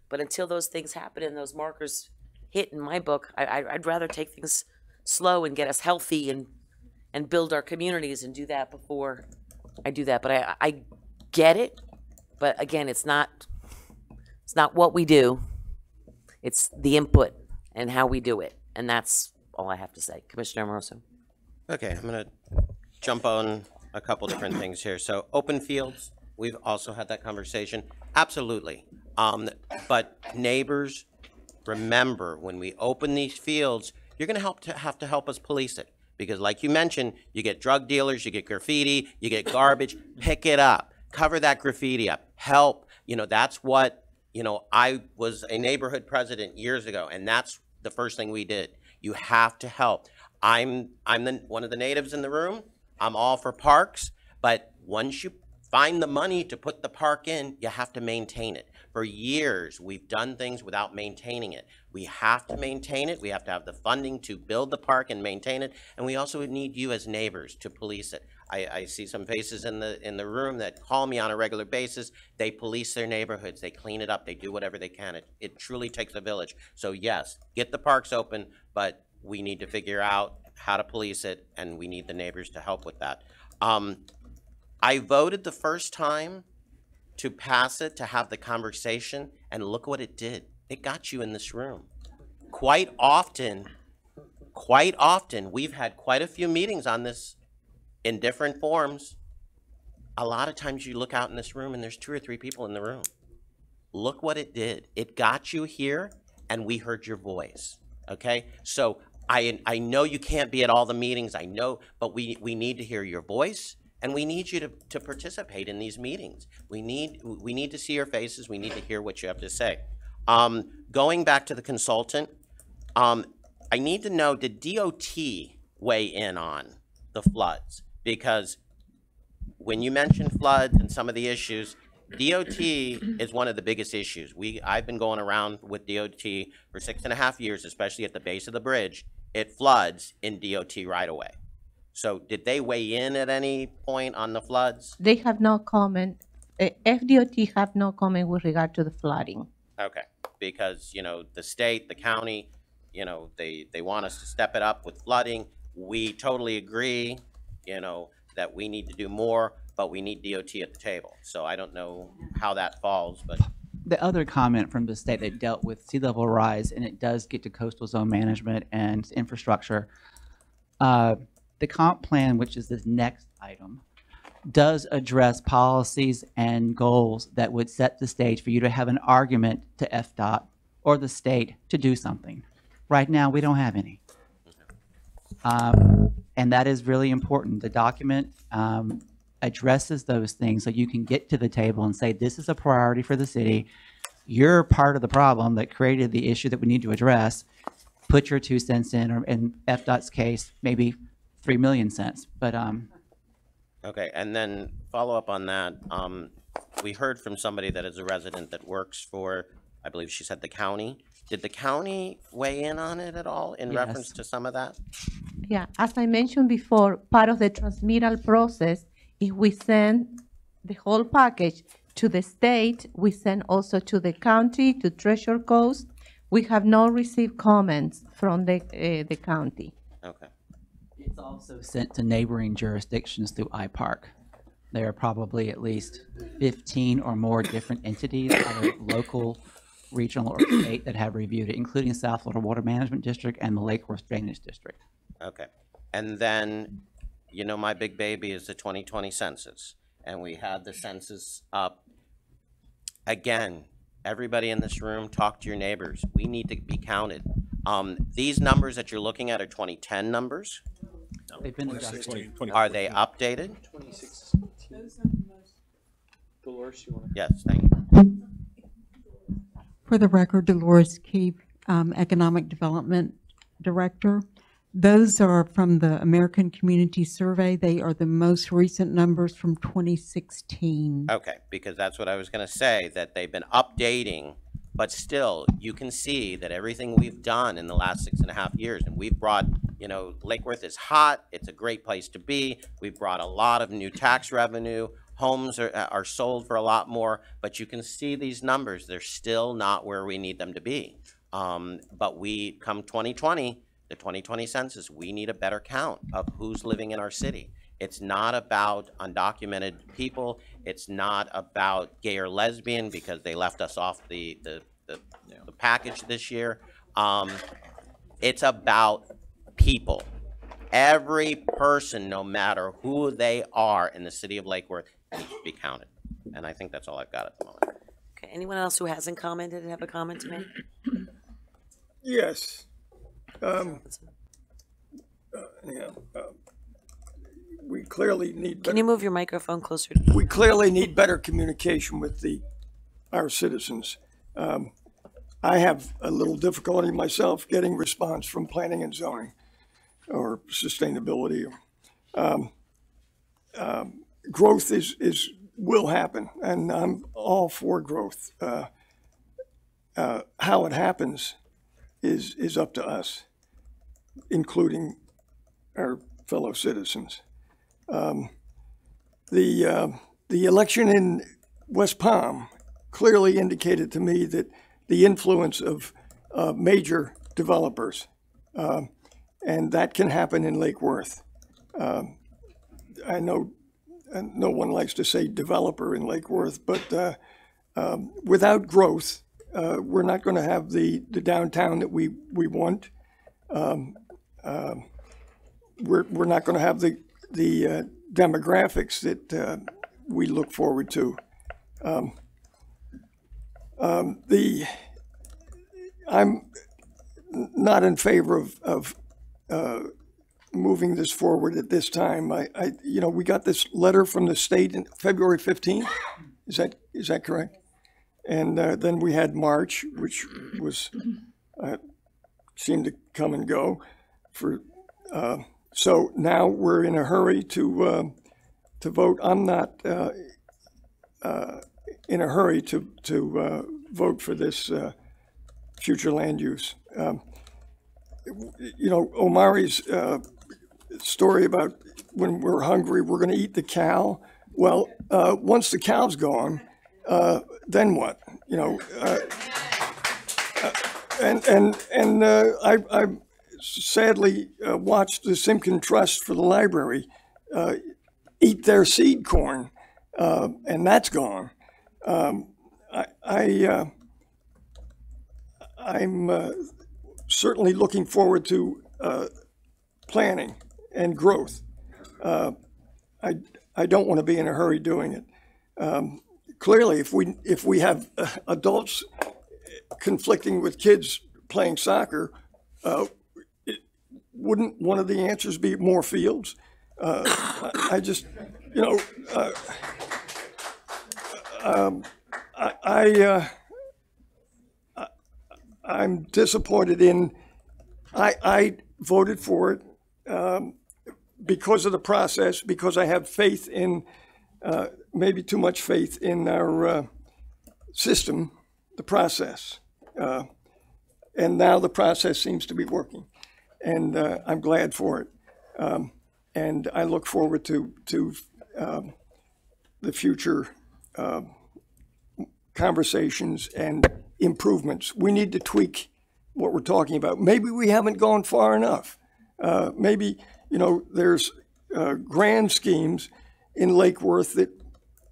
But until those things happen and those markers hit in my book, I'd rather take things slow and get us healthy and build our communities and do that before I do that. But I get it. But again, it's not what we do. It's the input and how we do it. And that's all I have to say. Commissioner Amoroso. Okay, I'm going to jump on a couple different things here. So open fields, we've also had that conversation. Absolutely. But neighbors, remember, when we open these fields, you're going to have to help us police it. Because like you mentioned, you get drug dealers, you get graffiti, you get garbage. Pick it up. Cover that graffiti up. Help. You know, that's what, you know, I was a neighborhood president years ago, and that's the first thing we did. You have to help. I'm one of the natives in the room. I'm all for parks, but once you find the money to put the park in, you have to maintain it. For years, we've done things without maintaining it. We have to maintain it. We have to have the funding to build the park and maintain it. And we also need you as neighbors to police it. I see some faces in the room that call me on a regular basis. They police their neighborhoods. They clean it up. They do whatever they can. It truly takes a village. So yes, get the parks open, but we need to figure out how to police it, and we need the neighbors to help with that. I voted the first time to pass it, to have the conversation, and look what it did. It got you in this room. Quite often, we've had quite a few meetings on this in different forms. A lot of times you look out in this room and there's 2 or 3 people in the room. Look what it did. It got you here, and we heard your voice, okay? So I know you can't be at all the meetings, I know, but we need to hear your voice. And we need you to participate in these meetings. We need to see your faces. We need to hear what you have to say. Going back to the consultant, I need to know, did DOT weigh in on the floods? Because when you mention floods and some of the issues, DOT is one of the biggest issues. I've been going around with DOT for 6.5 years, especially at the base of the bridge. It floods in DOT right away. So did they weigh in at any point on the floods? They have no comment. FDOT have no comment with regard to the flooding. Okay, because, the state, the county, they want us to step it up with flooding. We totally agree, that we need to do more, but we need DOT at the table. So I don't know how that falls, but. The other comment from the state that dealt with sea level rise, and it does get to coastal zone management and infrastructure. The comp plan, which is this next item, does address policies and goals that would set the stage for you to have an argument to FDOT or the state to do something. Right now, we don't have any. And that is really important. The document addresses those things so you can get to the table and say, this is a priority for the city. You're part of the problem that created the issue that we need to address. Put your 2 cents in, or in FDOT's case, maybe 3 million cents. But Okay, and then follow up on that. We heard from somebody that is a resident that works for, I believe she said, the county. Did the county weigh in on it at all in reference to some of that? Yeah, as I mentioned before, part of the transmittal process is we send the whole package to the state. We send also to the county, to Treasure Coast. We have not received comments from the county. Okay. it's also sent to neighboring jurisdictions through IPARC. There are probably at least 15 or more different entities, either local, regional, or state, that have reviewed it, including South Florida Water Management District and the Lake Worth Drainage District. Okay. And then, you know, my big baby is the 2020 census. And we had the census up. Again, everybody in this room, talk to your neighbors. We need to be counted. These numbers that you're looking at are 2010 numbers. They've been adjusted. Are they updated? 2016. Dolores, you want to? Yes, thank you. For the record, Dolores Keefe, Economic Development Director. Those are from the American Community Survey. They are the most recent numbers from 2016. Okay, because that's what I was going to say, that they've been updating, but still, you can see that everything we've done in the last 6.5 years, and we've brought, you know, Lake Worth is hot. It's a great place to be. We've brought a lot of new tax revenue. Homes are sold for a lot more, but you can see these numbers. They're still not where we need them to be. But we, come 2020, the 2020 census, we need a better count of who's living in our city. It's not about undocumented people. It's not about gay or lesbian because they left us off the package this year. It's about people. Every person, no matter who they are in the city of Lake Worth, needs to be counted. And I think that's all I've got at the moment. Okay, anyone else who hasn't commented and have a comment to make? Yes. We clearly need. Can you move your microphone closer? We clearly need better communication with our citizens. I have a little difficulty myself getting response from planning and zoning or sustainability. Growth will happen, and I'm all for growth. How it happens is up to us, including our fellow citizens. The election in West Palm clearly indicated to me that the influence of major developers, and that can happen in Lake Worth. I know no one likes to say developer in Lake Worth, but without growth, we're not going to have the downtown that we want. We're not going to have the demographics that we look forward to. I'm not in favor of moving this forward at this time. You know, we got this letter from the state in February 15th. Is that correct? And then we had March, which was seemed to come and go. So now we're in a hurry to vote. I'm not in a hurry to vote for this future land use. You know, Omari's story about when we're hungry, we're going to eat the cow. Well, once the cow's gone, then what? You know, I sadly watched the Simkin Trust for the library eat their seed corn, and that's gone. I'm certainly looking forward to planning and growth. I don't want to be in a hurry doing it. Clearly, if we have adults conflicting with kids playing soccer, wouldn't one of the answers be more fields? I just, you know, I'm disappointed in. I voted for it because of the process, because I have faith in, maybe too much faith in our system, the process. And now the process seems to be working, and I'm glad for it. And I look forward to the future conversations and improvements. We need to tweak what we're talking about. Maybe we haven't gone far enough. Maybe, you know, there's grand schemes in Lake Worth that,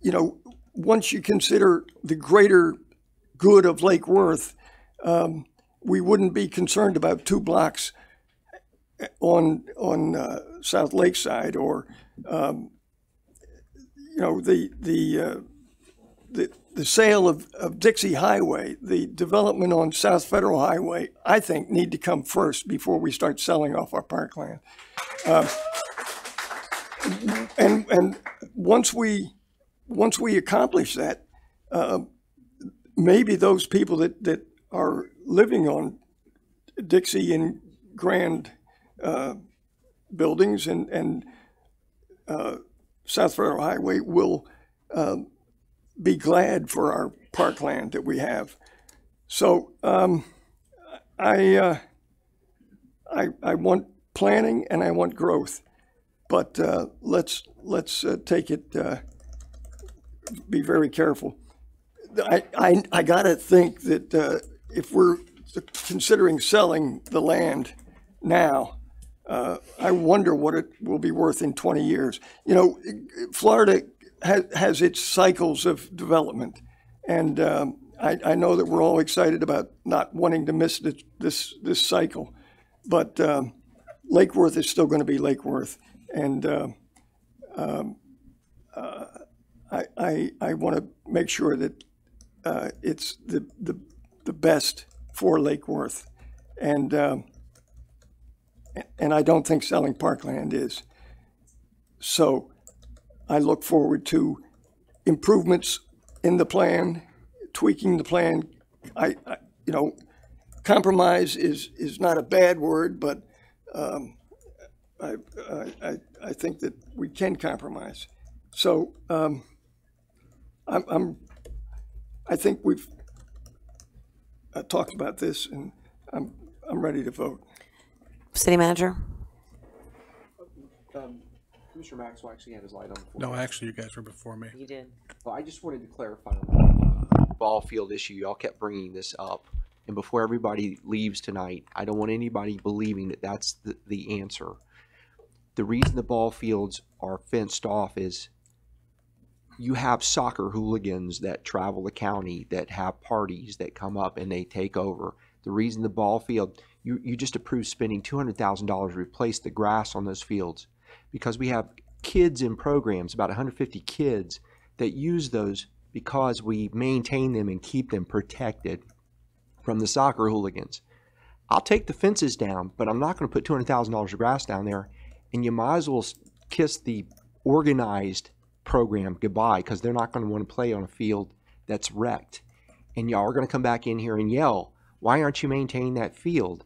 you know, once you consider the greater good of Lake Worth, we wouldn't be concerned about 2 blocks on South Lakeside, or you know, the sale of Dixie Highway, the development on South Federal Highway, I think need to come first before we start selling off our parkland. And once we accomplish that, maybe those people that are living on Dixie and Grand buildings and South Federal Highway will be glad for our parkland that we have. So I want planning and I want growth, but let's take it. Be very careful. I gotta think that if we're considering selling the land now, I wonder what it will be worth in 20 years. You know, Florida has its cycles of development, and I know that we're all excited about not wanting to miss this cycle, but Lake Worth is still going to be Lake Worth, and I want to make sure that it's the best for Lake Worth, and I don't think selling parkland is. So I look forward to improvements in the plan, tweaking the plan. You know, compromise is not a bad word, but I think that we can compromise. So I think we've talked about this, and I'm ready to vote. City Manager. Commissioner Maxwell actually had his light on. No, actually, you guys were before me. You did. Well, I just wanted to clarify on the ball field issue. Y'all kept bringing this up, and before everybody leaves tonight, I don't want anybody believing that that's the answer. The reason the ball fields are fenced off is you have soccer hooligans that travel the county, that have parties, that come up and they take over. The reason the ball field, you just approved spending $200,000 to replace the grass on those fields, because we have kids in programs, about 150 kids, that use those because we maintain them and keep them protected from the soccer hooligans. I'll take the fences down, but I'm not going to put $200,000 of grass down there, and you might as well kiss the organized program goodbye, because they're not going to want to play on a field that's wrecked. And y'all are going to come back in here and yell, why aren't you maintaining that field?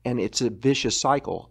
And it's a vicious cycle.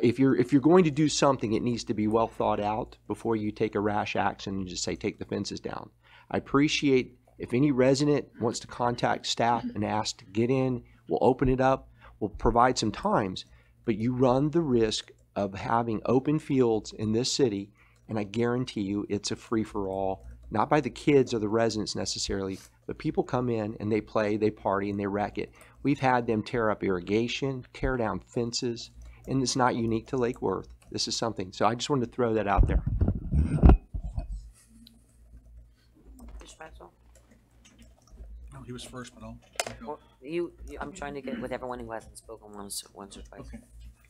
if you're going to do something, it needs to be well thought out before you take a rash action and just say take the fences down. I appreciate if any resident wants to contact staff and ask to get in, we'll open it up, we'll provide some times, but you run the risk of having open fields in this city, and I guarantee you it's a free-for-all, not by the kids or the residents necessarily, but people come in and they play, they party, and they wreck it. We've had them tear up irrigation, tear down fences, and it's not unique to Lake Worth. This is something, so I just wanted to throw that out there. No, he was first, but I'll. Well, I'm trying to get with everyone who hasn't spoken once or twice. Okay.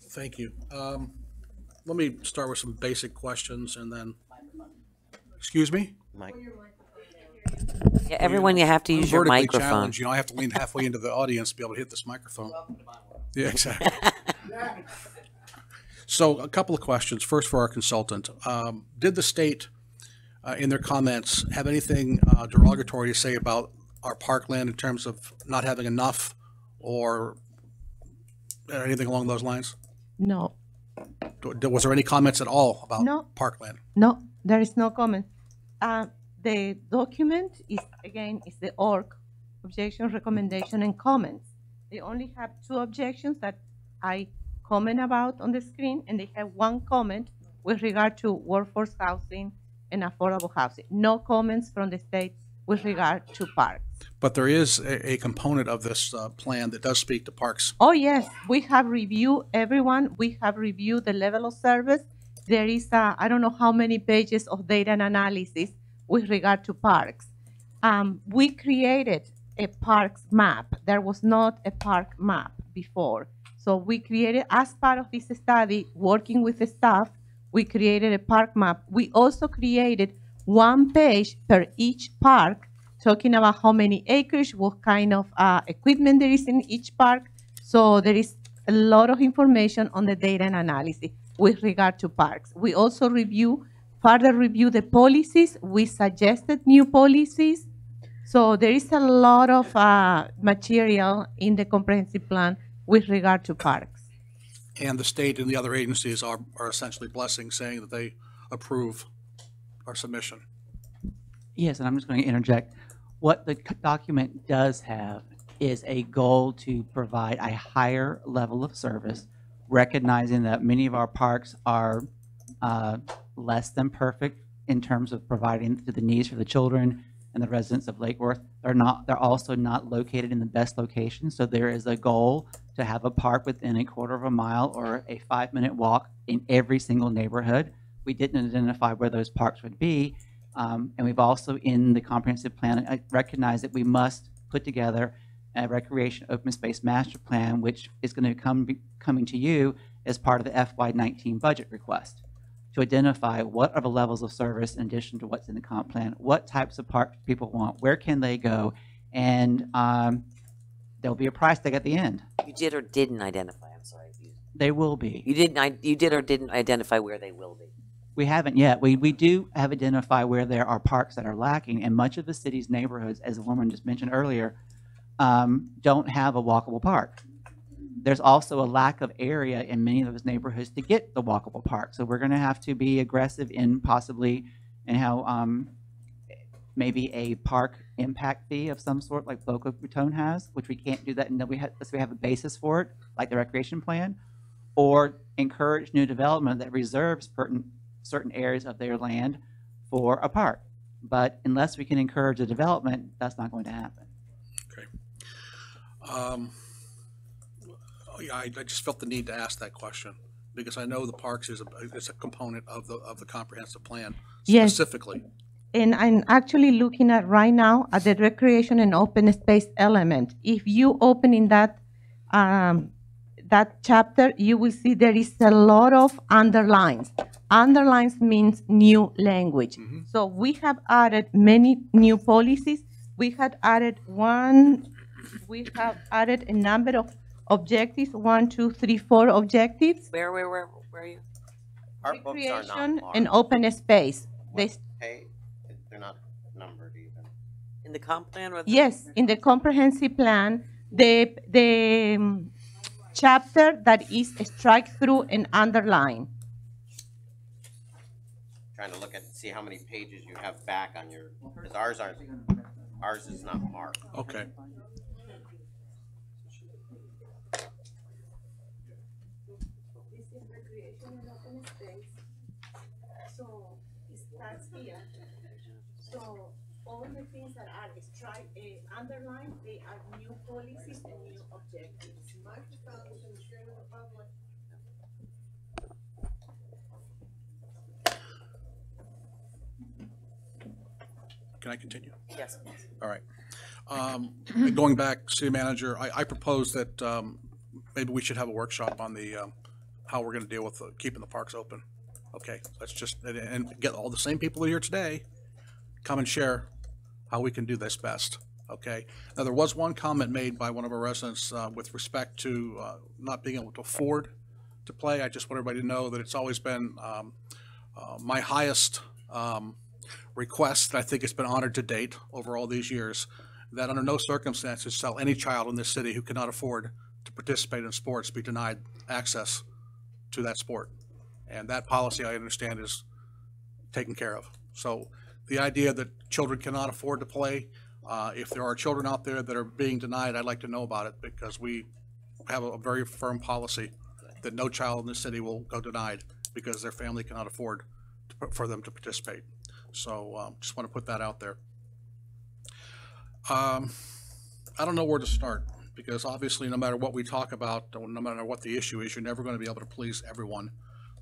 Thank you. Let me start with some basic questions and then, excuse me? Mike. Yeah, everyone, you have to use your vertically microphone. challenged, I have to lean halfway into the audience to be able to hit this microphone. Yeah, exactly. So a couple of questions. First for our consultant. Did the state, in their comments, have anything derogatory to say about our parkland in terms of not having enough or anything along those lines? No, Was there any comments at all about No. parkland? no, there is no comment. The document is, again, is the ORC, objection, recommendation, and comments. They only have 2 objections that I comment about on the screen, and they have 1 comment with regard to workforce housing and affordable housing. No comments from the state with regard to parks. But there is a component of this plan that does speak to parks. Oh, yes, we have reviewed everyone. We have reviewed the level of service. There is, I don't know how many pages of data and analysis with regard to parks. We created a parks map. There was not a park map before. So we created, as part of this study, working with the staff, we created a park map. We also created 1 page per each park, talking about how many acres, what kind of equipment there is in each park. So there is a lot of information on the data and analysis with regard to parks. We also further review the policies. We suggested new policies. So there is a lot of material in the comprehensive plan with regard to parks. And the state and the other agencies are essentially blessing, saying that they approve our submission. Yes, and I'm just going to interject. What the document does have is a goal to provide a higher level of service, recognizing that many of our parks are less than perfect in terms of providing to the needs for the children and the residents of Lake Worth. They're also not located in the best location. So there is a goal to have a park within a quarter of a mile or a 5-minute walk in every single neighborhood. We didn't identify where those parks would be. And we've also, in the comprehensive plan, recognized that we must put together a recreation open space master plan, which is going to be coming to you as part of the FY19 budget request, to identify what are the levels of service in addition to what's in the comp plan, what types of parks people want, where can they go, and there'll be a price tag at the end. You did or didn't identify, I'm sorry. They will be. You did or didn't identify where they will be. We haven't yet. We do have identified where there are parks that are lacking, and much of the city's neighborhoods, as the woman just mentioned earlier, don't have a walkable park. There's also a lack of area in many of those neighborhoods to get the walkable park. So we're going to have to be aggressive in possibly in how maybe a park impact fee of some sort like Boca Raton has, which we can't do that until we have a basis for it, like the recreation plan, or encourage new development that reserves certain areas of their land for a park. But unless we can encourage a development, that's not going to happen. Yeah, I just felt the need to ask that question because I know the parks is a component of the comprehensive plan Yes. specifically. And I'm actually looking at right now at the recreation and open space element. If you open in that chapter, you will see there is a lot of underlines. Underlines means new language. So we have added many new policies. We have added a number of objectives, 1, 2, 3, 4 objectives. Where are you? Our books are Recreation not and open space. Hey, they're not numbered even. In the comp plan? Or Yes, in the comprehensive plan, the chapter that is strike through and underline. Trying to look at, see how many pages you have back on your, because ours is not marked. Okay. So it starts here. So all the things that are underlined, they are new policies and new objectives. Microphones and share with the public. Can I continue? Yes. All right. Going back, City Manager, I propose that maybe we should have a workshop on the how we're going to deal with keeping the parks open. Okay, let's just and get all the same people here today come and share how we can do this best. Okay. Now there was one comment made by one of our residents with respect to not being able to afford to play. I just want everybody to know that it's always been my highest request that I think it's been honored to date over all these years, that under no circumstances shall any child in this city who cannot afford to participate in sports be denied access to that sport. And that policy, I understand, is taken care of. So the idea that children cannot afford to play, if there are children out there that are being denied, I'd like to know about it, because we have a very firm policy that no child in this city will go denied because their family cannot afford for them to participate. So just want to put that out there. I don't know where to start, because obviously no matter what we talk about, no matter what the issue is, you're never going to be able to please everyone.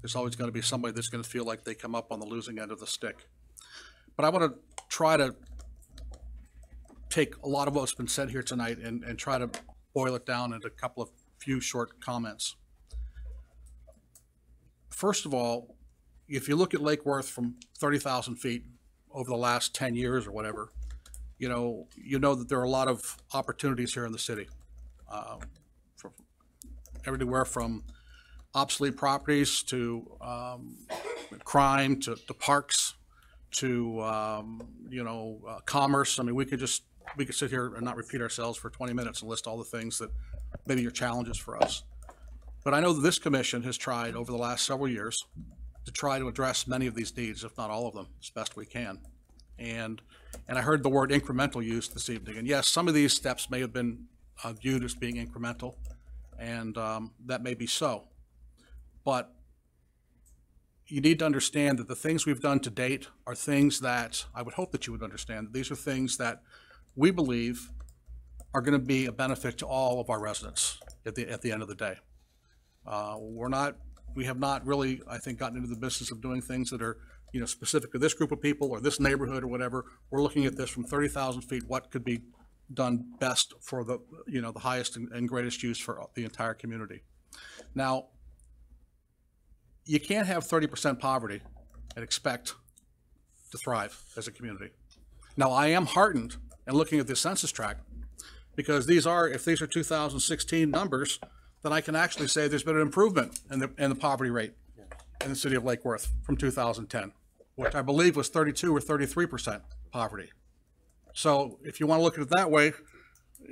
There's always going to be somebody that's going to feel like they come up on the losing end of the stick. But I want to try to take a lot of what's been said here tonight and try to boil it down into a couple of few short comments. First of all, if you look at Lake Worth from 30,000 feet over the last 10 years or whatever, you know that there are a lot of opportunities here in the city. From everywhere from obsolete properties to crime to parks to commerce. I mean, we could sit here and not repeat ourselves for 20 minutes and list all the things that maybe are challenges for us. But I know that this commission has tried over the last several years to try to address many of these needs, if not all of them, as best we can. And I heard the word incremental used this evening. And yes, some of these steps may have been viewed as being incremental, and that may be so. But you need to understand that the things we've done to date are things that I would hope that you would understand. These are things that we believe are going to be a benefit to all of our residents at the end of the day. We have not really, I think, gotten into the business of doing things that are, specific to this group of people or this neighborhood or whatever. We're looking at this from 30,000 feet, what could be done best for the, the highest and greatest use for the entire community. Now, you can't have 30% poverty and expect to thrive as a community. Now, I am heartened and looking at this census tract, because if these are 2016 numbers, then I can actually say there's been an improvement in the poverty rate in the city of Lake Worth from 2010, which I believe was 32 or 33% poverty. So if you want to look at it that way,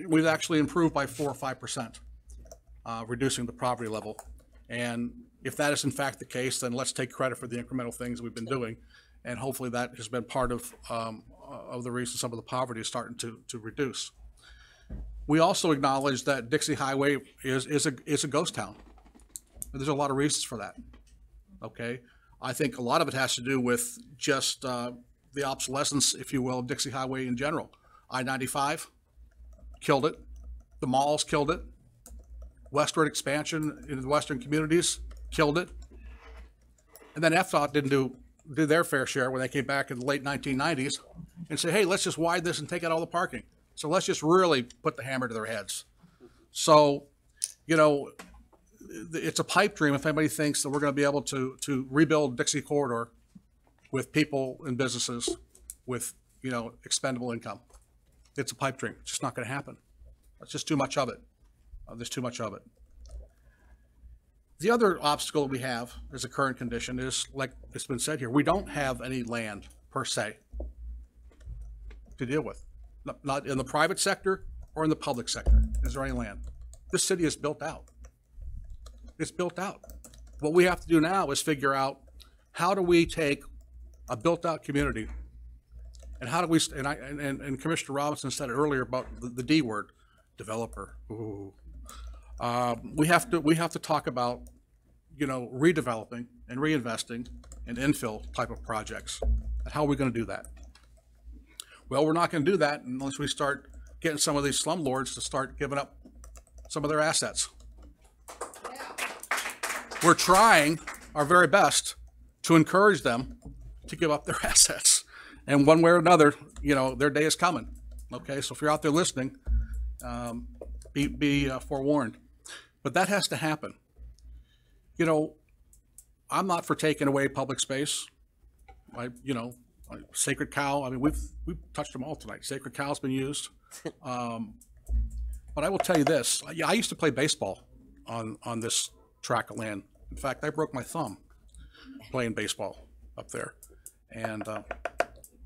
we've actually improved by 4 or 5%, reducing the poverty level. And if that is in fact the case, then let's take credit for the incremental things we've been doing. And hopefully that has been part of the reason some of the poverty is starting to reduce. We also acknowledge that Dixie Highway is a ghost town. There's a lot of reasons for that. Okay, I think a lot of it has to do with just the obsolescence, if you will, of Dixie Highway in general. I-95 killed it. The malls killed it. Westward expansion into the western communities killed it. And then FDOT didn't do their fair share when they came back in the late 1990s and said, hey, let's just widen this and take out all the parking. So let's just really put the hammer to their heads. So, it's a pipe dream if anybody thinks that we're going to be able to rebuild Dixie Corridor with people and businesses with, expendable income. It's a pipe dream. It's just not going to happen. It's just too much of it. There's too much of it. The other obstacle we have as a current condition is, like it's been said here, we don't have any land per se to deal with. Not in the private sector or in the public sector. Is there any land? This city is built out. It's built out. What we have to do now is figure out, how do we take a built-out community, and how do we, and Commissioner Robinson said it earlier about the D word, developer. Ooh. We have to talk about, redeveloping and reinvesting and infill type of projects. And how are we going to do that? Well, we're not going to do that unless we start getting some of these slumlords to start giving up some of their assets. We're trying our very best to encourage them to give up their assets. And one way or another, their day is coming. Okay, so if you're out there listening, be forewarned. But that has to happen. I'm not for taking away public space. Sacred Cow, I mean, we've touched them all tonight. Sacred Cow's been used. But I will tell you this, I used to play baseball on this tract of land. In fact, I broke my thumb playing baseball up there. And of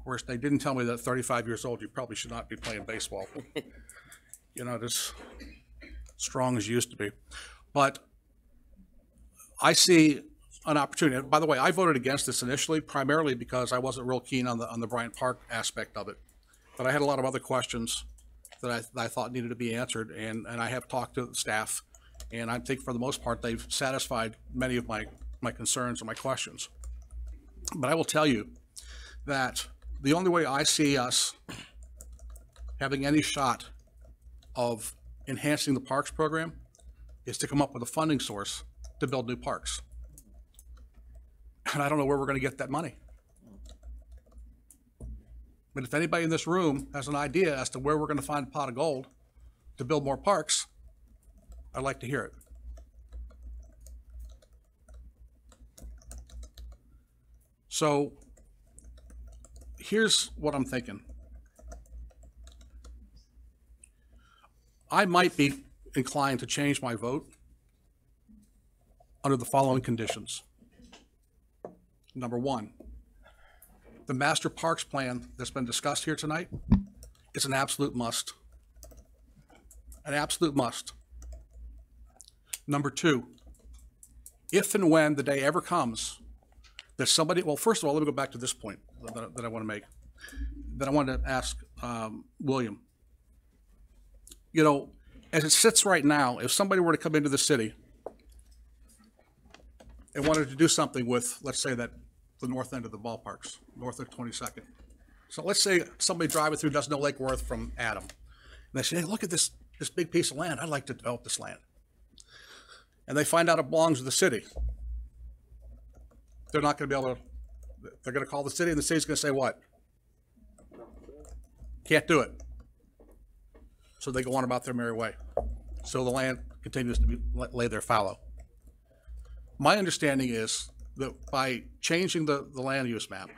course, they didn't tell me that at 35 years old, you probably should not be playing baseball. As strong as you used to be. But I see an opportunity. By the way, I voted against this initially, primarily because I wasn't real keen on the Bryant Park aspect of it. But I had a lot of other questions that I thought needed to be answered, and I have talked to the staff, and I think for the most part they've satisfied many of my concerns and my questions. But I will tell you that the only way I see us having any shot of enhancing the parks program is to come up with a funding source to build new parks. And I don't know where we're going to get that money. But if anybody in this room has an idea as to where we're going to find a pot of gold to build more parks, I'd like to hear it. So here's what I'm thinking. I might be inclined to change my vote under the following conditions. Number one, the master parks plan that's been discussed here tonight is an absolute must. An absolute must. Number two, if and when the day ever comes that somebody, well, first of all, let me go back to this point that I want to make, that I wanted to ask William. As it sits right now, if somebody were to come into the city and wanted to do something with, let's say, that the north end of the ballparks, north of 22nd. So let's say somebody driving through doesn't know Lake Worth from Adam. And they say, hey, look at this big piece of land. I'd like to develop this land. And they find out it belongs to the city. They're not going to be able to, they're going to call the city, and the city's going to say what? Can't do it. So they go on about their merry way. So the land continues to be lay there fallow. My understanding is that by changing the land use map,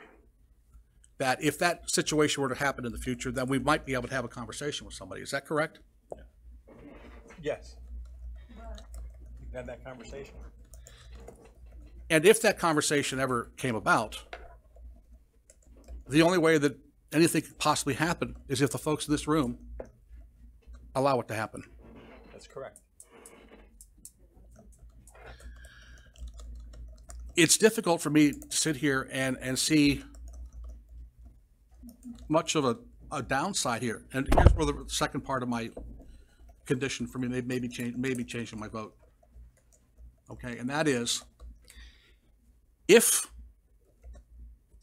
that if that situation were to happen in the future, then we might be able to have a conversation with somebody. Is that correct? Yes. You can have that conversation. And if that conversation ever came about, the only way that anything could possibly happen is if the folks in this room allow it to happen. That's correct. It's difficult for me to sit here and see much of a downside here. And here's where the second part of my condition for me maybe changing my vote. Okay, and that is, if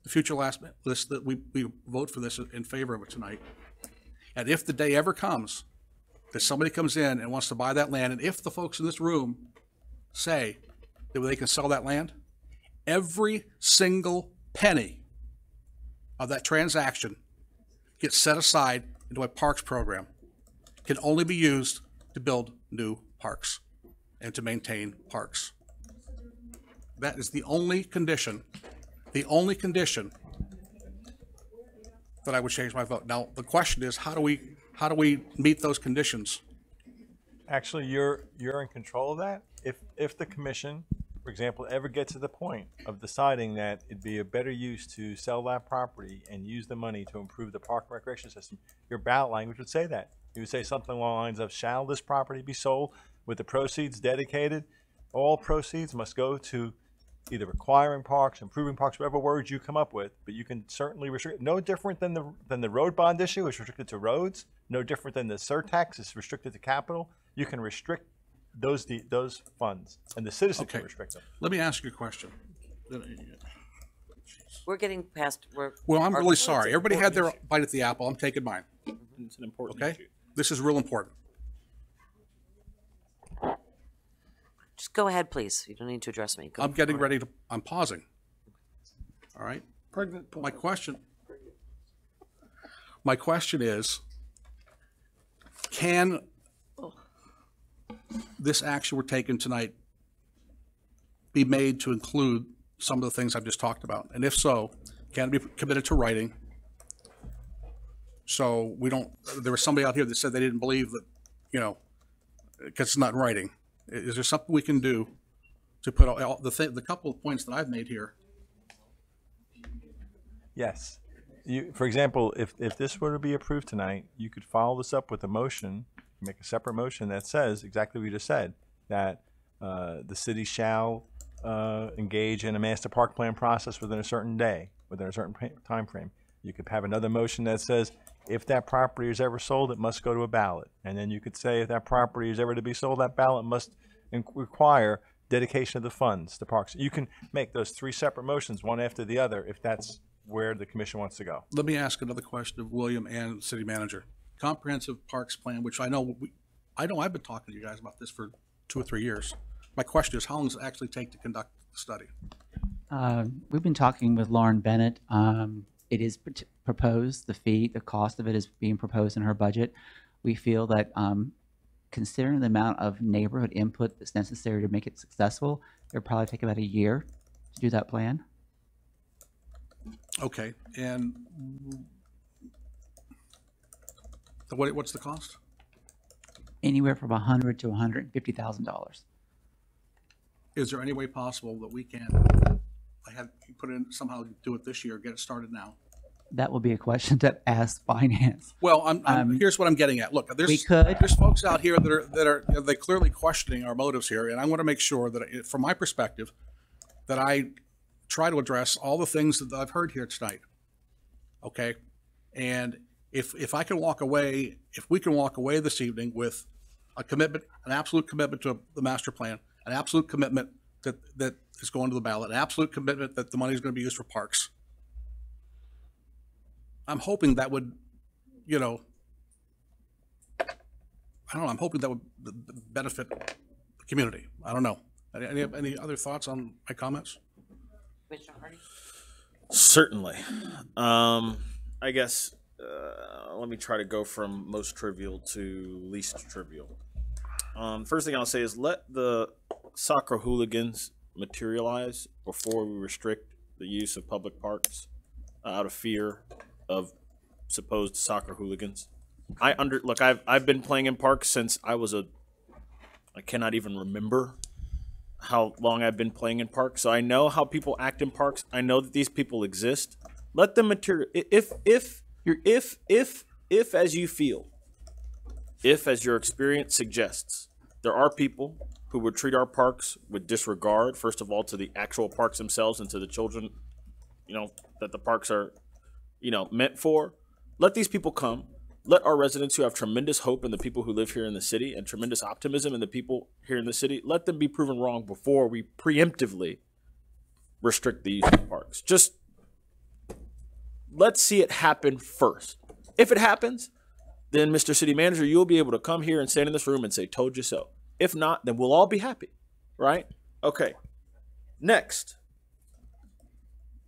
the future last list that we vote for this in favor of it tonight, and if the day ever comes that somebody comes in and wants to buy that land, and if the folks in this room say that they can sell that land, every single penny of that transaction gets set aside into a parks program. It can only be used to build new parks and to maintain parks. That is the only condition that I would change my vote. Now, the question is, how do we meet those conditions? Actually, you're in control of that. If the commission, for example, ever gets to the point of deciding that it'd be a better use to sell that property and use the money to improve the park and recreation system, your ballot language would say that. You would say something along the lines of, shall this property be sold with the proceeds dedicated all proceeds must go to either acquiring parks, improving parks, whatever words you come up with, but you can certainly restrict, no different than the road bond issue is restricted to roads, no different than the surtax is restricted to capital. You can restrict those funds, and the citizens can restrict them. Let me ask you a question. We're getting past. Well, I'm really sorry. Everybody had their bite at the apple. I'm taking mine. It's an important Okay? issue. This is real important. Just go ahead, please. You don't need to address me. Go I'm getting ready to, I'm pausing. All right? Pregnant. My question is, can this action we're taking tonight be made to include some of the things I've just talked about? And if so, can it be committed to writing? So we don't, there was somebody out here that said they didn't believe that, you know, because it's not in writing. Is there something we can do to put all the couple of points that I've made here? Yes. For example, if this were to be approved tonight, you could follow this up with a motion, make a separate motion that says exactly what you just said, that the city shall engage in a master park plan process within a certain day, within a certain time frame. You could have another motion that says, if that property is ever sold, it must go to a ballot. And then you could say, if that property is ever to be sold, that ballot must require dedication of the funds to parks. You can make those three separate motions, one after the other, if that's where the commission wants to go. Let me ask another question of William and city manager. Comprehensive Parks Plan, which I know I've been talking to you guys about this for 2 or 3 years. My question is, how long does it actually take to conduct the study? We've been talking with Lauren Bennett. It is proposed, the cost of it is being proposed in her budget. We feel that considering the amount of neighborhood input that's necessary to make it successful, it'll probably take about a year to do that plan. Okay, and what's the cost? Anywhere from $100,000 to $150,000. Is there any way possible that we can, put in, somehow do it this year, get it started now? That will be a question to ask finance. Well, here's what I'm getting at. Look, there's folks out here that are they clearly questioning our motives here, and I want to make sure that, from my perspective, that I try to address all the things that I've heard here tonight. Okay, and if I can walk away, if we can walk away this evening with a commitment, an absolute commitment to the master plan, an absolute commitment that is going to the ballot, an absolute commitment that the money is going to be used for parks. I'm hoping that would, you know, I don't know, I'm hoping that would benefit the community. I don't know. Any other thoughts on my comments? Commissioner Hardy? Certainly. I guess, let me try to go from most trivial to least trivial. First thing I'll say is let the soccer hooligans materialize before we restrict the use of public parks out of fear of supposed soccer hooligans. Look, I've been playing in parks since I cannot even remember how long I've been playing in parks. So I know how people act in parks. I know that these people exist. Let them if as you feel, if as your experience suggests, there are people who would treat our parks with disregard, first of all, to the actual parks themselves and to the children, you know, that the parks are, you know, meant for. Let these people come. Let our residents who have tremendous hope in the people who live here in the city and tremendous optimism in the people here in the city, let them be proven wrong before we preemptively restrict the use of parks. Just let's see it happen first. If it happens, then Mr. City Manager, you'll be able to come here and stand in this room and say, told you so. If not, then we'll all be happy, right? Okay. Next.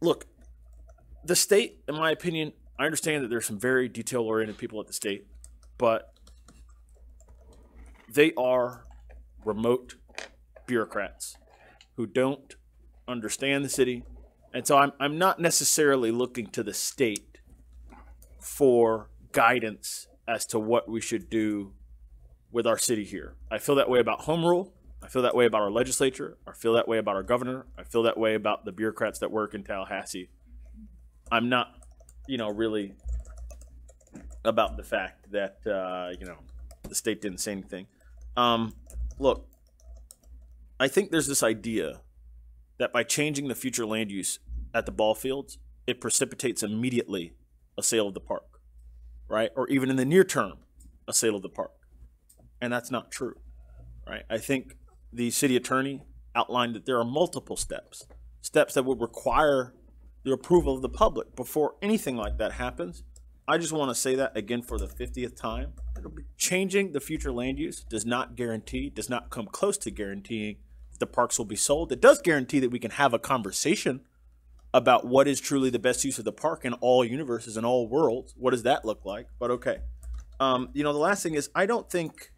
Look, the state, in my opinion, I understand that there's some very detail-oriented people at the state, but they are remote bureaucrats who don't understand the city. And so I'm not necessarily looking to the state for guidance as to what we should do with our city here. I feel that way about home rule. I feel that way about our legislature. I feel that way about our governor. I feel that way about the bureaucrats that work in Tallahassee. I'm not, you know, really about the fact that, you know, the state didn't say anything. Look, I think there's this idea that by changing the future land use at the ball fields, it precipitates immediately a sale of the park, right? Or even in the near term, a sale of the park. And that's not true, right? I think the city attorney outlined that there are multiple steps that would require the approval of the public before anything like that happens. I just want to say that again for the 50th time. Changing the future land use does not come close to guaranteeing the parks will be sold. It does guarantee that we can have a conversation about what is truly the best use of the park in all universes and all worlds. What does that look like? But okay. The last thing is I don't think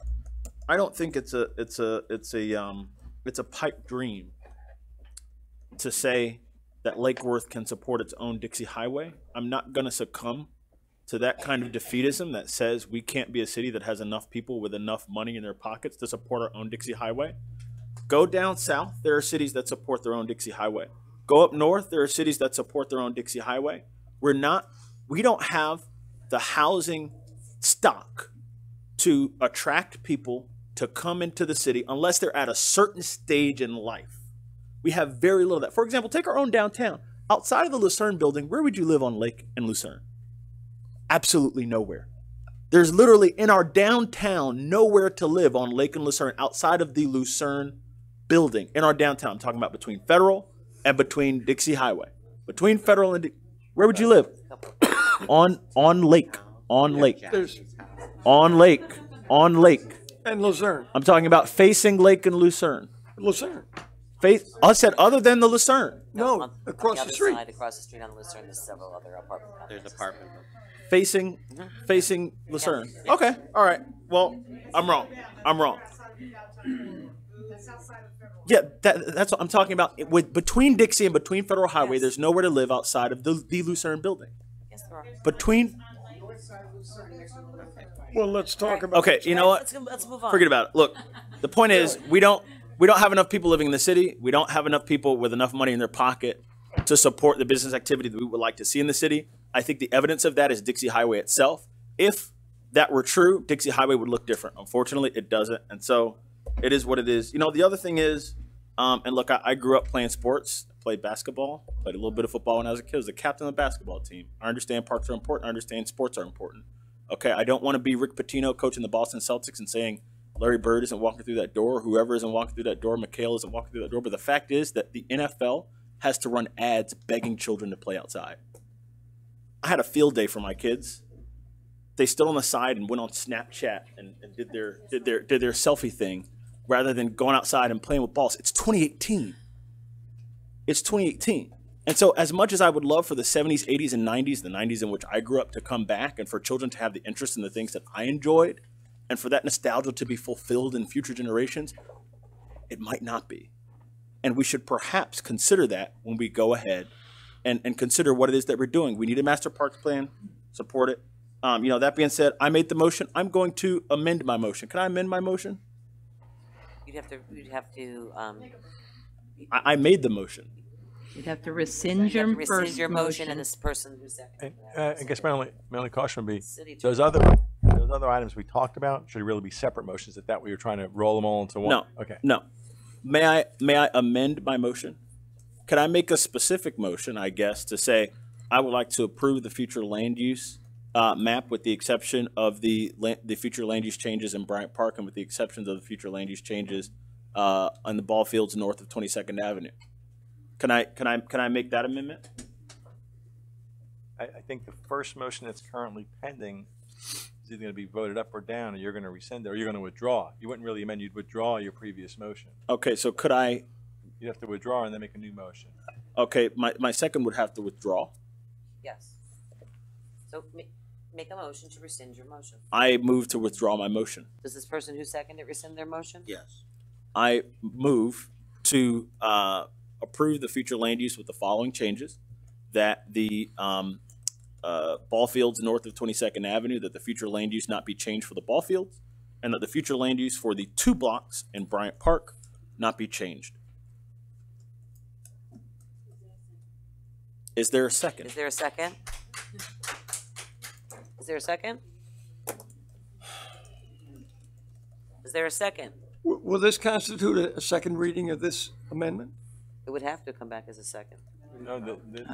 it's a pipe dream to say that Lake Worth can support its own Dixie Highway. I'm not going to succumb to that kind of defeatism that says we can't be a city that has enough people with enough money in their pockets to support our own Dixie Highway. Go down south, there are cities that support their own Dixie Highway. Go up north, there are cities that support their own Dixie Highway. We don't have the housing stock to attract people to come into the city unless they're at a certain stage in life. We have very little of that. For example, take our own downtown. Outside of the Lucerne building, where would you live on Lake and Lucerne? Absolutely nowhere. There's literally in our downtown nowhere to live on Lake and Lucerne outside of the Lucerne building in our downtown. I'm talking about between Federal and between Dixie Highway. Between Federal and where would you live? on Lake. On Lake. On Lake. On Lake. And Lucerne. I'm talking about facing Lake and Lucerne. Lucerne. I said other than the Lucerne. No, across the street. Across the street on Lucerne, there's several other apartment complexes. There's apartment. Facing Lucerne. Okay. All right. Well, I'm wrong. Yeah, that's what I'm talking about. Between Dixie and between Federal Highway, there's nowhere to live outside of the Lucerne building. Yes, there are. Between. Well, let's talk about. Okay, you know what? Let's move on. Forget about it. Look, the point is we don't have enough people living in the city. We don't have enough people with enough money in their pocket to support the business activity that we would like to see in the city. I think the evidence of that is Dixie Highway itself. If that were true, Dixie Highway would look different. Unfortunately, it doesn't. And so it is what it is. The other thing is, and look, I grew up playing sports, played basketball, played a little bit of football when I was a kid. I was the captain of the basketball team. I understand parks are important. I understand sports are important. Okay, I don't want to be Rick Pitino coaching the Boston Celtics and saying Larry Bird isn't walking through that door, whoever isn't walking through that door, McHale isn't walking through that door. But the fact is that the NFL has to run ads begging children to play outside. I had a field day for my kids. They stood on the side and went on Snapchat and did their selfie thing rather than going outside and playing with balls. It's 2018. It's 2018. And so as much as I would love for the 70s, 80s, and 90s, the 90s in which I grew up to come back and for children to have the interest in the things that I enjoyed and for that nostalgia to be fulfilled in future generations, it might not be. And we should perhaps consider that when we go ahead and consider what it is that we're doing. We need a master parks plan, support it. That being said, I made the motion. I'm going to amend my motion. Can I amend my motion? You'd have to. I made the motion. You'd have to rescind your first motion, and this person who's second. I guess my only caution would be those other items we talked about should really be separate motions. Is that what you're trying to roll them all into one? No. Okay. No. May I amend my motion? Can I make a specific motion, I guess, to say I would like to approve the future land use map with the exception of the future land use changes in Bryant Park and with the exceptions of the future land use changes on the ball fields north of 22nd Avenue. Can I make that amendment? I think the first motion that's currently pending is either going to be voted up or down, or you're going to rescind it, or you're going to withdraw. You wouldn't really amend; you'd withdraw your previous motion. Okay, so could I? You'd have to withdraw and then make a new motion. Okay, my second would have to withdraw. Yes. So make a motion to rescind your motion. I move to withdraw my motion. Does this person who seconded rescind their motion? Yes. I move to approve the future land use with the following changes: that the ball fields north of 22nd Avenue, that the future land use not be changed for the ball fields, and that the future land use for the 2 blocks in Bryant Park not be changed. Is there a second? Is there a second? Is there a second? Is there a second? Will this constitute a second reading of this amendment? It would have to come back as a second. No, It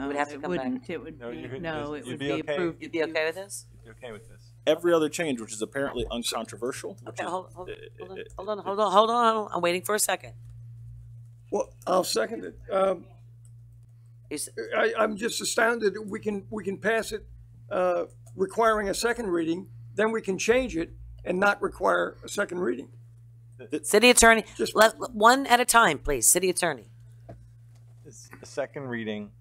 would have to It come back. wouldn't, it would No, be, you could- no, you'd it would be be okay. approved. You'd be okay with this? You're okay with this? Every other change, which is apparently uncontroversial. Okay, hold on. I'm waiting for a second. Well, I'll second it. I'm just astounded that we can pass it requiring a second reading, then we can change it and not require a second reading. City Attorney, one at a time, please. City Attorney. The second reading,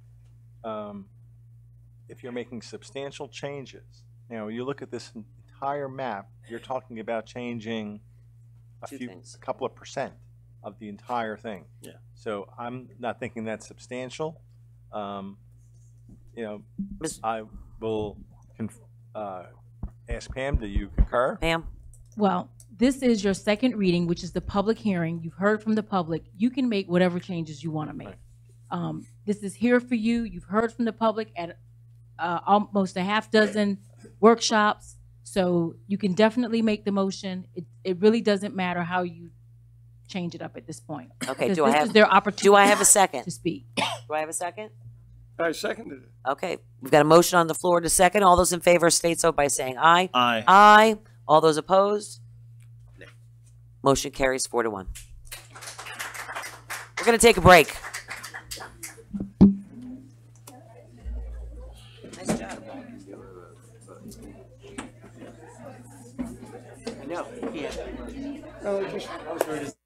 if you're making substantial changes, you look at this entire map, you're talking about changing a couple of percent of the entire thing. Yeah. So I'm not thinking that's substantial. I will ask Pam, do you concur? Pam? Well, this is your second reading, which is the public hearing. You've heard from the public. You can make whatever changes you want to make. This is here for you. You've heard from the public at almost a half dozen workshops. So you can definitely make the motion. It really doesn't matter how you change it up at this point. Okay, Because do I this have is their opportunity do I have a second? to speak. Do I have a second? I seconded it. Okay, we've got a motion on the floor to second. All those in favor state so by saying aye. Aye. Aye. All those opposed? Motion carries 4-1. We're going to take a break. Nice job. I know. Yeah. No, just.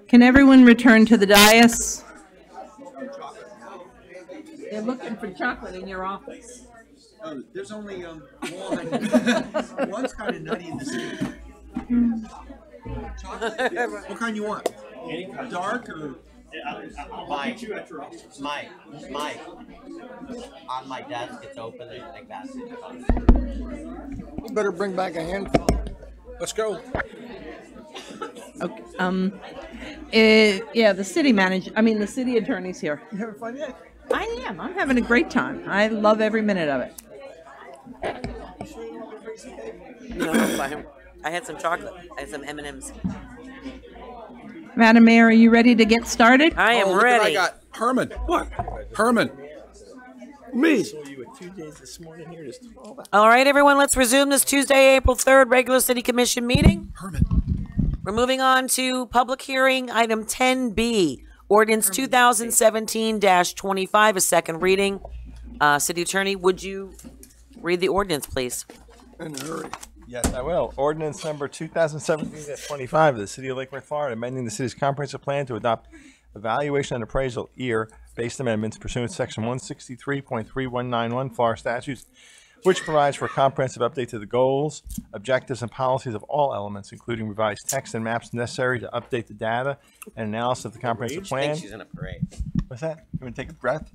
Can everyone return to the dais? They're looking for chocolate in your office. Oh, there's only one. One's kind of nutty in the city. Chocolate? Yeah. What kind you want? Any kind. Dark or? Mike, on my desk, it's open like that. You better bring back a handful. Let's go. Okay. Yeah, the city attorney's here. You having fun yet? I am. I'm having a great time. I love every minute of it. No, I had some chocolate. I had some M&Ms. Madam Mayor, are you ready to get started? I am look ready. what I got Herman. What? Herman. Me. So you at Tuesdays this morning here, just all that. All right, everyone, let's resume this Tuesday, April 3rd, regular city commission meeting. Herman. We're moving on to public hearing, item 10B, ordinance 2017-25, a second reading. City Attorney, would you read the ordinance, please? In a hurry. Yes, I will. Ordinance number 2017-25 of the City of Lake Worth, Florida, amending the city's comprehensive plan to adopt evaluation and appraisal based amendments pursuant to section 163.3191 Florida statutes, which provides for a comprehensive update to the goals, objectives, and policies of all elements, including revised text and maps necessary to update the data and analysis of the comprehensive I plan. think she's in a parade. What's that? You want to take a breath?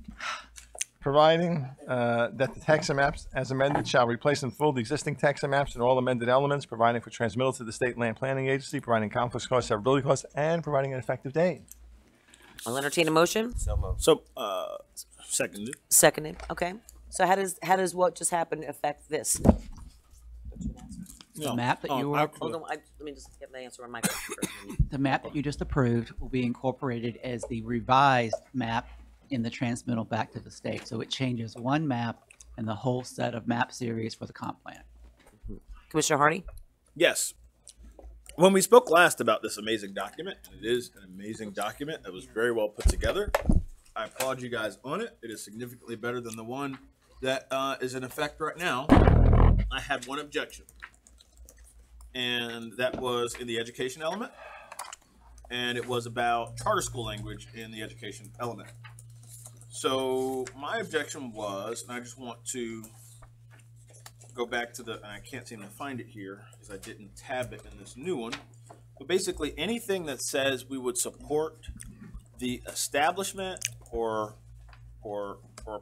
Providing that the text and maps as amended shall replace in full the existing text and maps and all amended elements, providing for transmittal to the State Land Planning Agency, providing conflicts costs, severability costs, and providing an effective date. I'll entertain a motion. Seconded. Seconded. Okay. So how does what just happened affect this? The map that you were, Hold on. Let me just get my answer on my question first. the map that you just approved will be incorporated as the revised map in the transmittal back to the state. So it changes one map and the whole set of map series for the comp plan. Commissioner Hardy? Yes. When we spoke last about this amazing document, and it is an amazing document that was very well put together, I applaud you guys on it. It is significantly better than the one that is in effect right now. I had one objection, and that was in the education element, and it was about charter school language in the education element. So my objection was, and I just want to go back to and I can't seem to find it here because I didn't tab it in this new one, but basically anything that says we would support the establishment or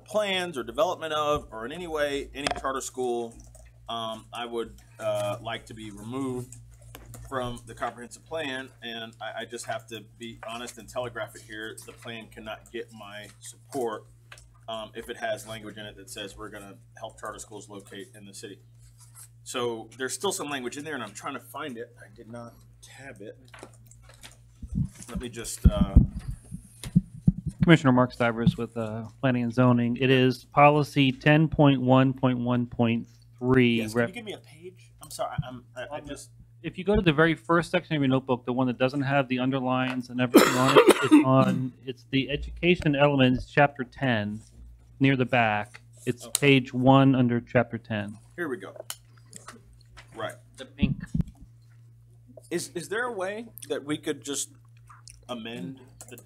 plans or development of, or in any way, any charter school, I would like to be removed from the comprehensive plan, and I just have to be honest and telegraph it here. The plan cannot get my support if it has language in it that says we're going to help charter schools locate in the city. So there's still some language in there, and I'm trying to find it. I did not tab it. Let me just... Commissioner Mark Stivers with Planning and Zoning. It is policy 10.1.1.3. Yes, can you give me a page? I'm sorry, I just... If you go to the very first section of your notebook, the one that doesn't have the underlines and everything on it, it's the education elements, chapter 10, near the back. It's page 1 under chapter 10. Here we go. Right. The pink. Is there a way that we could just amend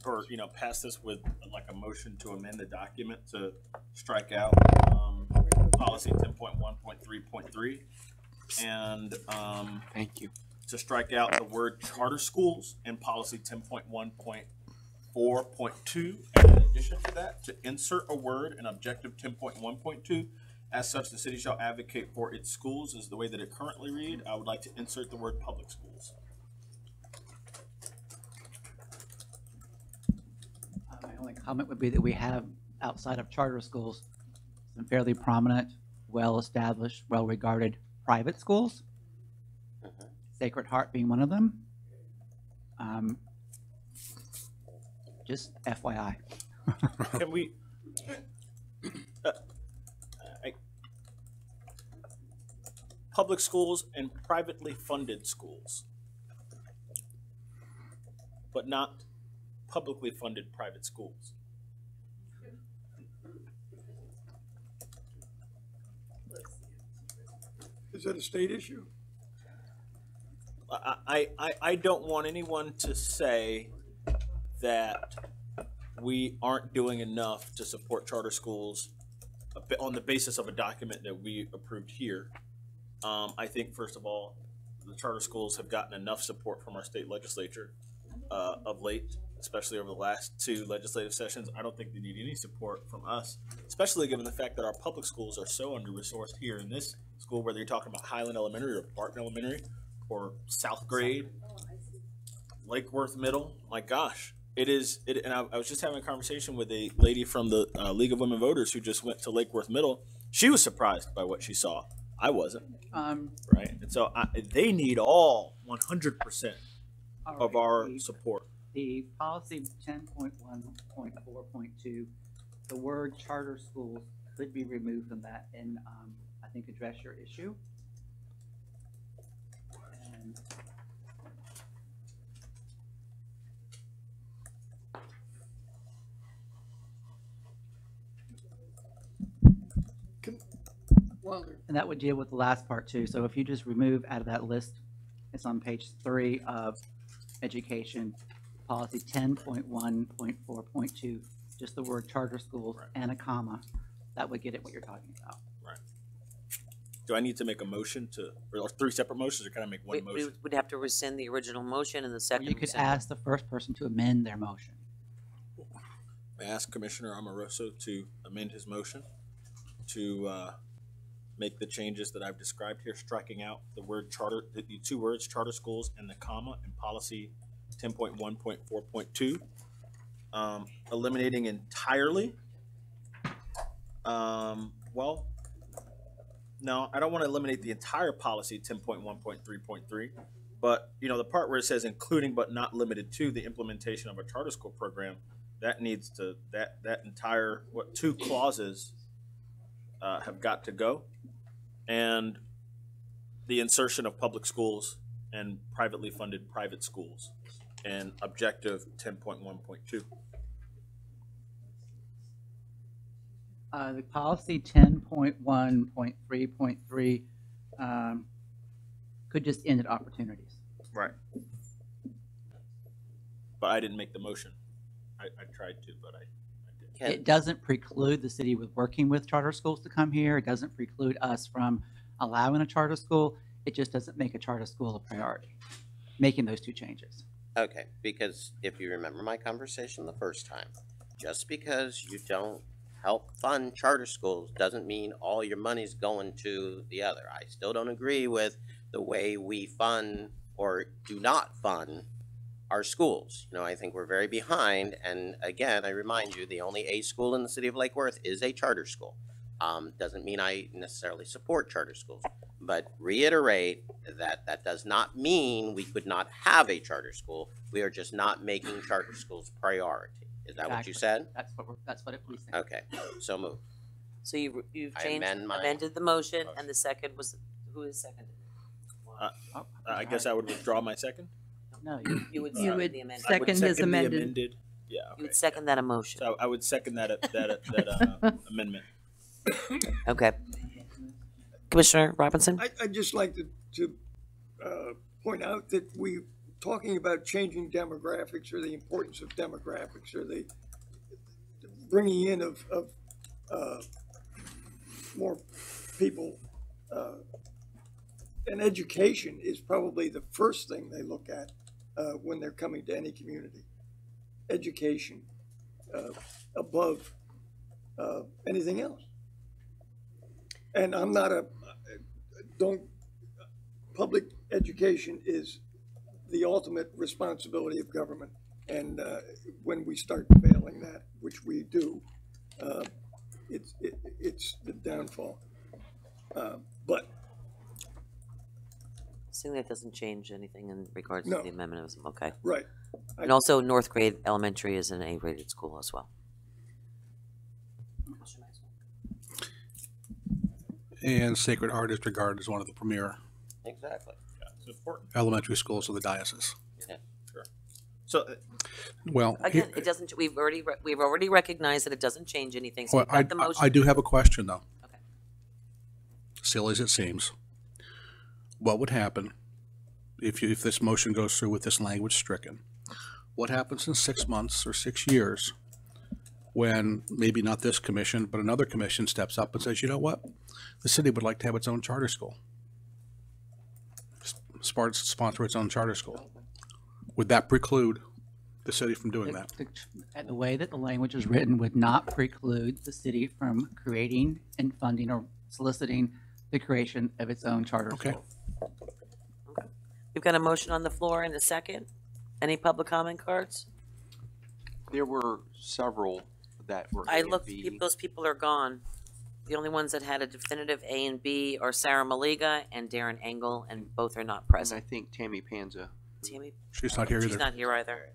or pass this with like a motion to amend the document to strike out policy 10.1.3.3 and thank you, to strike out the word charter schools in policy 10.1.4.2, and in addition to that, to insert a word in objective 10.1.2. As such, the city shall advocate for its schools is the way that it currently read. I would like to insert the word public schools. My only comment would be that we have, outside of charter schools, some fairly prominent, well-established, well-regarded private schools, Sacred Heart being one of them. Just FYI. Can we... public schools and privately funded schools, but not publicly funded private schools. Is that a state issue? I don't want anyone to say that we aren't doing enough to support charter schools on the basis of a document that we approved here. I think, first of all, the charter schools have gotten enough support from our state legislature of late, especially over the last 2 legislative sessions. I don't think they need any support from us, especially given the fact that our public schools are so under-resourced here in this school, whether you're talking about Highland Elementary or Barton Elementary or South Grade, Lake Worth Middle. My gosh, it is. And I was just having a conversation with a lady from the League of Women Voters who just went to Lake Worth Middle. She was surprised by what she saw. I wasn't. Right. And so they need all 100% of our support. The policy 10.1.4.2, the word charter schools could be removed from that and I think address your issue. And and that would deal with the last part too. So if you just remove out of that list, it's on page 3 of education, policy 10.1.4.2, just the word charter schools and a comma, that would get at what you're talking about. Right. Do I need to make a motion or 3 separate motions, or can I make one motion? We would have to rescind the original motion and the second. You could ask the first person to amend their motion. I ask Commissioner Amoroso to amend his motion to make the changes that I've described here, striking out the word charter, the 2 words charter schools and the comma in policy 10.1.4.2, eliminating entirely. Well, no, I don't want to eliminate the entire policy 10.1.3.3, but the part where it says including but not limited to the implementation of a charter school program, that needs to that entire 2 clauses have got to go, and the insertion of public schools and privately funded private schools and objective 10.1.2. The policy 10.1.3.3 could just end at opportunities. Right. But I didn't make the motion. I tried to, but I didn't. It doesn't preclude the city with working with charter schools to come here. It doesn't preclude us from allowing a charter school. It just doesn't make a charter school a priority, making those 2 changes. Okay, because if you remember my conversation the first time, just because you don't help fund charter schools doesn't mean all your money's going to the other. I still don't agree with the way we fund or do not fund our schools. I think we're very behind, and again, I remind you, the only A school in the city of Lake Worth is a charter school. Doesn't mean I necessarily support charter schools, but reiterate that that does not mean we could not have a charter school. We are just not making charter schools priority. Is that what you said? That's what it was saying. Okay, so move. So you've I changed, amended the motion, and the second was, who is seconded? I guess I would withdraw my second. No, you would You second would the amendment. second his amended. Yeah. You would second that emotion. So I would second that amendment. Okay. Commissioner Robinson? I'd just like to point out that we talking about changing demographics, or the importance of demographics, or the bringing in of more people, and education is probably the first thing they look at when they're coming to any community. Education above anything else. And I'm not public education is the ultimate responsibility of government. And when we start failing that, which we do, it's the downfall. But Assuming that doesn't change anything in regards No. to the amendment, okay. Right. And also, North Grade Elementary is an A-rated school as well. And Sacred Heart is regarded as one of the premier Exactly. Yeah, it's important. elementary schools of the diocese. Yeah, sure. So, Well, Again, it doesn't, we've already recognized that it doesn't change anything, so well, we've got the motion. I do have a question, though. Okay. Silly as it seems. What would happen if this motion goes through with this language stricken, what happens in 6 months or 6 years when maybe not this commission, but another commission steps up and says, you know what? The city would like to have its own charter school. Sponsor its own charter school. Would that preclude the city from doing that? The way that the language is written would not preclude the city from creating and funding or soliciting the creation of its own charter school. We've got a motion on the floor and a second. Any public comment cards? There were several that were I A and looked, B. those people are gone. The only ones that had a definitive A and B are Sarah Maliga and Darren Engel, and both are not And present. I think Tammy Panza. Tammy? She's not here She's either. not here either.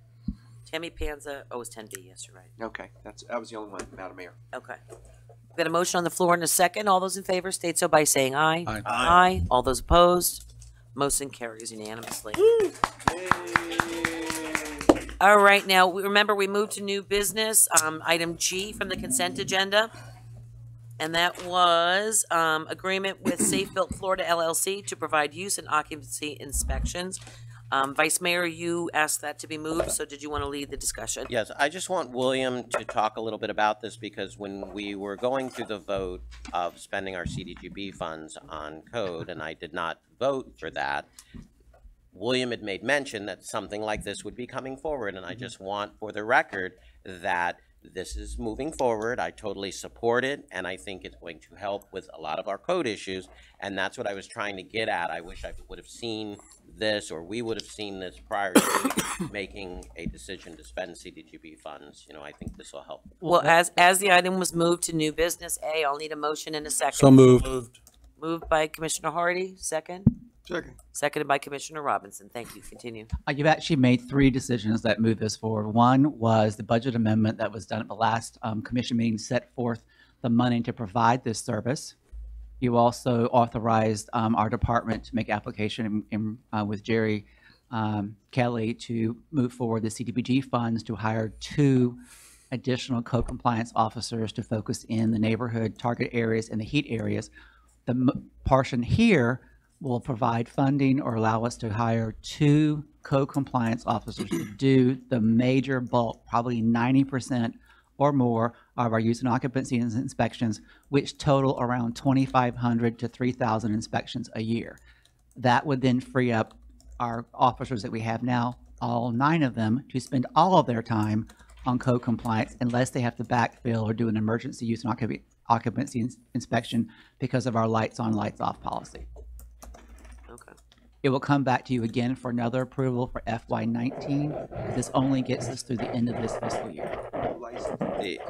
Tammy Panza, oh, it's 10B, yes, you're right. Okay, that was the only one, Madam Mayor. Okay. We've got a motion on the floor and a second. All those in favor state so by saying aye. Aye. Aye. All those opposed? Motion carries unanimously. All right, now, remember, we moved to new business, item G from the consent agenda. And that was agreement with Safe Built Florida LLC to provide use and occupancy inspections. Vice Mayor, you asked that to be moved, so did you want to lead the discussion? Yes, I just want William to talk a little bit about this because when we were going through the vote of spending our CDGB funds on code, and I did not vote for that, William had made mention that something like this would be coming forward, and I just want for the record that this is moving forward. I totally support it, and I think it's going to help with a lot of our code issues, and that's what I was trying to get at. I wish I would have seen this, or we would have seen this prior to making a decision to spend CDGB funds. You know, I think this will help. Well, as the item was moved to new business A, I'll need a motion in a second. So moved. Moved by Commissioner Hardy, second. Second. Seconded by Commissioner Robinson. Thank you. Continue. You've actually made 3 decisions that move this forward. One was the budget amendment that was done at the last commission meeting, set forth the money to provide this service. You also authorized our department to make application with Jerry Kelly to move forward the CDBG funds to hire 2 additional code compliance officers to focus in the neighborhood target areas and the heat areas. The portion here will provide funding or allow us to hire 2 code compliance officers to do the major bulk, probably 90% or more of our use and occupancy inspections, which total around 2,500 to 3,000 inspections a year. That would then free up our officers that we have now, all 9 of them, to spend all of their time on code compliance unless they have to backfill or do an emergency use and occupancy inspection because of our lights on, lights off policy. It will come back to you again for another approval for FY19. This only gets us through the end of this fiscal year.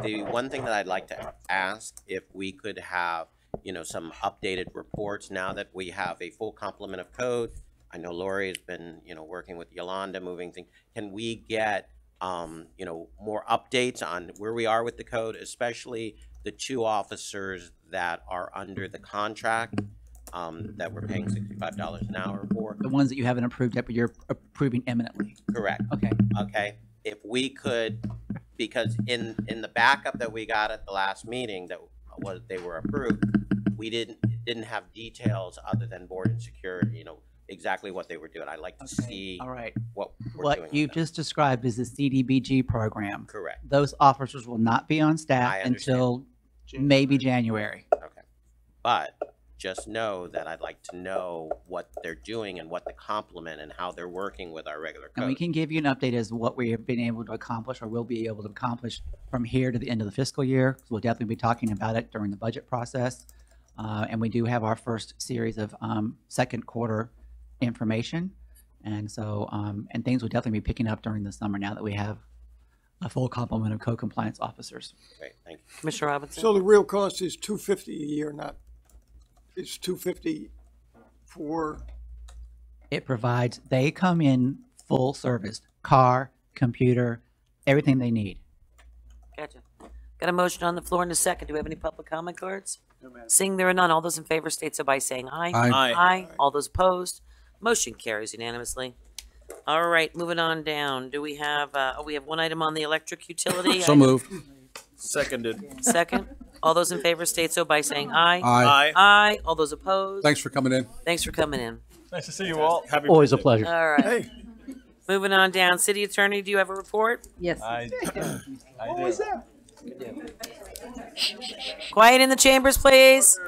The one thing that I'd like to ask, if we could have, you know, some updated reports now that we have a full complement of code. I know Lori has been, you know, working with Yolanda, moving things. Can we get, you know, more updates on where we are with the code, especially the 2 officers that are under the contract? That we're paying $65 an hour for. The ones that you haven't approved yet, but you're approving imminently. Correct. Okay. Okay. If we could, because in the backup that we got at the last meeting that was they were approved, we didn't have details other than board and security. You know exactly what they were doing. I'd like to see. All right. What we're doing. What you've just described is the CDBG program. Correct. Those officers will not be on staff until maybe January. Okay. But just know that I'd like to know what they're doing and what the complement and how they're working with our regular code. And we can give you an update as to what we have been able to accomplish or will be able to accomplish from here to the end of the fiscal year. We'll definitely be talking about it during the budget process. And we do have our first series of second quarter information. And so, and things will definitely be picking up during the summer now that we have a full complement of code compliance officers. Great, thank you. Commissioner Robinson? So the real cost is $250 a year, not, it's $250 for, It provides, they come in full service, car, computer, everything they need. Gotcha. Got a motion on the floor in a second. Do we have any public comment cards? No, ma'am. Seeing there are none, all those in favor state so by saying aye. Aye. Aye. Aye. All those opposed? Motion carries unanimously. All right, moving on down. Do we have, we have one item on the electric utility? So moved. Seconded. Second. All those in favor state so by saying aye. Aye. Aye. All those opposed? Thanks for coming in. Thanks for coming in. Nice to see you all. Happy Always a birthday. pleasure. All right. Hey. Moving on down. City Attorney, do you have a report? Yes. I What was that? Quiet in the chambers, please.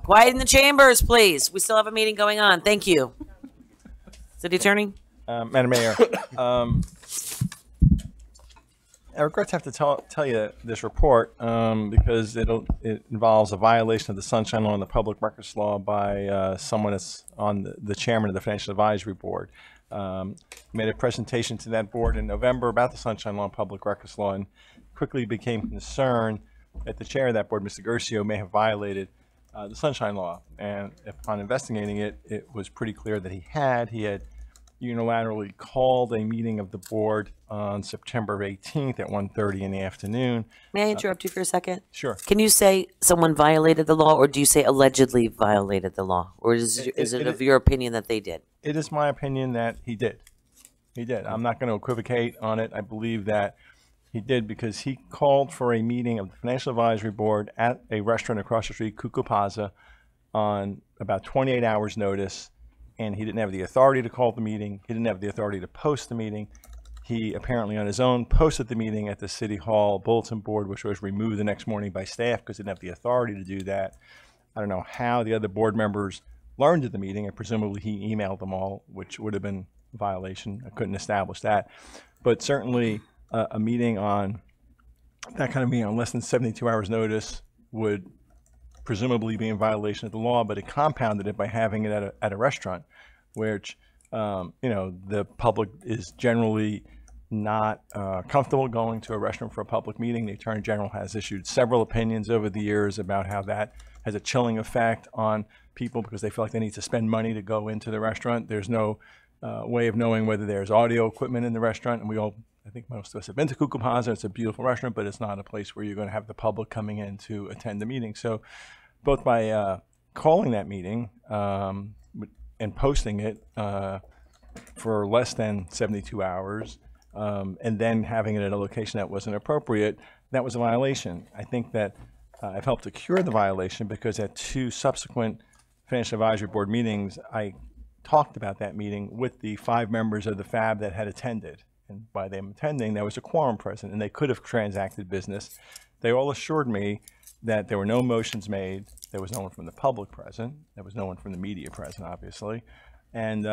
Quiet in the chambers, please. We still have a meeting going on. Thank you. City Attorney? Madam Mayor, I regret to have to tell you this report because it involves a violation of the Sunshine Law and the Public Records Law by someone that's on the chairman of the Financial Advisory Board. Made a presentation to that board in November about the Sunshine Law and Public Records Law, and quickly became concerned that the chair of that board, Mr. Gercio, may have violated the Sunshine Law. And upon investigating it, it was pretty clear that he had unilaterally called a meeting of the board on September 18th at 1:30 in the afternoon. May I interrupt you for a second? Sure. Can you say someone violated the law, or do you say allegedly violated the law? Or is it of your opinion that they did? It is my opinion that he did. He did. I'm not going to equivocate on it. I believe that he did because he called for a meeting of the Financial Advisory Board at a restaurant across the street, Cuckoo Plaza, on about 28 hours notice, and he didn't have the authority to call the meeting. He didn't have the authority to post the meeting. He apparently on his own posted the meeting at the City Hall bulletin board, which was removed the next morning by staff because he didn't have the authority to do that. I don't know how the other board members learned of the meeting, and presumably he emailed them all, which would have been a violation. I couldn't establish that. But certainly a meeting on that kind of meeting on less than 72 hours notice would presumably be in violation of the law, but it compounded it by having it at a restaurant, which, the public is generally not comfortable going to a restaurant for a public meeting. The Attorney General has issued several opinions over the years about how that has a chilling effect on people because they feel like they need to spend money to go into the restaurant. There's no way of knowing whether there's audio equipment in the restaurant, and I think most of us have been to Cuckoo Plaza. It's a beautiful restaurant, but it's not a place where you're going to have the public coming in to attend the meeting. So both by calling that meeting and posting it for less than 72 hours and then having it at a location that wasn't appropriate, that was a violation. I think that I've helped to cure the violation because at 2 subsequent Financial Advisory Board meetings, I talked about that meeting with the 5 members of the FAB that had attended. And by them attending, there was a quorum present, and they could have transacted business. They all assured me that there were no motions made. There was no one from the public present. There was no one from the media present, obviously. And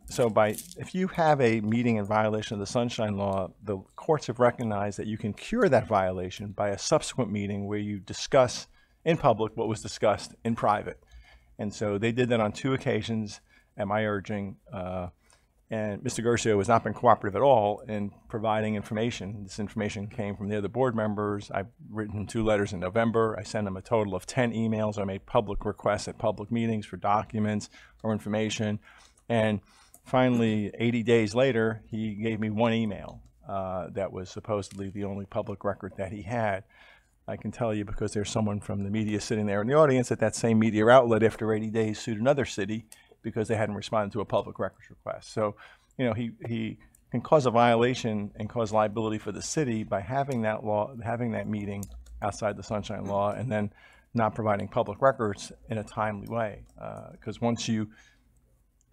so if you have a meeting in violation of the Sunshine Law, the courts have recognized that you can cure that violation by a subsequent meeting where you discuss in public what was discussed in private. And so they did that on 2 occasions at my urging. And Mr. Gercio has not been cooperative at all in providing information. This information came from the other board members. I've written him 2 letters in November. I sent him a total of 10 emails. I made public requests at public meetings for documents or information. And finally, 80 days later, he gave me 1 email that was supposedly the only public record that he had. I can tell you because there's someone from the media sitting there in the audience that same media outlet after 80 days sued another city because they hadn't responded to a public records request. So, he can cause a violation and cause liability for the city by having that meeting outside the Sunshine Law and then not providing public records in a timely way. Because once you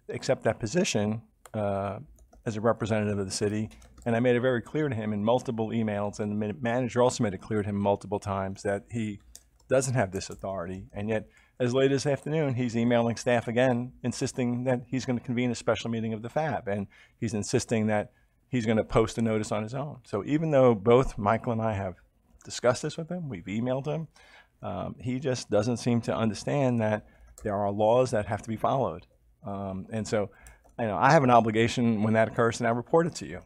accept that position as a representative of the city, and I made it very clear to him in multiple emails, and the manager also made it clear to him multiple times that he doesn't have this authority, and yet as late as afternoon, he's emailing staff again, insisting that he's going to convene a special meeting of the FAB, and he's insisting that he's going to post a notice on his own. So even though both Michael and I have discussed this with him, we've emailed him, he just doesn't seem to understand that there are laws that have to be followed. And so, I have an obligation when that occurs, and I report it to you.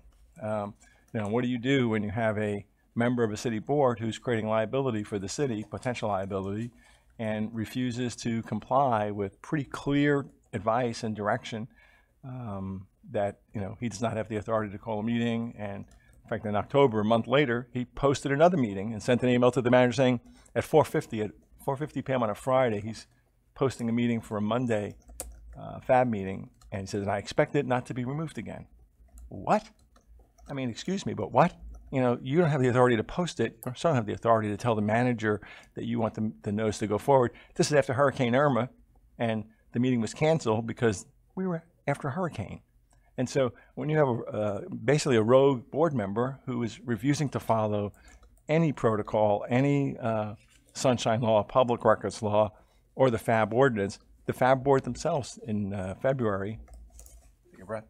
What do you do when you have a member of a city board who's creating liability for the city, potential liability, and refuses to comply with pretty clear advice and direction that he does not have the authority to call a meeting? And in fact, in October, a month later, he posted another meeting and sent an email to the manager saying at 4:50 p.m. on a Friday, he's posting a meeting for a Monday FAB meeting, and he says, and I expect it not to be removed again. What? I mean, excuse me, but what? You don't have the authority to post it. You also don't have the authority to tell the manager that you want the notice to go forward. This is after Hurricane Irma, and the meeting was canceled because we were after a hurricane. And so when you have basically a rogue board member who is refusing to follow any protocol, any sunshine law, public records law, or the FAB ordinance, the FAB board themselves in February, take a breath,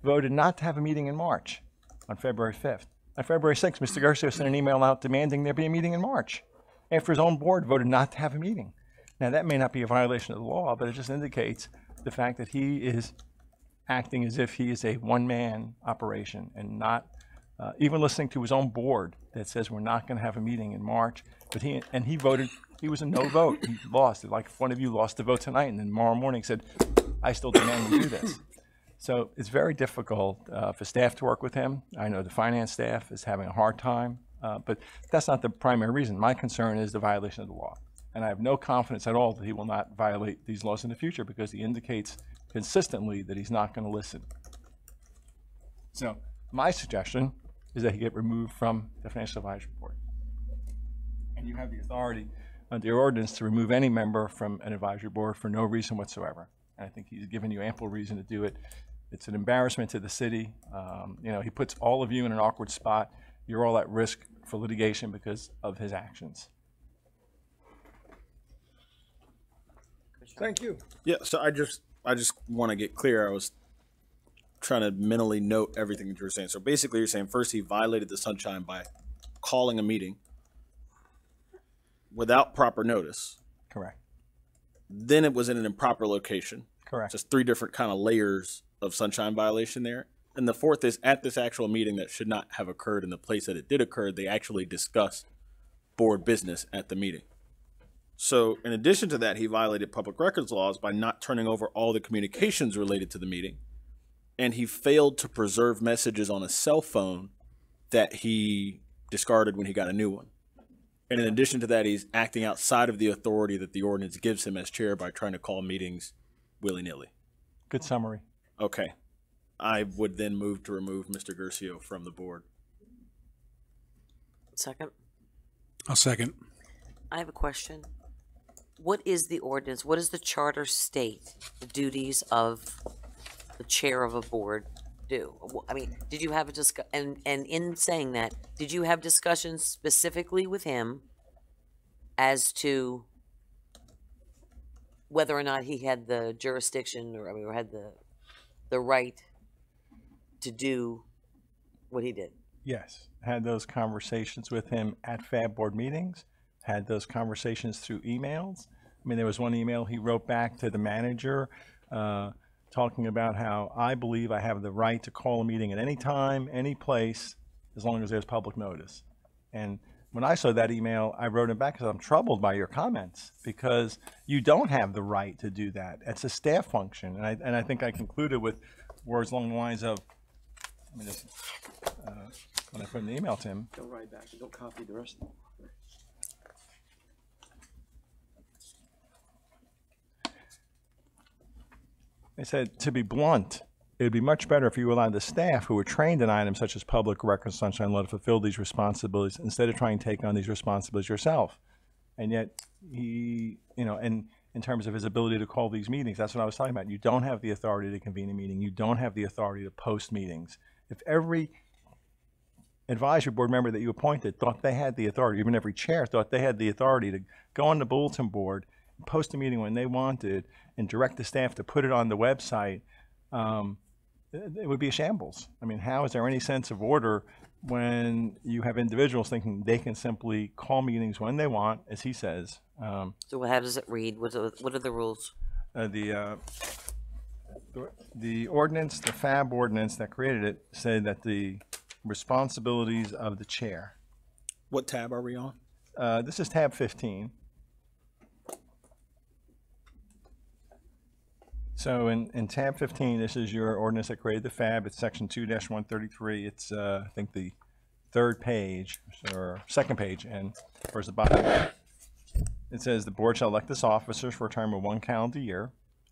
voted not to have a meeting in March on February 5th. On February 6th, Mr. Garcia sent an email out demanding there be a meeting in March after his own board voted not to have a meeting. Now, that may not be a violation of the law, but it just indicates the fact that he is acting as if he is a one-man operation and not even listening to his own board that says we're not going to have a meeting in March. But he voted, he was a no vote. He lost. Like if one of you lost the vote tonight and then tomorrow morning said, I still demand we do this. So it's very difficult for staff to work with him. I know the finance staff is having a hard time, but that's not the primary reason. My concern is the violation of the law. And I have no confidence at all that he will not violate these laws in the future because he indicates consistently that he's not going to listen. So my suggestion is that he get removed from the Financial Advisory Board. And you have the authority under your ordinance to remove any member from an advisory board for no reason whatsoever. And I think he's given you ample reason to do it. It's an embarrassment to the city. You know, he puts all of you in an awkward spot. You're all at risk for litigation because of his actions. Thank you. Yeah, so I just want to get clear. I was trying to mentally note everything that you were saying. So basically you're saying first he violated the sunshine by calling a meeting without proper notice. Correct. Then it was in an improper location. Correct. Just three different kind of layers of sunshine violation there. And the fourth is at this actual meeting that should not have occurred in the place that it did occur, they actually discussed board business at the meeting. So in addition to that, he violated public records laws by not turning over all the communications related to the meeting. And he failed to preserve messages on a cell phone that he discarded when he got a new one. And in addition to that, he's acting outside of the authority that the ordinance gives him as chair by trying to call meetings willy-nilly. Good summary. Okay. I would then move to remove Mr. Guercio from the board. Second. I'll second. I have a question. What is the ordinance? What does the charter state the duties of the chair of a board do? I mean, did you have a and in saying that, did you have discussions specifically with him as to whether or not he had the jurisdiction or had the right to do what he did? Yes. Had those conversations with him at FAB board meetings, had those conversations through emails. I mean, there was one email he wrote back to the manager talking about how I believe I have the right to call a meeting at any time, any place, as long as there's public notice. And when I saw that email, I wrote him back because I'm troubled by your comments because you don't have the right to do that. It's a staff function. And I think I concluded with words along the lines of, let me just, when I put in the email to him. Don't write back, don't copy the rest of them. I said, to be blunt, it would be much better if you allowed the staff who were trained in items such as public records, sunshine law to fulfill these responsibilities instead of trying to take on these responsibilities yourself. And yet he, you know, and in terms of his ability to call these meetings, that's what I was talking about. You don't have the authority to convene a meeting. You don't have the authority to post meetings. If every advisory board member that you appointed thought they had the authority, even every chair thought they had the authority to go on the bulletin board, post a meeting when they wanted, and direct the staff to put it on the website, it would be a shambles. I mean, how is there any sense of order when you have individuals thinking they can simply call meetings when they want, as he says? So how does it read? What are the rules? The ordinance, the FAB ordinance that created it, said that the responsibilities of the chair. What tab are we on? This is tab 15. So in tab 15, this is your ordinance that created the FAB. It's section 2-133. It's, I think, the third page or second page, and towards the bottom. It says the board shall elect its officers for a term of 1 calendar year.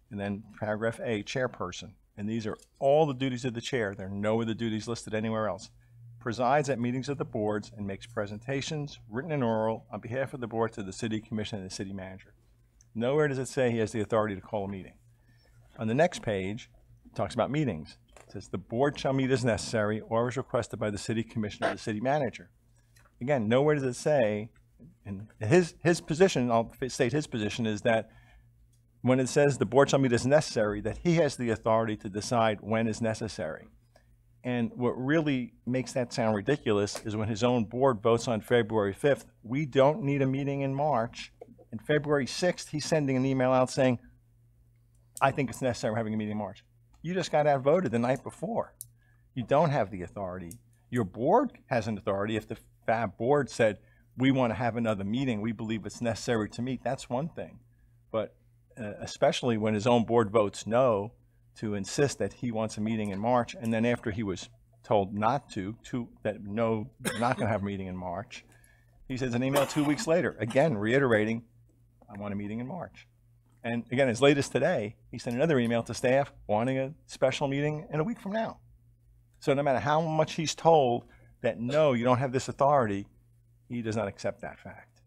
And then paragraph A, chairperson. And these are all the duties of the chair. There are no other duties listed anywhere else. Presides at meetings of the boards and makes presentations, written and oral, on behalf of the board to the city commission and the city manager. Nowhere does it say he has the authority to call a meeting. On the next page, it talks about meetings. It says the board shall meet as necessary or as requested by the city commissioner or the city manager. Again, nowhere does it say, and his position, I'll state his position, is that when it says the board shall meet as necessary, that he has the authority to decide when is necessary. And what really makes that sound ridiculous is when his own board votes on February 5th, we don't need a meeting in March. And February 6th, he's sending an email out saying, I think it's necessary having a meeting in March. You just got outvoted the night before. You don't have the authority. Your board has an authority. If the FAB board said, we want to have another meeting, we believe it's necessary to meet, that's one thing. But especially when his own board votes no, to insist that he wants a meeting in March, and then after he was told not that no, we're not going to have a meeting in March, he sends an email 2 weeks later, again reiterating, I want a meeting in March. And again, as late as today, he sent another email to staff wanting a special meeting in a week from now. So no matter how much he's told that no, you don't have this authority, he does not accept that fact.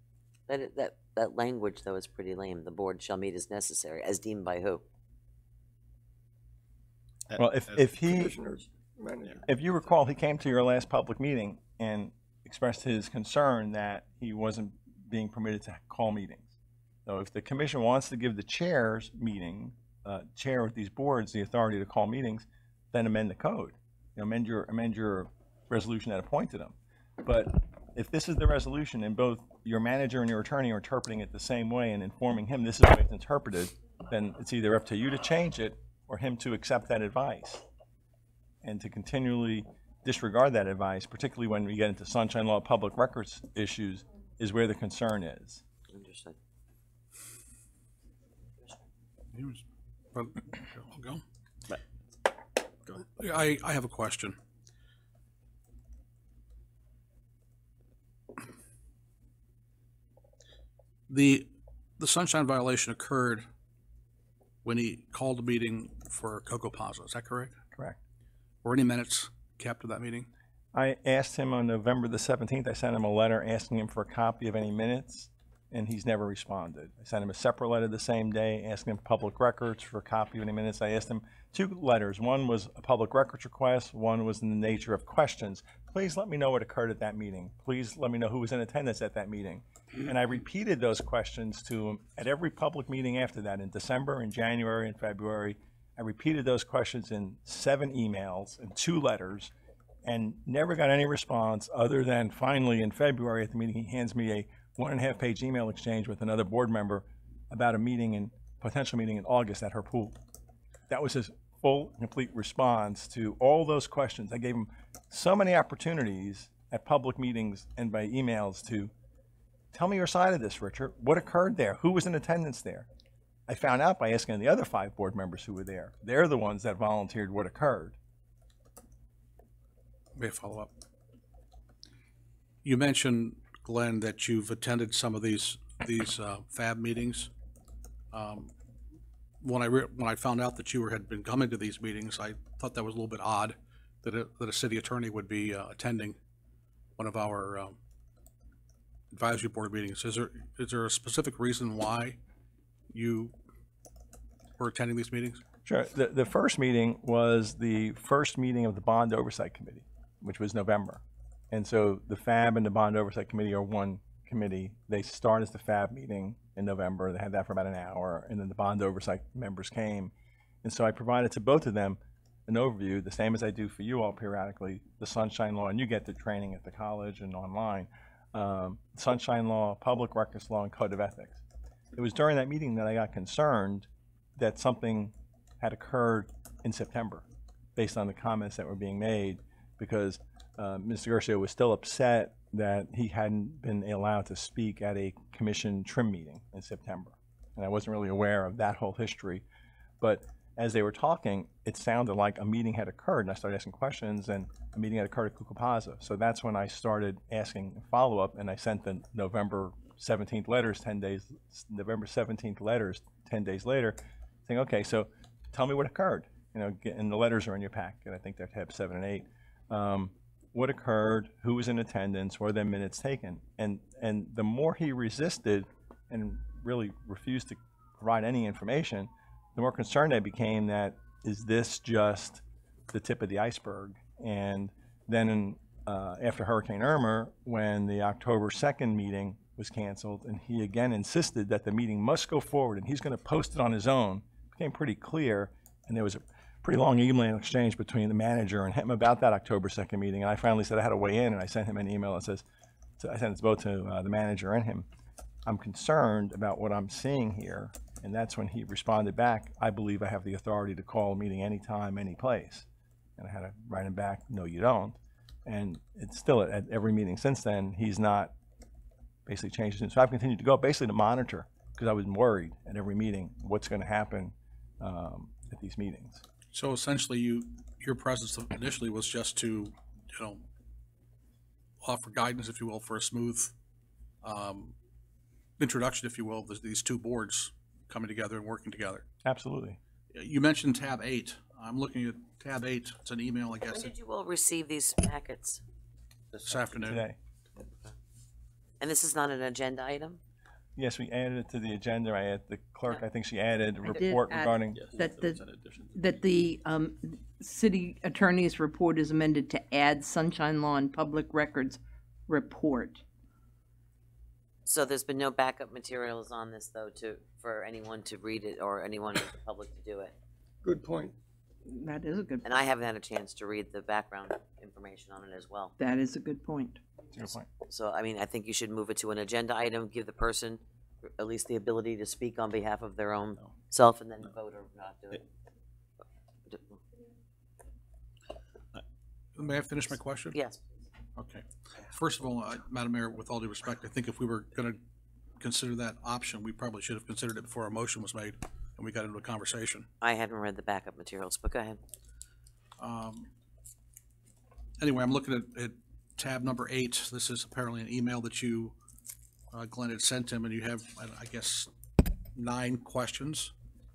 That language, though, is pretty lame. The board shall meet as necessary, as deemed by who? Well, if you recall, he came to your last public meeting and expressed his concern that he wasn't being permitted to call meetings. So if the commission wants to give the chair of these boards the authority to call meetings, then amend the code. Amend your resolution that appointed them. But if this is the resolution and both your manager and your attorney are interpreting it the same way and informing him this is the way it's interpreted, then it's either up to you to change it or him to accept that advice. And to continually disregard that advice, particularly when we get into sunshine law public records issues, is where the concern is. Understood. I have a question. The sunshine violation occurred when he called a meeting for Coco Plaza. Is that correct? Correct. Were any minutes kept of that meeting? I asked him on November the 17th, I sent him a letter asking him for a copy of any minutes, and he's never responded. I sent him a separate letter the same day asking him for public records for a copy of any minutes. I asked him 2 letters. One was a public records request. One was in the nature of questions. Please let me know what occurred at that meeting. Please let me know who was in attendance at that meeting. And I repeated those questions to him at every public meeting after that, in December, in January, and February. I repeated those questions in 7 emails and 2 letters, and never got any response other than finally in February at the meeting, he hands me a 1.5-page email exchange with another board member about a potential meeting in August at her pool. That was his full, complete response to all those questions. I gave him so many opportunities at public meetings and by emails to tell me your side of this, Richard. What occurred there? Who was in attendance there? I found out by asking the other 5 board members who were there. They're the ones that volunteered what occurred. May I follow up? You mentioned, Glenn, that you've attended some of these FAB meetings. When I found out that you had been coming to these meetings, I thought that was a little bit odd that a city attorney would be attending one of our advisory board meetings. Is there a specific reason why you were attending these meetings? Sure. The first meeting was the first meeting of the Bond Oversight Committee, which was November. And so the FAB and the Bond Oversight Committee are one committee. They start as the FAB meeting in November. They had that for about an hour, and then the Bond Oversight members came. And so I provided to both of them an overview, the same as I do for you all periodically, the Sunshine Law, and you get the training at the college and online, Sunshine Law, Public Records Law, and Code of Ethics. It was during that meeting that I got concerned that something had occurred in September based on the comments that were being made, because Mr. Garcia was still upset that he hadn't been allowed to speak at a commission trim meeting in September. And I wasn't really aware of that whole history. But as they were talking, it sounded like a meeting had occurred, and I started asking questions, and a meeting had occurred at Coco Plaza. So that's when I started asking follow-up, and I sent the November 17th letters 10 days later, saying, okay, so tell me what occurred. And the letters are in your packet. I think they're tab 7 and 8. What occurred, who was in attendance, were there minutes taken? And the more he resisted and really refused to provide any information, the more concerned I became that, is this just the tip of the iceberg? And then after Hurricane Irma, when the October 2nd meeting was canceled, and he again insisted that the meeting must go forward and he's going to post it on his own, it became pretty clear, and there was a pretty long email exchange between the manager and him about that October 2nd meeting. And I finally said I had to weigh in, and I sent him an email that says, I sent it both to the manager and him. I'm concerned about what I'm seeing here. And that's when he responded back, I believe I have the authority to call a meeting anytime, any place. And I had to write him back, no, you don't. And it's still at every meeting since then, he's not basically changed it. So I've continued to go basically to monitor, because I was worried at every meeting what's going to happen at these meetings. So essentially, your presence initially was just to, offer guidance, if you will, for a smooth introduction, if you will, of these two boards coming together and working together. Absolutely. You mentioned tab 8. I'm looking at tab 8. It's an email, I guess. When did you all receive these packets? This afternoon. Today. And this is not an agenda item? Yes, we added it to the agenda. I had the clerk, I think she added a I did report add regarding. that the city attorney's report is amended to add Sunshine Law and Public Records report. So there's been no backup materials on this, though, for anyone to read it or anyone in the public to do it? Good point. That is a good. And I haven't had a chance to read the background information on it as well. That is a good point. Good point. So, I mean, I think you should move it to an agenda item, give the person at least the ability to speak on behalf of their own self, and then vote or not do it. May I finish my question? Yes. Okay. First of all, Madam Mayor, with all due respect, I think if we were going to consider that option, we probably should have considered it before a motion was made and we got into a conversation. I hadn't read the backup materials, but go ahead. Anyway, I'm looking at tab number 8. This is apparently an email that you, Glenn, had sent him, and you have, I guess, 9 questions.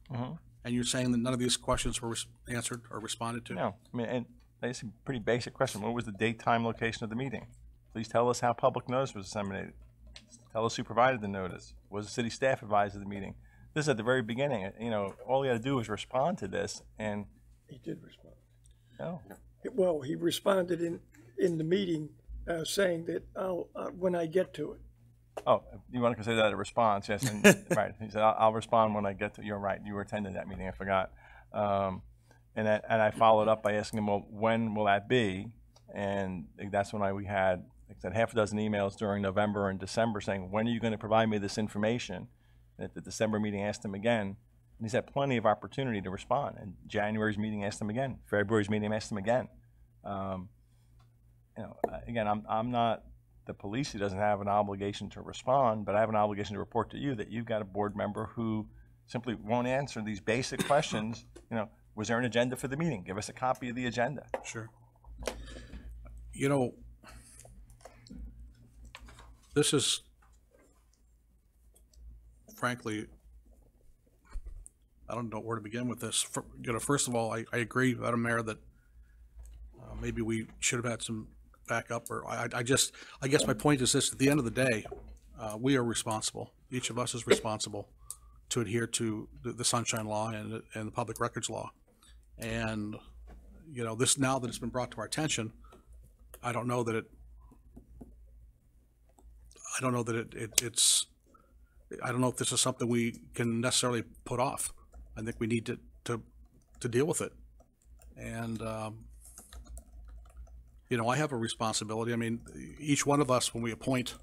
And you're saying that none of these questions were answered or responded to? No, I mean, and it's a pretty basic question. What was the date, time, location of the meeting? Please tell us how public notice was disseminated. Tell us who provided the notice. Was the city staff advised of the meeting? This is at the very beginning. All you had to do was respond to this, and he did respond. No. Well, he responded in the meeting saying that when I get to it. Oh, you want to consider that a response? Yes, and, right. He said, "I'll respond when I get to." You're right. You were attending that meeting. I forgot. And I followed up by asking him, "Well, when will that be?" And that's when we had, like I said, half a dozen emails during November and December saying, "When are you going to provide me this information?" And at the December meeting, asked him again, and he's had plenty of opportunity to respond. And January's meeting, asked him again. February's meeting, asked him again. Again, I'm not the police. He doesn't have an obligation to respond, but I have an obligation to report to you that you've got a board member who simply won't answer these basic questions. Was there an agenda for the meeting? Give us a copy of the agenda. Sure. This is, frankly, I don't know where to begin with this. First of all, I agree, Madam Mayor, that maybe we should have had some backup, or I guess my point is this: at the end of the day, we are responsible. Each of us is responsible to adhere to the Sunshine Law and the Public Records Law. And this, now that it's been brought to our attention, I don't know that if this is something we can necessarily put off. I think we need to deal with it. And I have a responsibility. I mean, each one of us, when we appoint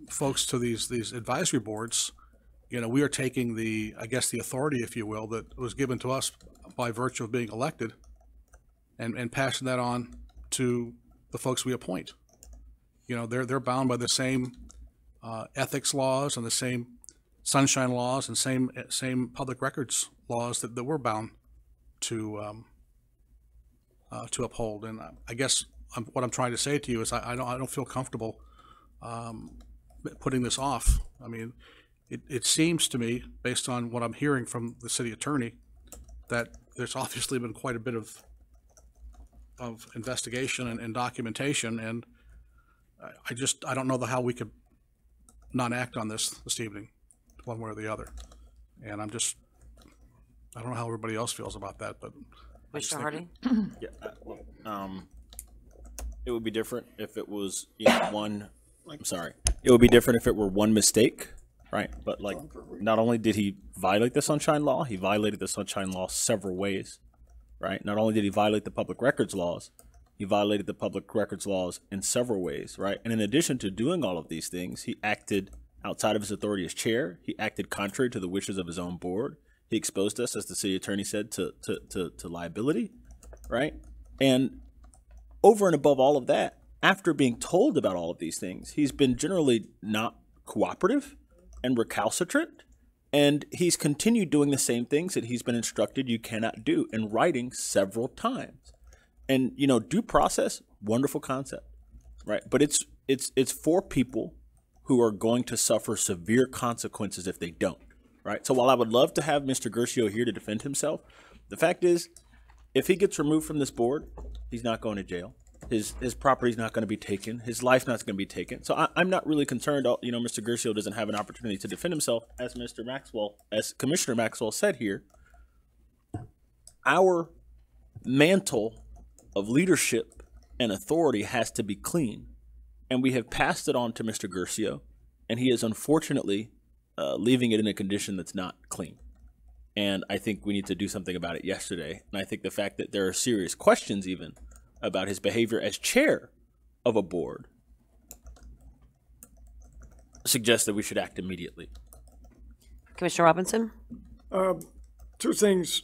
folks to these advisory boards, we are taking the authority, if you will, that was given to us by virtue of being elected, and passing that on to the folks we appoint. They're bound by the same ethics laws and the same sunshine laws and same public records laws that we're bound to uphold. And I guess what I'm trying to say to you is I don't feel comfortable putting this off. I mean, it seems to me, based on what I'm hearing from the city attorney, that there's obviously been quite a bit of investigation and documentation, and I don't know how we could not act on this evening. one way or the other. And I don't know how everybody else feels about that, but. Mr. Hardy? It would be different if it was I'm sorry. It would be different if it were one mistake, right? But like, not only did he violate the Sunshine Law, he violated the Sunshine Law several ways, right? Not only did he violate the public records laws, he violated the public records laws in several ways, right? And in addition to doing all of these things, he acted outside of his authority as chair. He acted contrary to the wishes of his own board. He exposed us, as the city attorney said, to liability, right? And over and above all of that, after being told about all of these things, he's been generally not cooperative and recalcitrant, and he's continued doing the same things that he's been instructed you cannot do in writing several times. And, you know, due process, wonderful concept, right? But it's for people who are going to suffer severe consequences if they don't, right? So while I would love to have Mr. Guercio here to defend himself, the fact is, if he gets removed from this board, he's not going to jail. His property's not going to be taken. His life's not going to be taken. So I'm not really concerned. You know, Mr. Guercio doesn't have an opportunity to defend himself, as Commissioner Maxwell said here. Our mantle of leadership and authority has to be clean, and we have passed it on to Mr. Guercio, and he is unfortunately leaving it in a condition that's not clean. And I think we need to do something about it yesterday. And I think the fact that there are serious questions even about his behavior as chair of a board suggests that we should act immediately. Commissioner Robinson? Two things.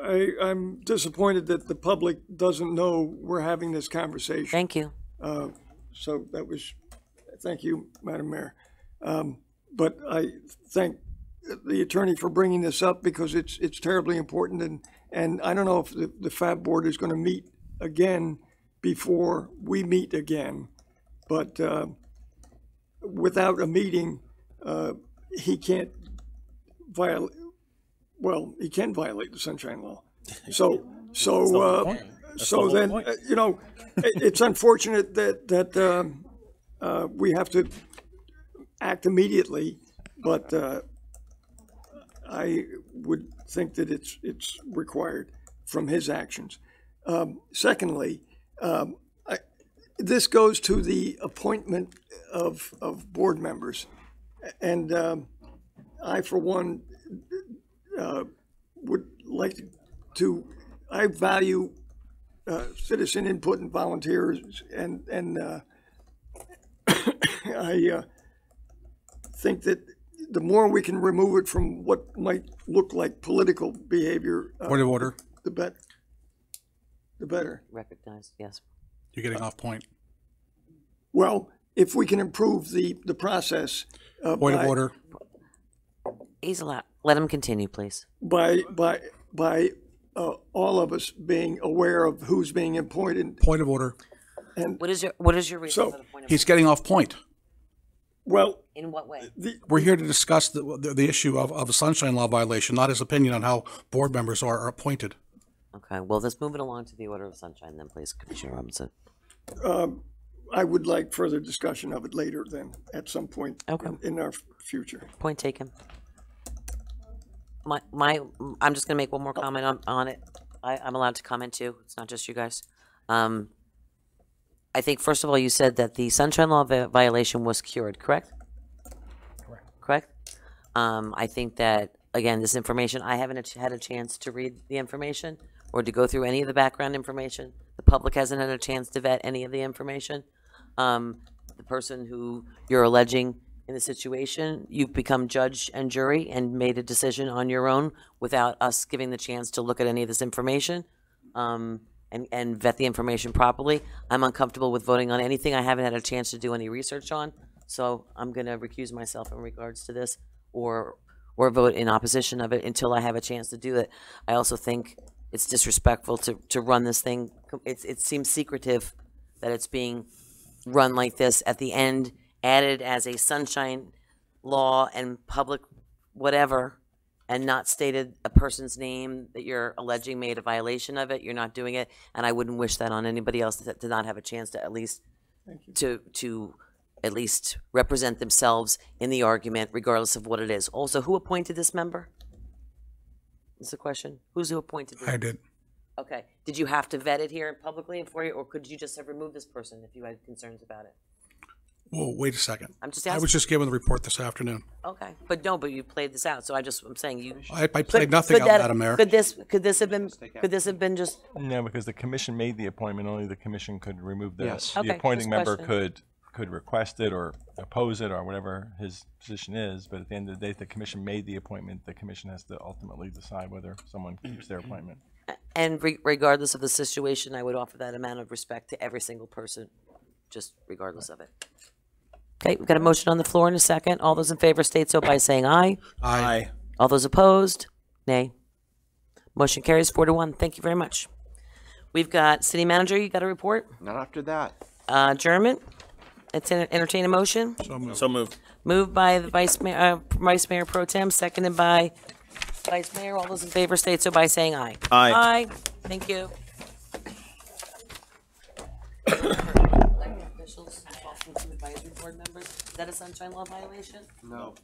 I'm disappointed that the public doesn't know we're having this conversation. Thank you. So that was, thank you, Madam Mayor. But I thank the attorney for bringing this up because it's terribly important. And I don't know if the FAB board is going to meet again before we meet again. But without a meeting, he can't violate. Well, he can violate the Sunshine Law. So then, you know, it's unfortunate that we have to act immediately, but I would think that it's required from his actions. Secondly, this goes to the appointment of board members, and I, for one, would like to. I value citizen input and volunteers, and I think that the more we can remove it from what might look like political behavior, Point of order. the better. The better. Recognized, yes. You're getting off point. Well, if we can improve the process. Point of order. He's allowed. Let him continue, please. By all of us being aware of who's being appointed. Point of order. And what is your reason so, for the point of He's getting off point. Well, in what way? We're here to discuss the issue of a Sunshine Law violation, not his opinion on how board members are appointed. Okay, well, let's move it along to the order of Sunshine then, please, Commissioner Robinson. I would like further discussion of it later then, at some point in our future. Point taken. I'm just going to make one more comment on it. I'm allowed to comment too. It's not just you guys. I think, first of all, you said that the Sunshine Law violation was cured, correct? Correct? I think that, again, this information, I haven't had a chance to read the information or to go through any of the background information. The public hasn't had a chance to vet any of the information. The person who you're alleging in the situation, you've become judge and jury and made a decision on your own without us giving the chance to look at any of this information and vet the information properly. I'm uncomfortable with voting on anything I haven't had a chance to do any research on, so I'm going to recuse myself in regards to this or vote in opposition of it until I have a chance to do it. I also think it's disrespectful to run this thing. It seems secretive that it's being run like this at the end, added as a Sunshine Law and public whatever, and not stated a person's name that you're alleging made a violation of it. You're not doing it, and I wouldn't wish that on anybody else that did not have a chance to at least to at least represent themselves in the argument, regardless of what it is. Also, who appointed this member? That's the question. Who appointed this? I did. Okay. Did you have to vet it here publicly and for you, or could you just have removed this person if you had concerns about it? Whoa, wait a second. I'm just I was asking. just given the report this afternoon. Okay, but no, but you played this out, so I'm saying you. I played nothing out, Madam Mayor. Could this have been just? No, because the commission made the appointment, only the commission could remove the, Yes. the Okay, appointing just member question. could request it or oppose it or whatever his position is, but at the end of the day, if the commission made the appointment, the commission has to ultimately decide whether someone keeps their appointment. And regardless of the situation, I would offer that amount of respect to every single person, just regardless of it. Okay, we've got a motion on the floor in a second. All those in favor state so by saying aye. Aye. All those opposed, nay. Motion carries 4-1. Thank you very much. We've got city manager, you got a report? Not after that. Adjournment. Entertain a motion. So moved. Moved by the Vice Mayor Pro Tem, seconded by Vice Mayor. All those in favor state so by saying aye. Aye. Aye. Thank you. Elected officials, talking to advisory board members. Is that a sunshine law violation? No.